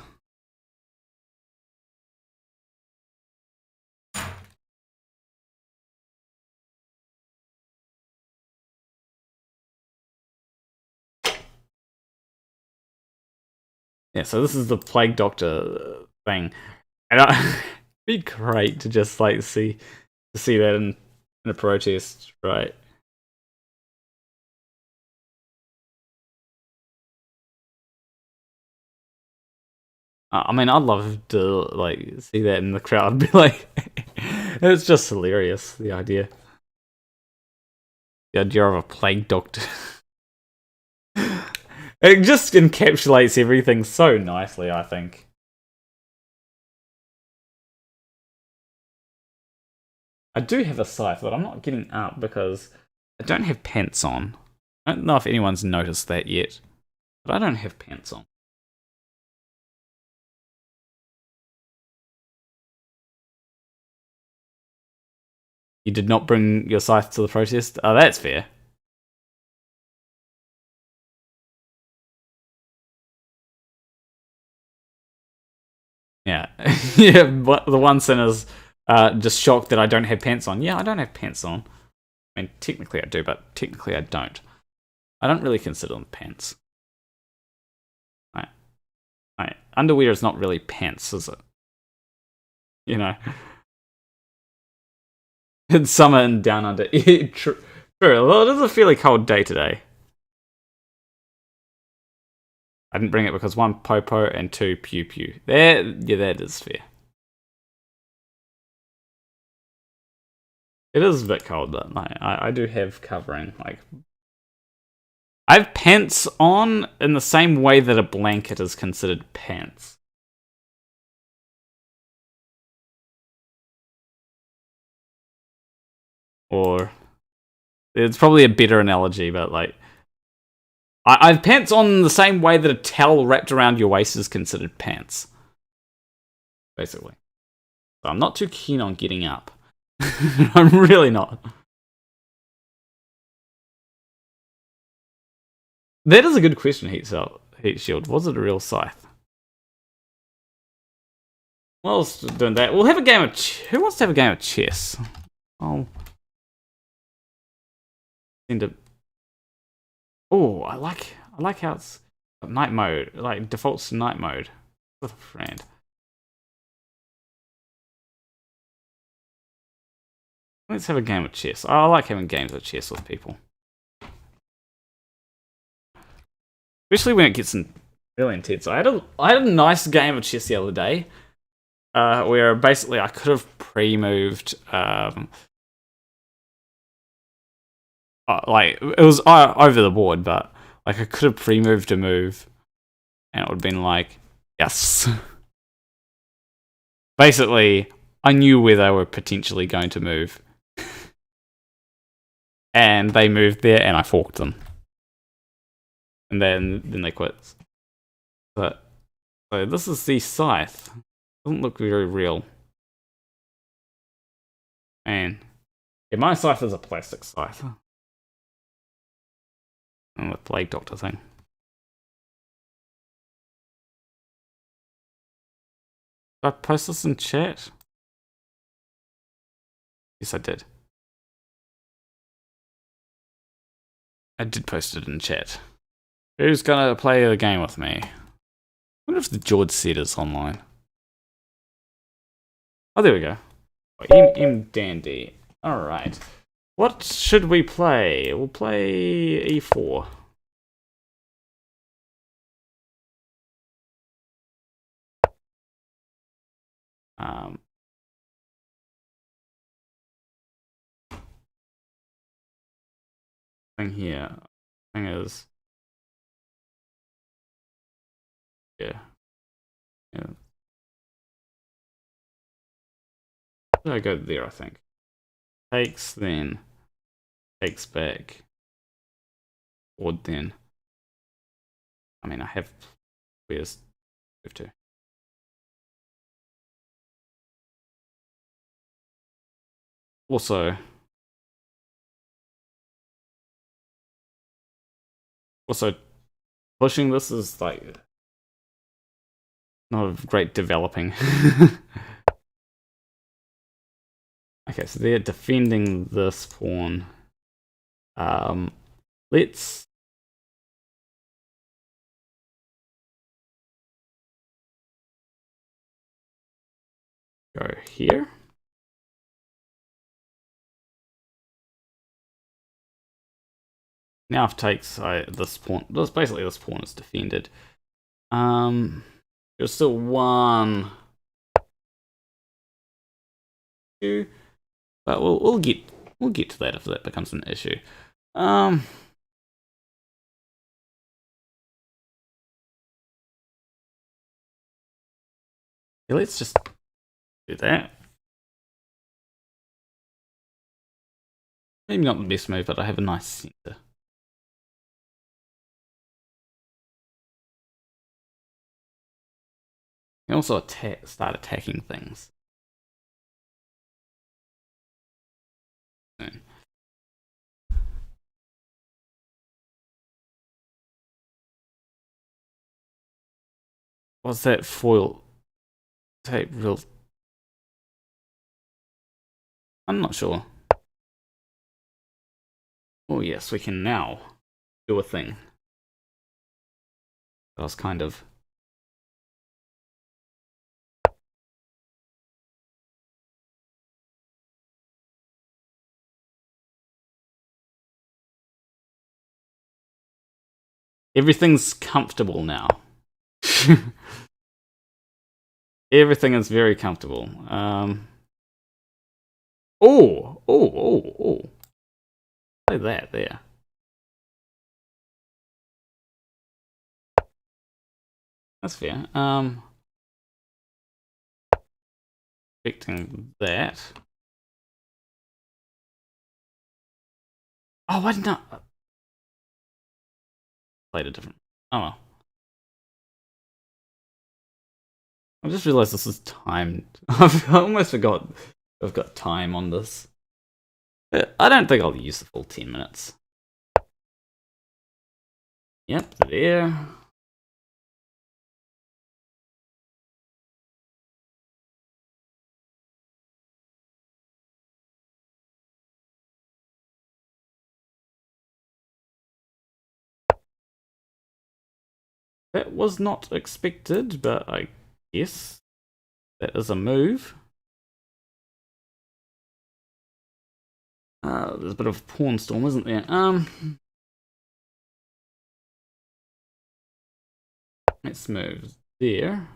Yeah, so this is the Plague Doctor thing. And it'd be great to just like see that in a protest, right? I mean, I'd love to like see that in the crowd. Be like, it's just hilarious. The idea of a Plague Doctor. It just encapsulates everything so nicely, I think. I do have a scythe, but I'm not getting up because I don't have pants on. I don't know if anyone's noticed that yet, but I don't have pants on. You did not bring your scythe to the protest? Oh, that's fair. Yeah. Yeah, but the one sinner's just shocked that I don't have pants on. Yeah, I don't have pants on. I mean, technically I do, but technically I don't. I don't really consider them pants. Right. Underwear is not really pants, is it? You know? It's summer and down under. True. Well, it is a fairly cold day today. I didn't bring it because 1, popo, and 2, pew pew. That is fair. It is a bit cold, but I do have covering. Like, I have pants on in the same way that a blanket is considered pants. Or it's probably a better analogy, but like, I have pants on the same way that a towel wrapped around your waist is considered pants. basically. So I'm not too keen on getting up. I'm really not. That is a good question, Heat Shield. Was it a real scythe? Well, doing that. We'll have a game of... Who wants to have a game of chess? Oh, I like how it's night mode. Like defaults to night mode with a friend. Let's have a game of chess. I like having games of chess with people, especially when it gets really intense. I had a nice game of chess the other day, where basically I could have pre-moved. Like it was over the board, but like I could have pre-moved a move, and it would have been like, yes. Basically, I knew where they were potentially going to move, and they moved there, and I forked them, and then they quit. But so this is the scythe. Doesn't look very real, man. Yeah, my scythe is a plastic scythe. And the plague doctor thing. Did I post this in chat? Yes, I did. I did post it in chat. Who's gonna play the game with me? I wonder if the George set is online. Oh, there we go. M Dandy. Alright. What should we play? We'll play E4. Thing here. Thing is, yeah. I go there, I think. Takes, then takes back. Or then. I mean, I have. Where's move to? Also, pushing this is like not a great developing. Okay, so they're defending this pawn. Let's go here. Now if takes this pawn, basically this pawn is defended. There's still 1, 2, but we'll get to that if that becomes an issue. Yeah, let's just do that. Maybe not the best move, but I have a nice center. You can also start attacking things. What's that foil tape real? I'm not sure. Oh yes, we can now do a thing. I was kind of... Everything's comfortable now. Everything is very comfortable. Oh. Play that there. That's fair. Expecting that. Oh, why didn't I... Played a different... Oh well. I just realised this is timed. I almost forgot I've got time on this. I don't think I'll use the full 10 minutes. Yep, there. That was not expected, but I guess that is a move. There's a bit of a porn storm, isn't there? Let's move there.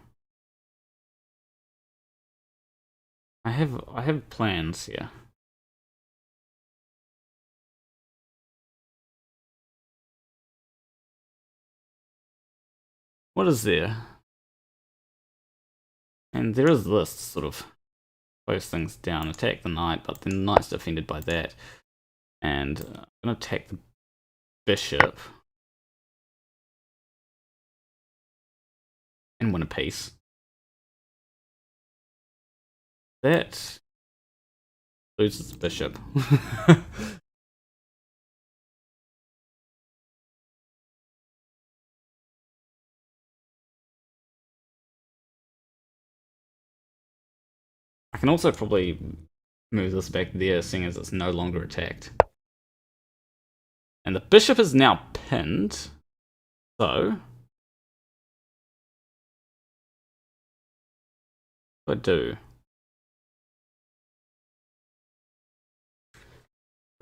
I have plans here. What is there? And there is this sort of close things down, attack the knight, but then the knight's defended by that. And I'm gonna attack the bishop. And win a piece. That loses the bishop. I can also probably move this back there, seeing as it's no longer attacked. And the bishop is now pinned, so what do I do?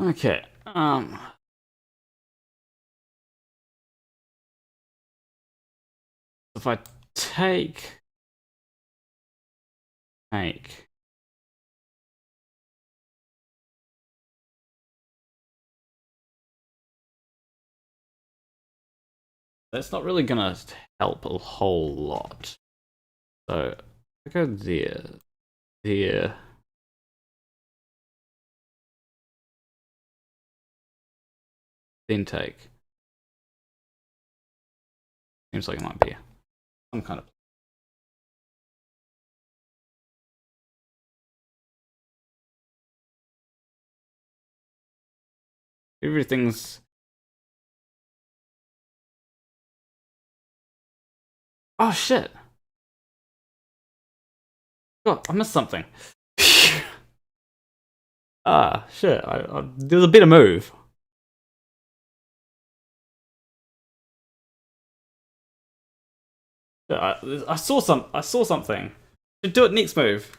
Okay, if I take, that's not really gonna help a whole lot. So I go there, there. Then take. Seems like it might be some kind of. Everything's. Oh shit! God, I missed something. Ah, shit! There's a better move. I saw something. Should do it next move.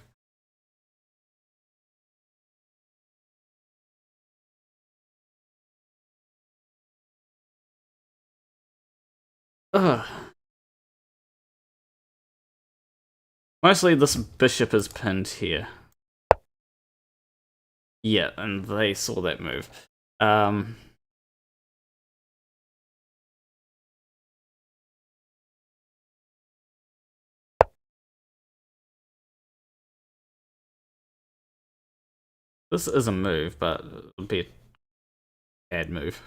Ugh. Mostly this bishop is pinned here. Yeah, and they saw that move. This is a move, but it would be a bad move.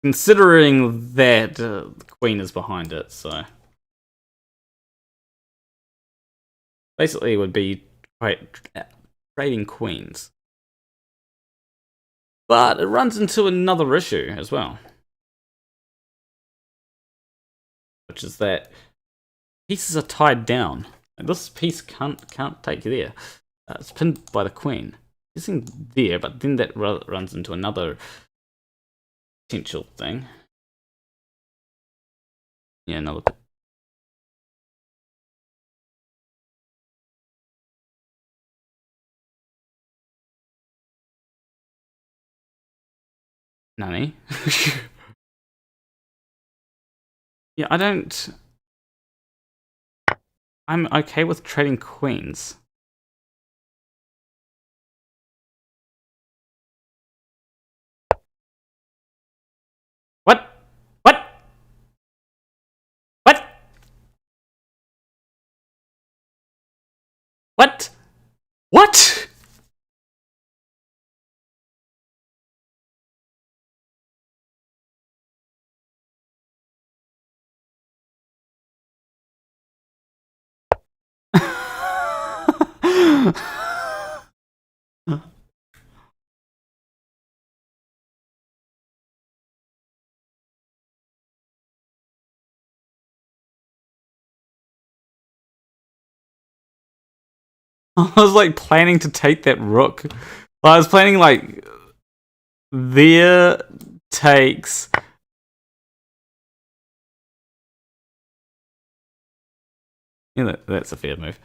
Considering that the queen is behind it, so. Basically, it would be trading queens. But it runs into another issue as well. Which is that pieces are tied down. And this piece can't take you there. It's pinned by the queen. It's in there, but then that runs into another potential thing. Yeah, another. Nani? Yeah, I'm okay with trading queens. What? What? What? What? What? I was like planning to take that rook. I was planning like there takes. Yeah, that's a fair move.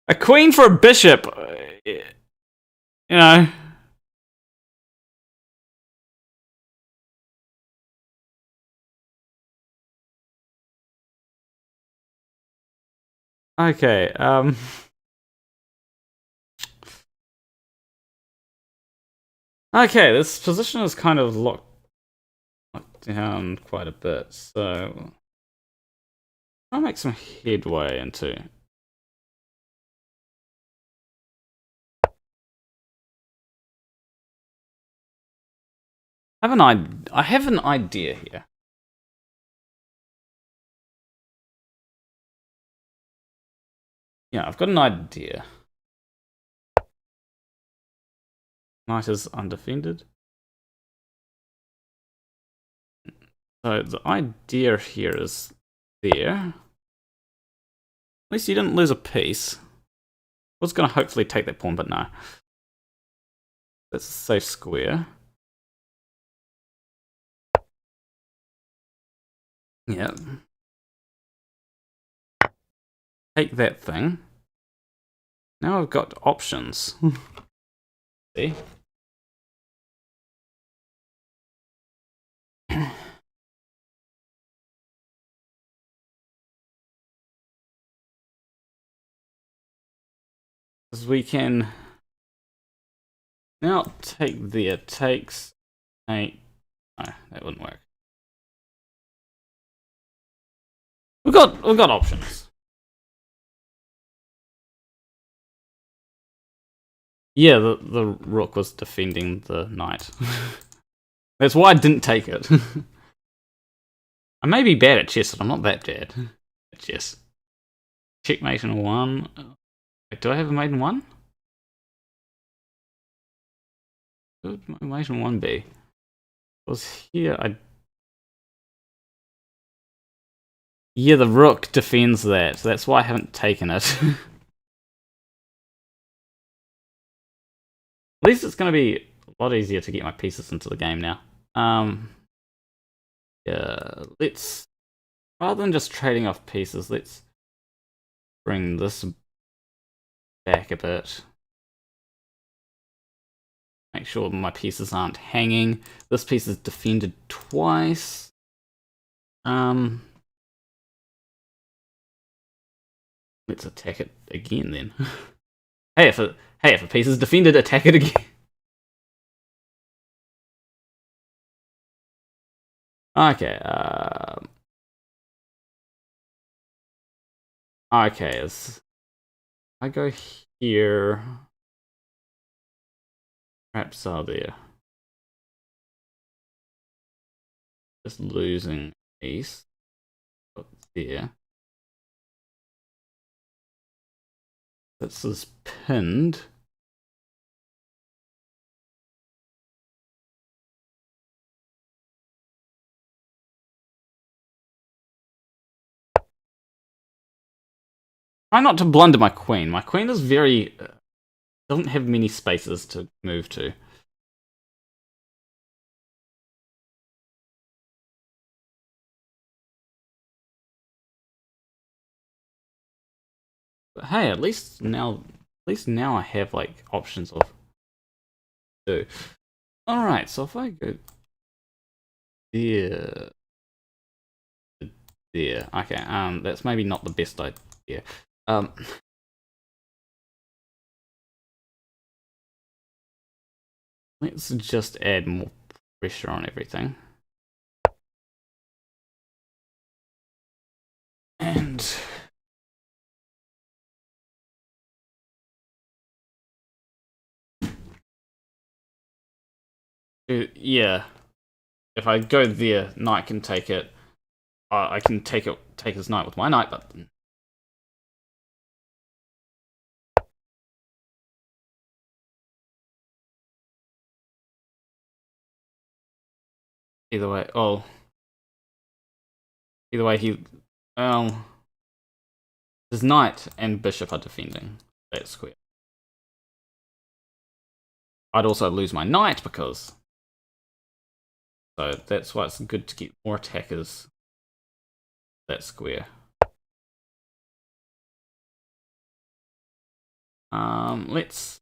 A queen for a bishop, you know. Okay, okay, this position is kind of locked down quite a bit, so I'll make some headway into. I have an idea here. Yeah, I've got an idea. Knight is undefended. So the idea here is there. At least you didn't lose a piece. I was going to hopefully take that pawn, but no. That's a safe square. Yeah. Take that thing. Now I've got options. See? Because we can now take there. Takes a. No, that wouldn't work. We've got options. Yeah, the rook was defending the knight. That's why I didn't take it. I may be bad at chess, but I'm not that bad at chess. Checkmate in 1. Wait, do I have a mate in 1? What would my mate in 1 be? Was here, yeah, the rook defends that. So that's why I haven't taken it. At least it's going to be a lot easier to get my pieces into the game now. Yeah, let's, rather than just trading off pieces, let's bring this back a bit. Make sure my pieces aren't hanging. This piece is defended twice. Let's attack it again then. Hey, if a piece is defended, attack it again. Okay, okay, as I go here, perhaps are there. Just losing a piece. Up there. This is pinned. Try not to blunder my queen. My queen is very... doesn't have many spaces to move to. But hey, at least now I have like options of do. Alright, so if I go there, okay, that's maybe not the best idea. Let's just add more pressure on everything. And yeah, if I go there, knight can take it. I can take his knight with my knight, but Either way, oh. Either way, his knight and bishop are defending that square. I'd also lose my knight because... So that's why it's good to get more attackers that square. Let's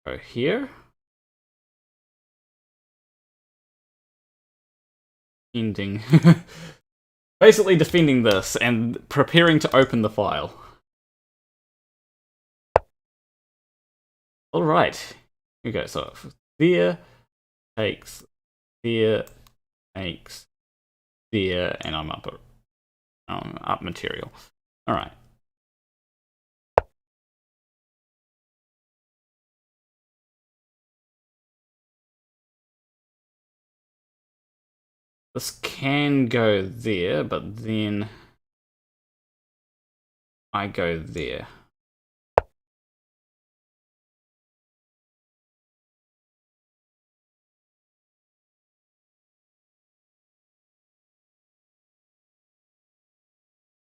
go here. Ending. Basically defending this and preparing to open the file. Alright. Here we go. So there takes there takes there, and I'm up material. Alright. This can go there, but then I go there.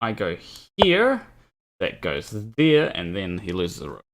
I go here, that goes there, and then he loses the rook.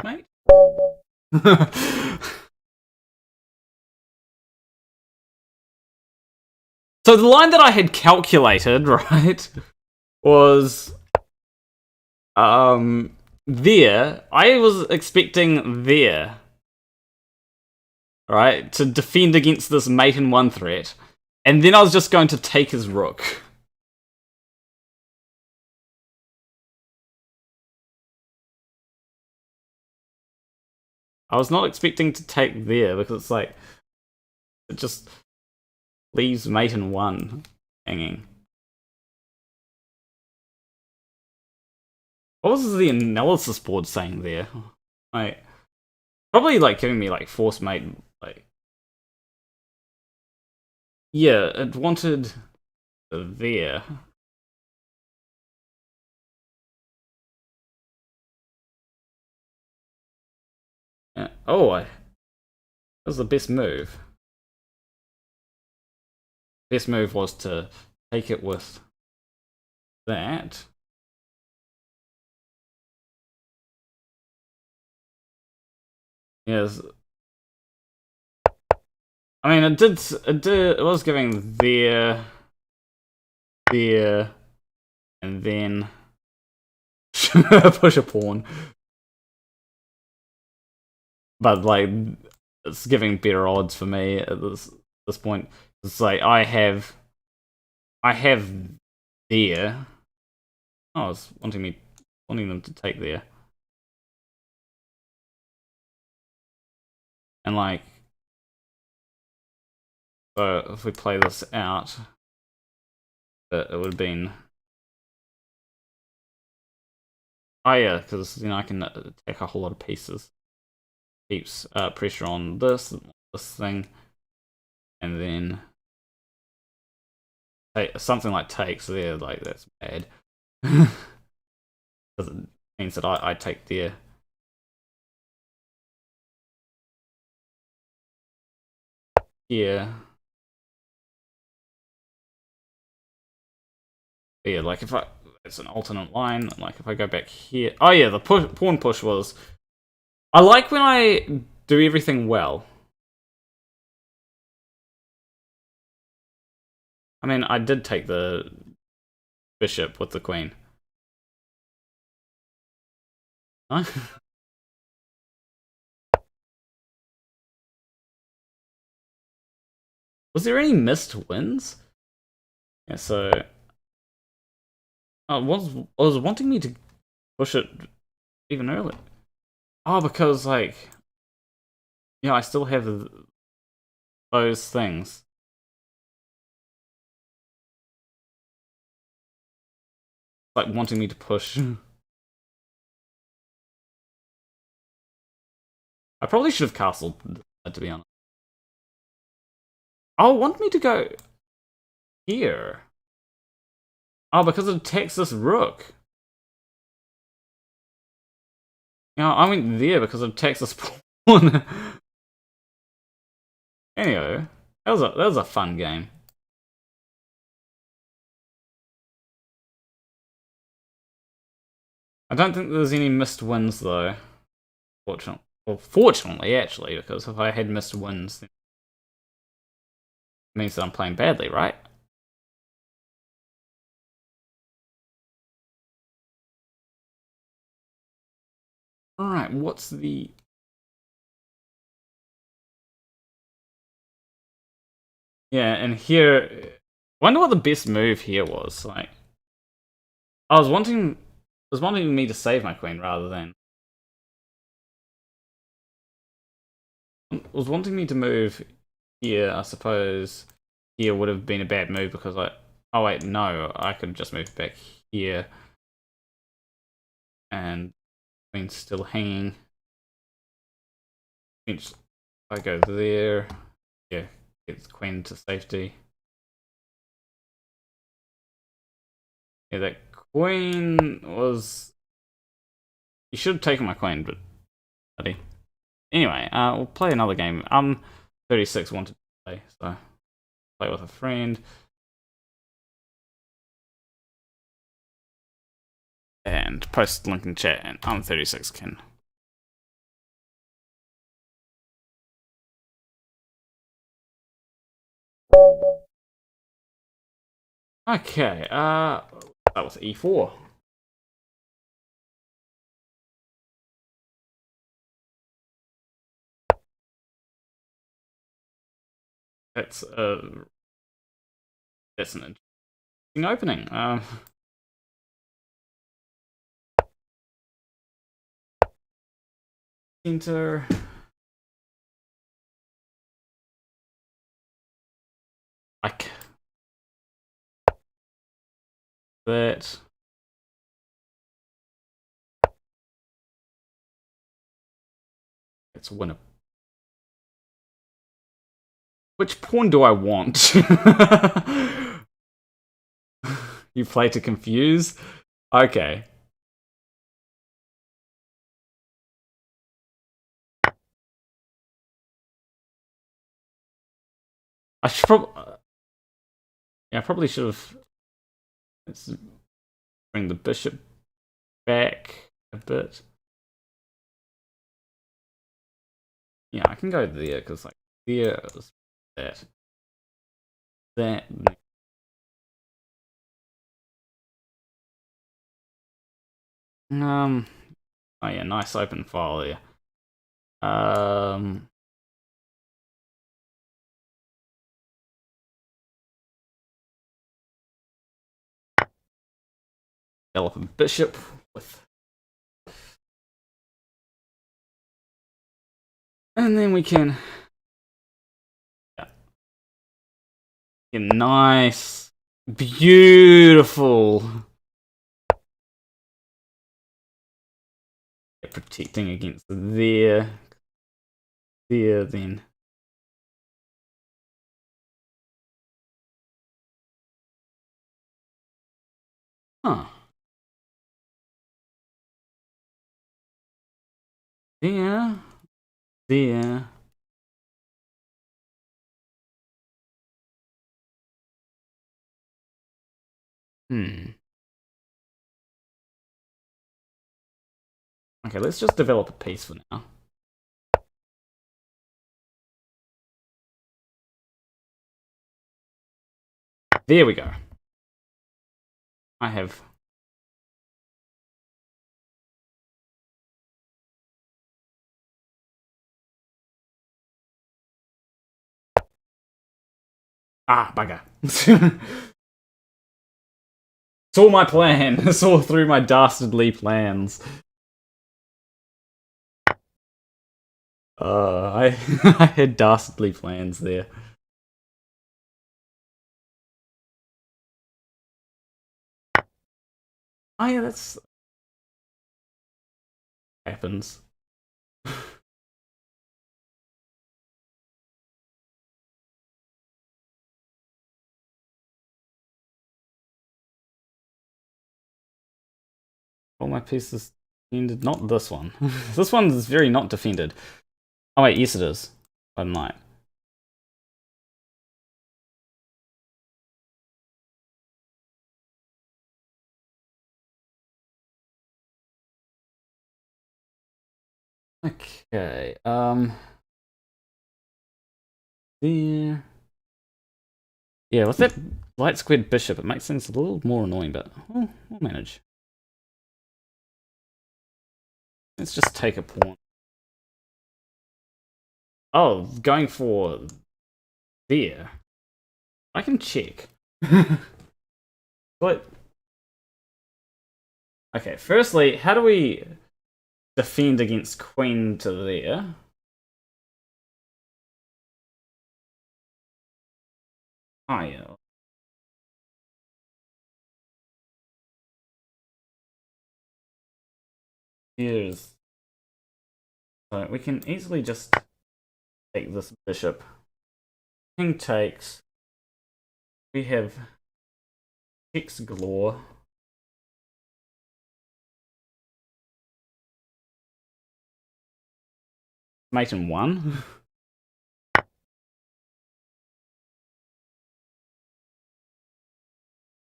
Mate. So the line that I had calculated, right, was there. I was expecting there, right, to defend against this mate in one threat, and then I was just going to take his rook. I was not expecting to take there, because it's like, it just leaves mate in one hanging. What was the analysis board saying there? Like, probably like giving me like force mate, like, yeah, it wanted there. Yeah. Oh, that was the best move. Best move was to take it with that. Yes. I mean, it was giving there, and then push a pawn. But like, it's giving better odds for me at this point. It's like I have there. Oh, it's wanting them to take there. And like, so if we play this out, it would have been, oh yeah, because I can attack a whole lot of pieces. Keeps pressure on this thing, and then something like takes there, like that's bad. Because it means that I take there. Yeah. Yeah, like if it's an alternate line, like if I go back here. Oh yeah, the pawn push was, I like when I do everything well. I mean, I did take the bishop with the queen. Huh? Was there any missed wins? Yeah, so I was wanting me to push it even earlier? Oh, because, like... Yeah, I still have those things. Like, wanting me to push. I probably should have castled that, to be honest. Oh, want me to go here? Oh, because it attacks this rook. You know, I went there because it attacks this pawn. Anyway, that was a fun game. I don't think there's any missed wins though. Fortunately. Well, fortunately, actually, because if I had missed wins, then it means that I'm playing badly, right? Alright, what's the... Yeah, and here... I wonder what the best move here was. Like, I was wanting me to save my queen rather than... was wanting me to move here, I suppose here would have been a bad move because I... Oh wait, no, I could just move back here. And queen's still hanging. I go there. Yeah, get the queen to safety. Yeah, that queen was... You should have taken my queen, but... Buddy. Anyway, we'll play another game. 36 wanted to play, so... Play with a friend. And post link in chat, and 36 can... Okay, that was e4. That's an interesting opening. Center. Like that. Let's win a... Which pawn do I want? You play to confuse? Okay. I should yeah, I probably should have... Let's bring the bishop back a bit. Yeah, I can go there, because, like, there is that. That. Oh yeah, nice open file there. Elephant bishop with... And then we can... Yeah. Nice. Beautiful. Yeah, protecting against there. There, then. Huh. There. There. Okay, let's just develop a piece for now. There we go. I have... Ah, bugger. It's all my plan. It's all through my dastardly plans. I I had dastardly plans there. Oh yeah, that's happens. All my pieces defended. Not this one. This one is very not defended. Oh wait, yes it is. I might. Okay. There. Yeah, with that light squared bishop, it makes things a little more annoying, but we'll manage. Let's just take a pawn. Oh, going for there. I can check. But okay, firstly, how do we defend against queen to there? Oh yeah. Here's so we can easily just take this bishop. King takes. We have checks galore. Mate in 1.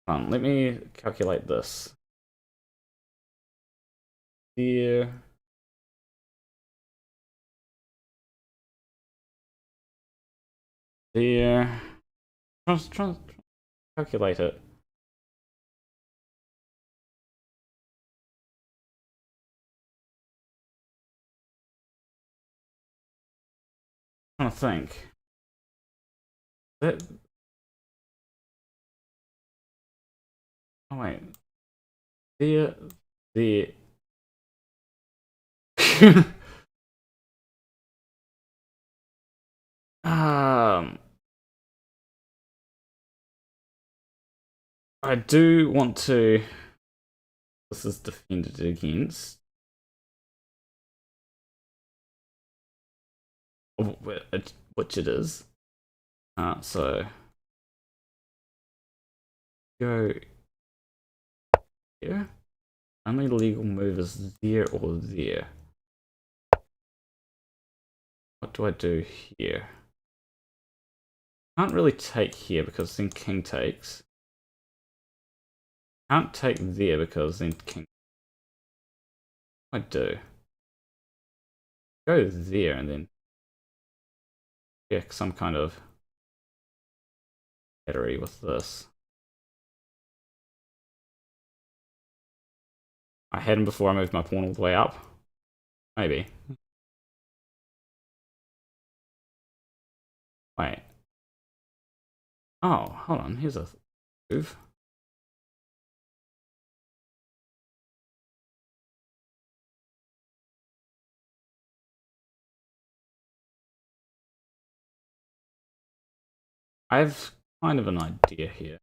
Let me calculate this. Here. There. Try to calculate it. I'm trying to think. That. Oh wait. There. There. I do want to. This is defended against. Which it is. So go here. Only legal move is there or there. What do I do here? Can't really take here because then king takes. Can't take there because then king. What do I do? Go there and then check some kind of battery with this. I had him before I moved my pawn all the way up. Maybe. Wait. Oh, hold on. Here's a move. I have kind of an idea here.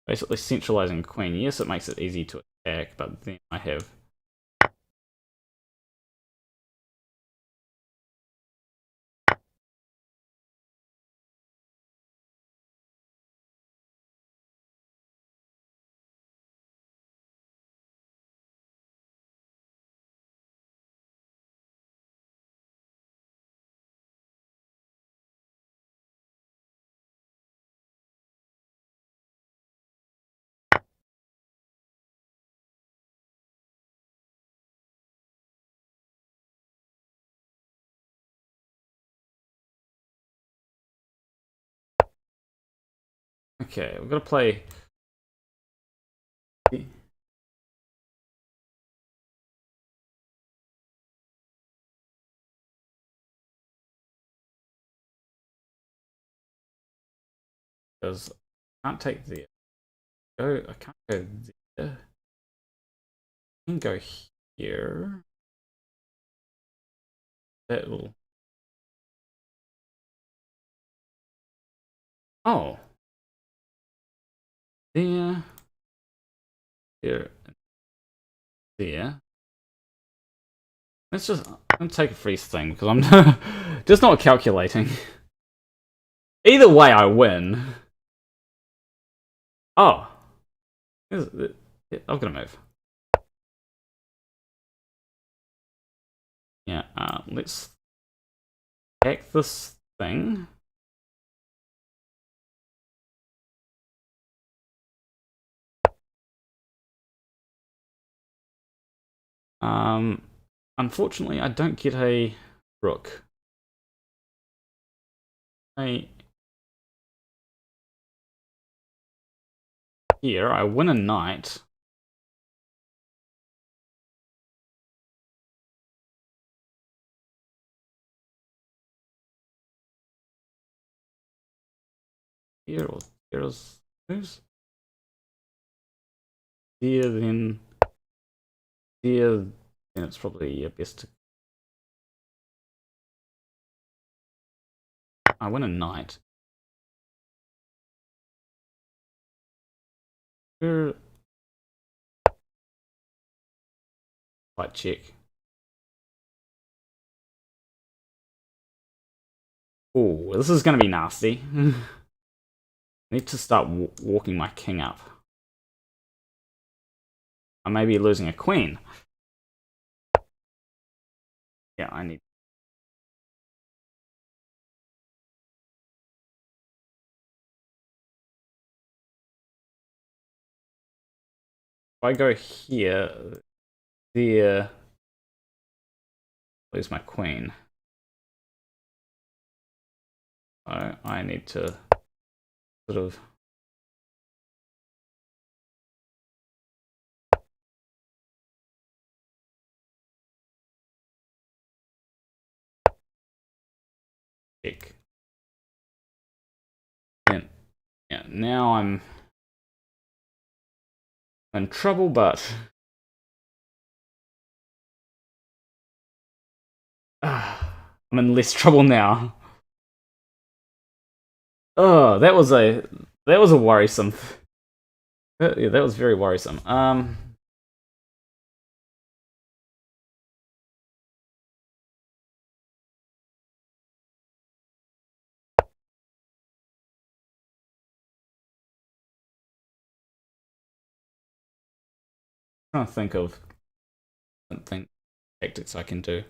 Basically centralizing queen. Yes, it makes it easy to attack, but then I have... Okay, we're gonna play... Because I can't take there. I can't go there. I can go here. That will Oh. There. There. There. Let's just... I'm gonna take a freeze thing, because I'm just not calculating. Either way, I win. Oh. I've got to move. Yeah, let's hack this thing. Unfortunately, I don't get a rook. Here, I win a knight. Here, or here's moves. Here, then it's probably best to... I win a knight. Here... White check. Oh, this is going to be nasty. I need to start walking my king up. I may be losing a queen. Yeah, I need... If I go here, there... Lose my queen. So I need to sort of... Check. And, yeah, now I'm in trouble, but... I'm in less trouble now. Oh, that was a worrisome... Yeah, that was very worrisome. Trying to think of something tactics I can do.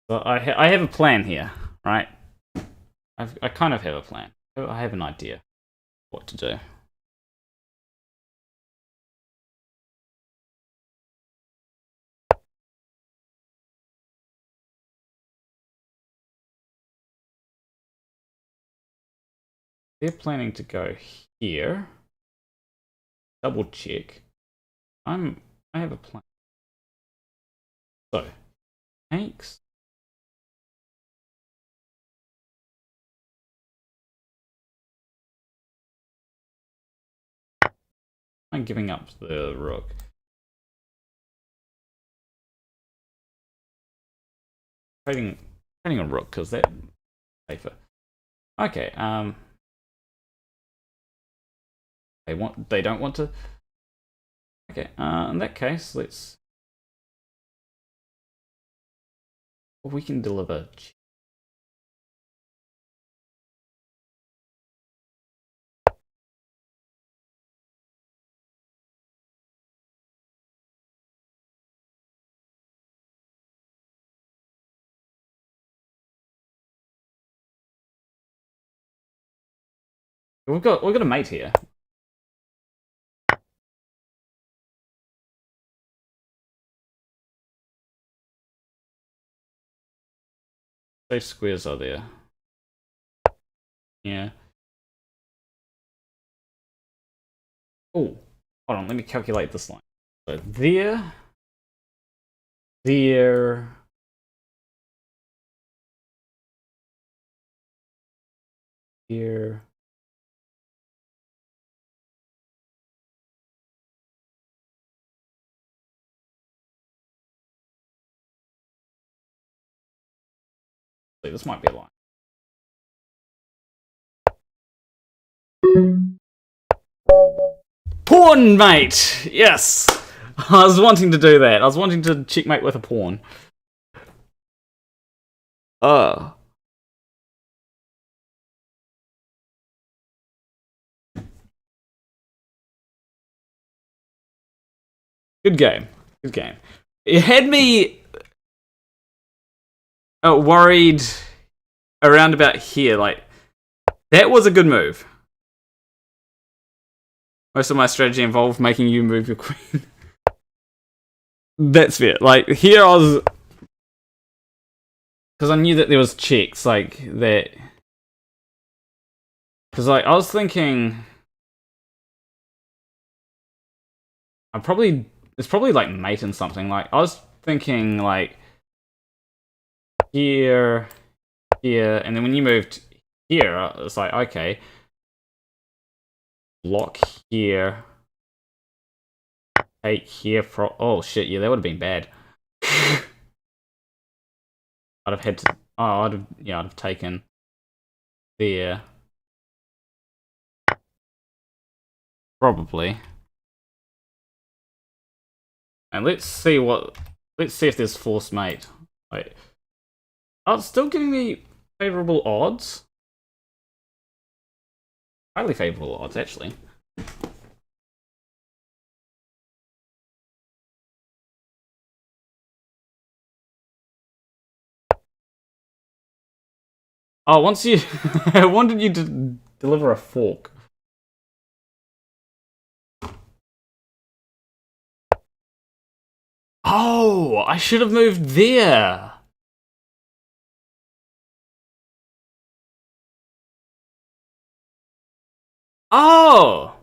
So I have a plan here, right? I kind of have a plan. I have an idea what to do. They're planning to go here. Double check. I have a plan. So, takes. I'm giving up the rook. Trading a rook because that's safer. Okay. They don't want to. Okay. In that case, let's. Well, we can deliver. We've got a mate here. Safe squares are there. Yeah. Oh, hold on. Let me calculate this line. So there, there, here. This might be a line. Pawn mate! Yes! I was wanting to do that. I was wanting to checkmate with a pawn. Good game. Good game. It had me worried around about here. Like, that was a good move. Most of my strategy involved making you move your queen. That's fair. Like, here I was... Because I knew that there was checks, like, that... Because, like, I was thinking... It's probably, like, mate and something. Like, I was thinking, like... Here... Here... And then when you moved here, it's like, okay... Block here... Take here from... Oh, shit, yeah, that would have been bad. I'd have had to... Oh, I'd have taken... There... Probably. And let's see if there's forced mate. Wait. Oh, it's still giving me favourable odds? Highly favourable odds, actually. Oh, once you... I wanted you to deliver a fork. Oh, I should have moved there. Oh.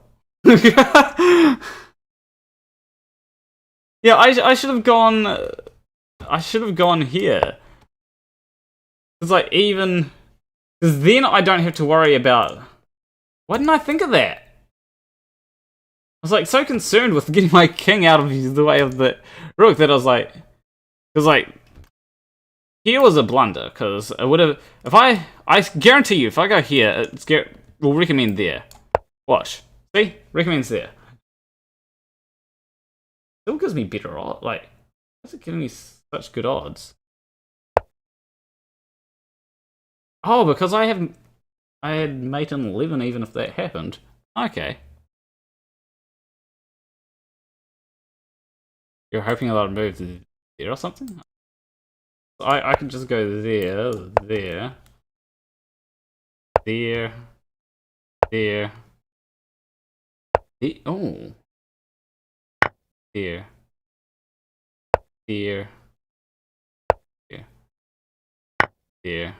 Yeah, I should have gone. I should have gone here. It's like even, because then I don't have to worry about. Why didn't I think of that? I was like so concerned with getting my king out of the way of the rook that I was like, because like, here was a blunder because it would have. If I guarantee you, if I go here, we'll recommend there. Watch, see, recommends there. Still gives me better odds. Like, why is it giving me such good odds? Oh, because I had mate in 11 even if that happened. Okay. You're hoping that I'd move there or something? I can just go there, there, there, there, oh, there, there, there, there.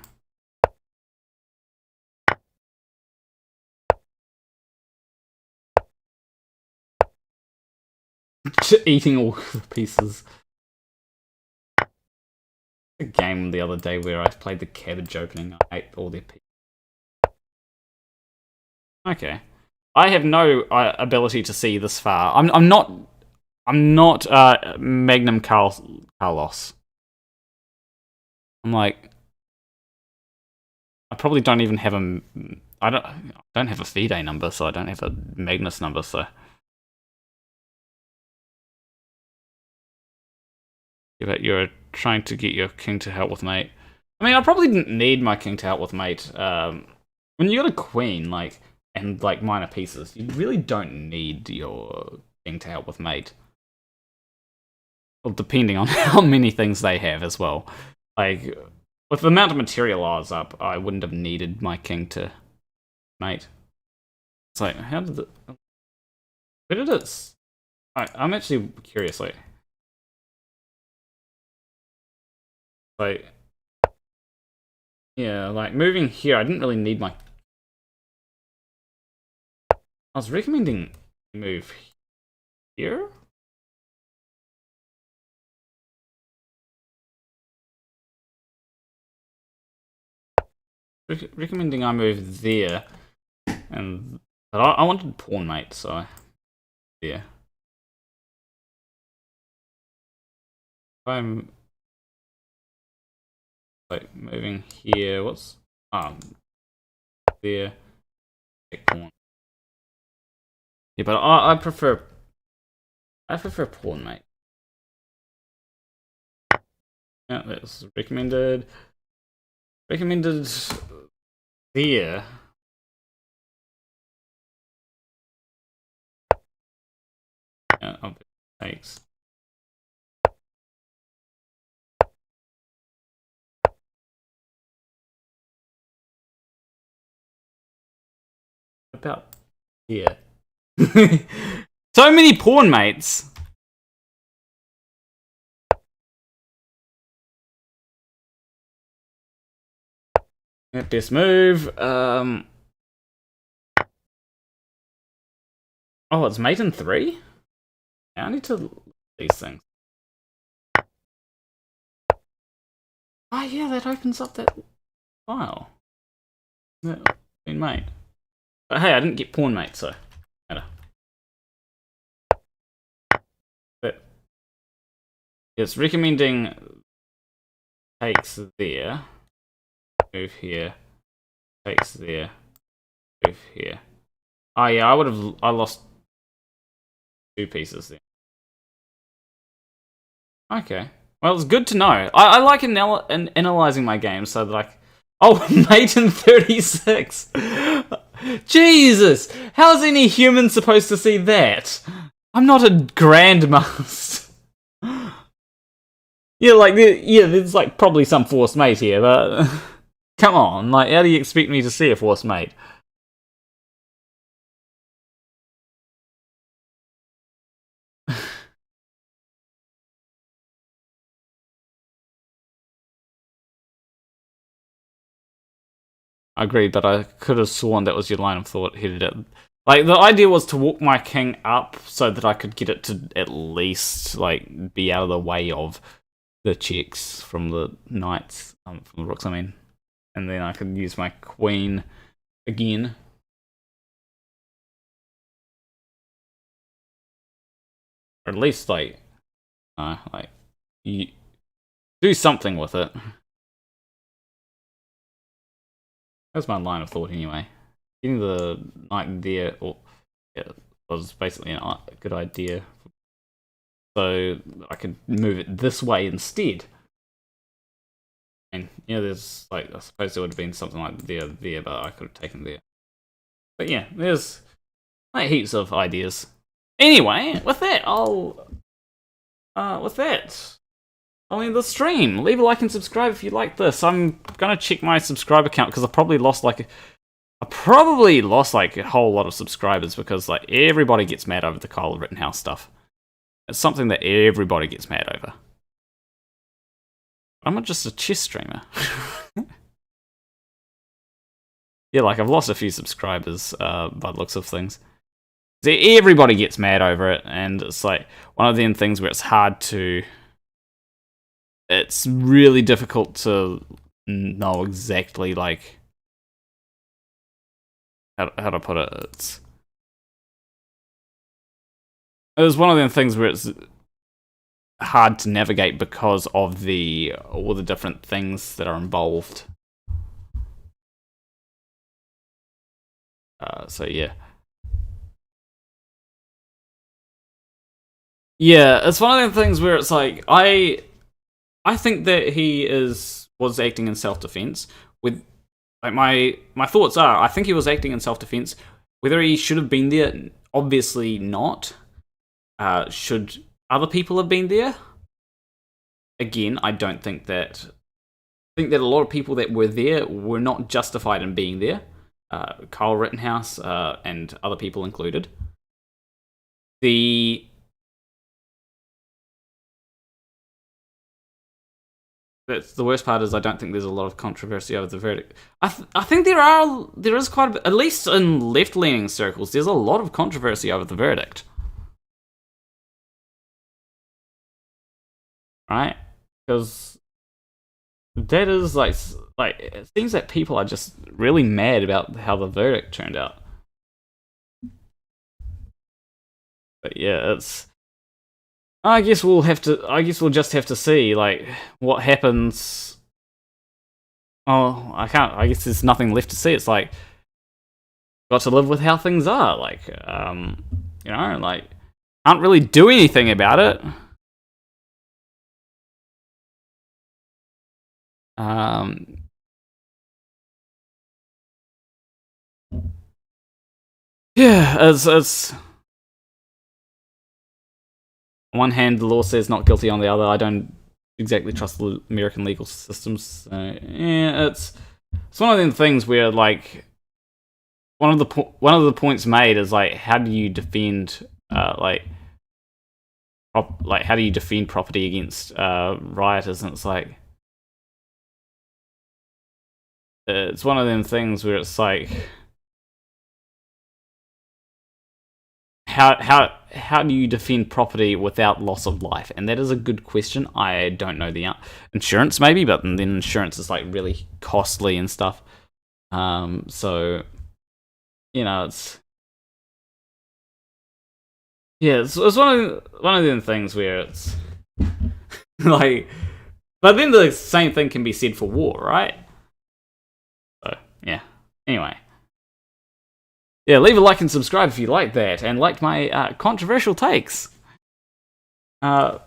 Eating all the pieces. A game the other day where I played the cabbage opening. I ate all their pieces. Okay, I have no ability to see this far. I'm not Magnum Carlos. I'm like, I probably don't even have a. I don't have a FIDE number, so I don't have a Magnus number, so. But you're trying to get your king to help with mate. I mean, I probably didn't need my king to help with mate. When you got a queen, like, and like minor pieces, you really don't need your king to help with mate. Well, depending on how many things they have as well. Like, with the amount of material I was up, I wouldn't have needed my king to mate. It's like, how did it... Where did it... I'm actually curious, like... Yeah, like, moving here, I didn't really need my... I was recommending move here? Recommending I move there. But I wanted pawn mate, so... Yeah. like moving here. What's there? Porn. Yeah, but I prefer porn, mate. Yeah, that's recommended. Recommended there. Yeah, thanks. About here. So many porn mates. Yeah, best move. Oh, it's mate in 3? Yeah, I need to look at these things. Oh yeah, that opens up that file. Yeah, been mate. But hey, I didn't get porn mate, so matter. But it's recommending takes there. Move here. Takes there. Move here. Oh yeah, I lost 2 pieces there. Okay. Well, it's good to know. I like analyzing my games so that oh, mate in 36! Jesus! How's any human supposed to see that? I'm not a grandmaster. Yeah, there's like probably some forced mate here, but come on, like, how do you expect me to see a forced mate? Agreed, but I could have sworn that was your line of thought headed at. Like, the idea was to walk my king up so that I could get it to at least, like, be out of the way of the checks from the knights, from the rooks, I mean. And then I could use my queen again. Or at least, you do something with it. That's my line of thought anyway. Getting the knight there was basically a good idea. So I could move it this way instead. And there's I suppose there would have been something like there, but I could have taken there. But yeah, there's heaps of ideas. Anyway, with that, I'll end the stream. Leave a like and subscribe if you like this. I'm gonna check my subscriber count because I probably lost a whole lot of subscribers because everybody gets mad over the Kyle Rittenhouse stuff. It's something that everybody gets mad over. I'm not just a chess streamer. Yeah, I've lost a few subscribers by the looks of things. Everybody gets mad over it, and it's one of them things where it's really difficult to know exactly how to put it. It was one of them things where it's hard to navigate because of all the different things that are involved. So yeah. Yeah, it's one of them things where it's I think that he was acting in self-defense. With my thoughts are, I think he was acting in self-defense. Whether he should have been there, obviously not. Should other people have been there? Again, I don't think that. I think that a lot of people that were there were not justified in being there. Kyle Rittenhouse and other people included. That's the worst part is I don't think there's a lot of controversy over the verdict. I think there is quite a bit, at least in left-leaning circles, there's a lot of controversy over the verdict. Right? Because that is it seems that people are just really mad about how the verdict turned out. But yeah, I guess we'll just have to see what happens oh, I guess there's nothing left to see. It's like, got to live with how things are. Like, you know, like, can't really do anything about it. Yeah, it's on one hand, the law says not guilty. On the other, I don't exactly trust the American legal systems. So, yeah, it's one of them things where, like, one of the points made is like, how do you defend how do you defend property against rioters? And it's like, it's one of them things where it's like, how do you defend property without loss of life? And that is a good question. I don't know the insurance maybe, but then insurance is like really costly and stuff. So, you know, it's one of them things where it's like, but then the same thing can be said for war, right? So yeah. Anyway. Yeah, leave a like and subscribe if you like that, and like my controversial takes. And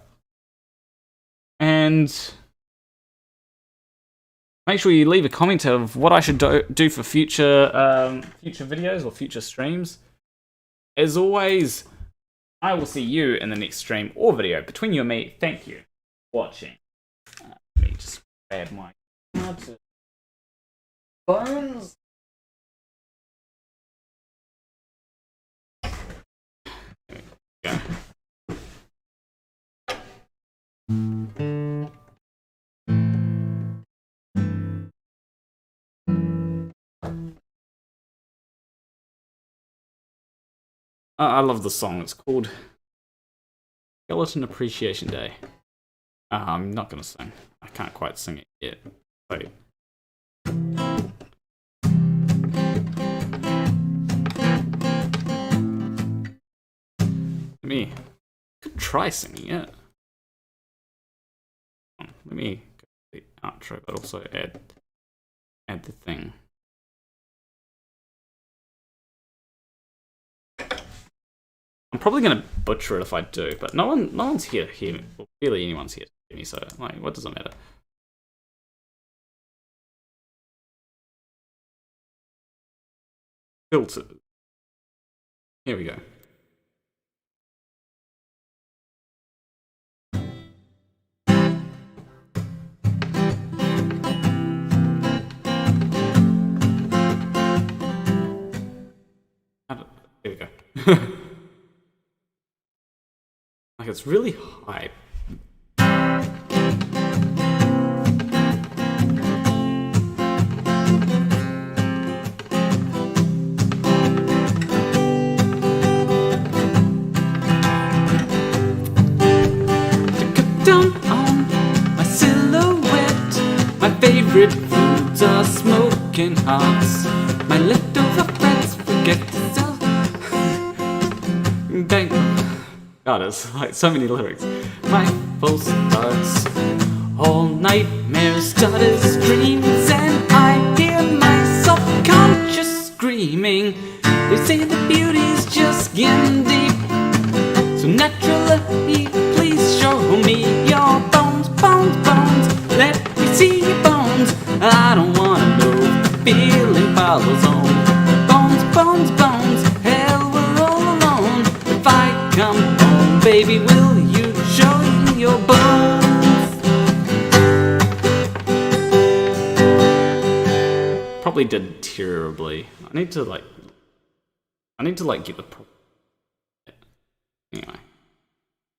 make sure you leave a comment of what I should do for future videos or future streams. As always, I will see you in the next stream or video. Between you and me, thank you for watching. Let me just grab my bones. Yeah. I love the song. It's called Skeleton Appreciation Day. I'm not gonna sing. I can't quite sing it yet. Wait. I could try singing it. Let me go to the outro, but also add the thing. I'm probably gonna butcher it if I do, but no one's here to hear me. Well, barely anyone's here to hear me, so like, what does it matter? Filter. Here we go. Here we go. Like, it's really high. Down on my silhouette, my favorite foods are smoking hearts. My leftover friends forget to sell. Bang. God, it's like so many lyrics. My false starts, all nightmares, stutters, dreams, and I hear my subconscious screaming. They say the beauty's just getting deep. So naturally, please show me your bones, bones, bones. Let me see your bones. I don't wanna know if the feeling follows on. Bones, bones, bones. Hell, we're all alone. If I come home, baby, will you show me your bones? Probably did terribly. I need to like get the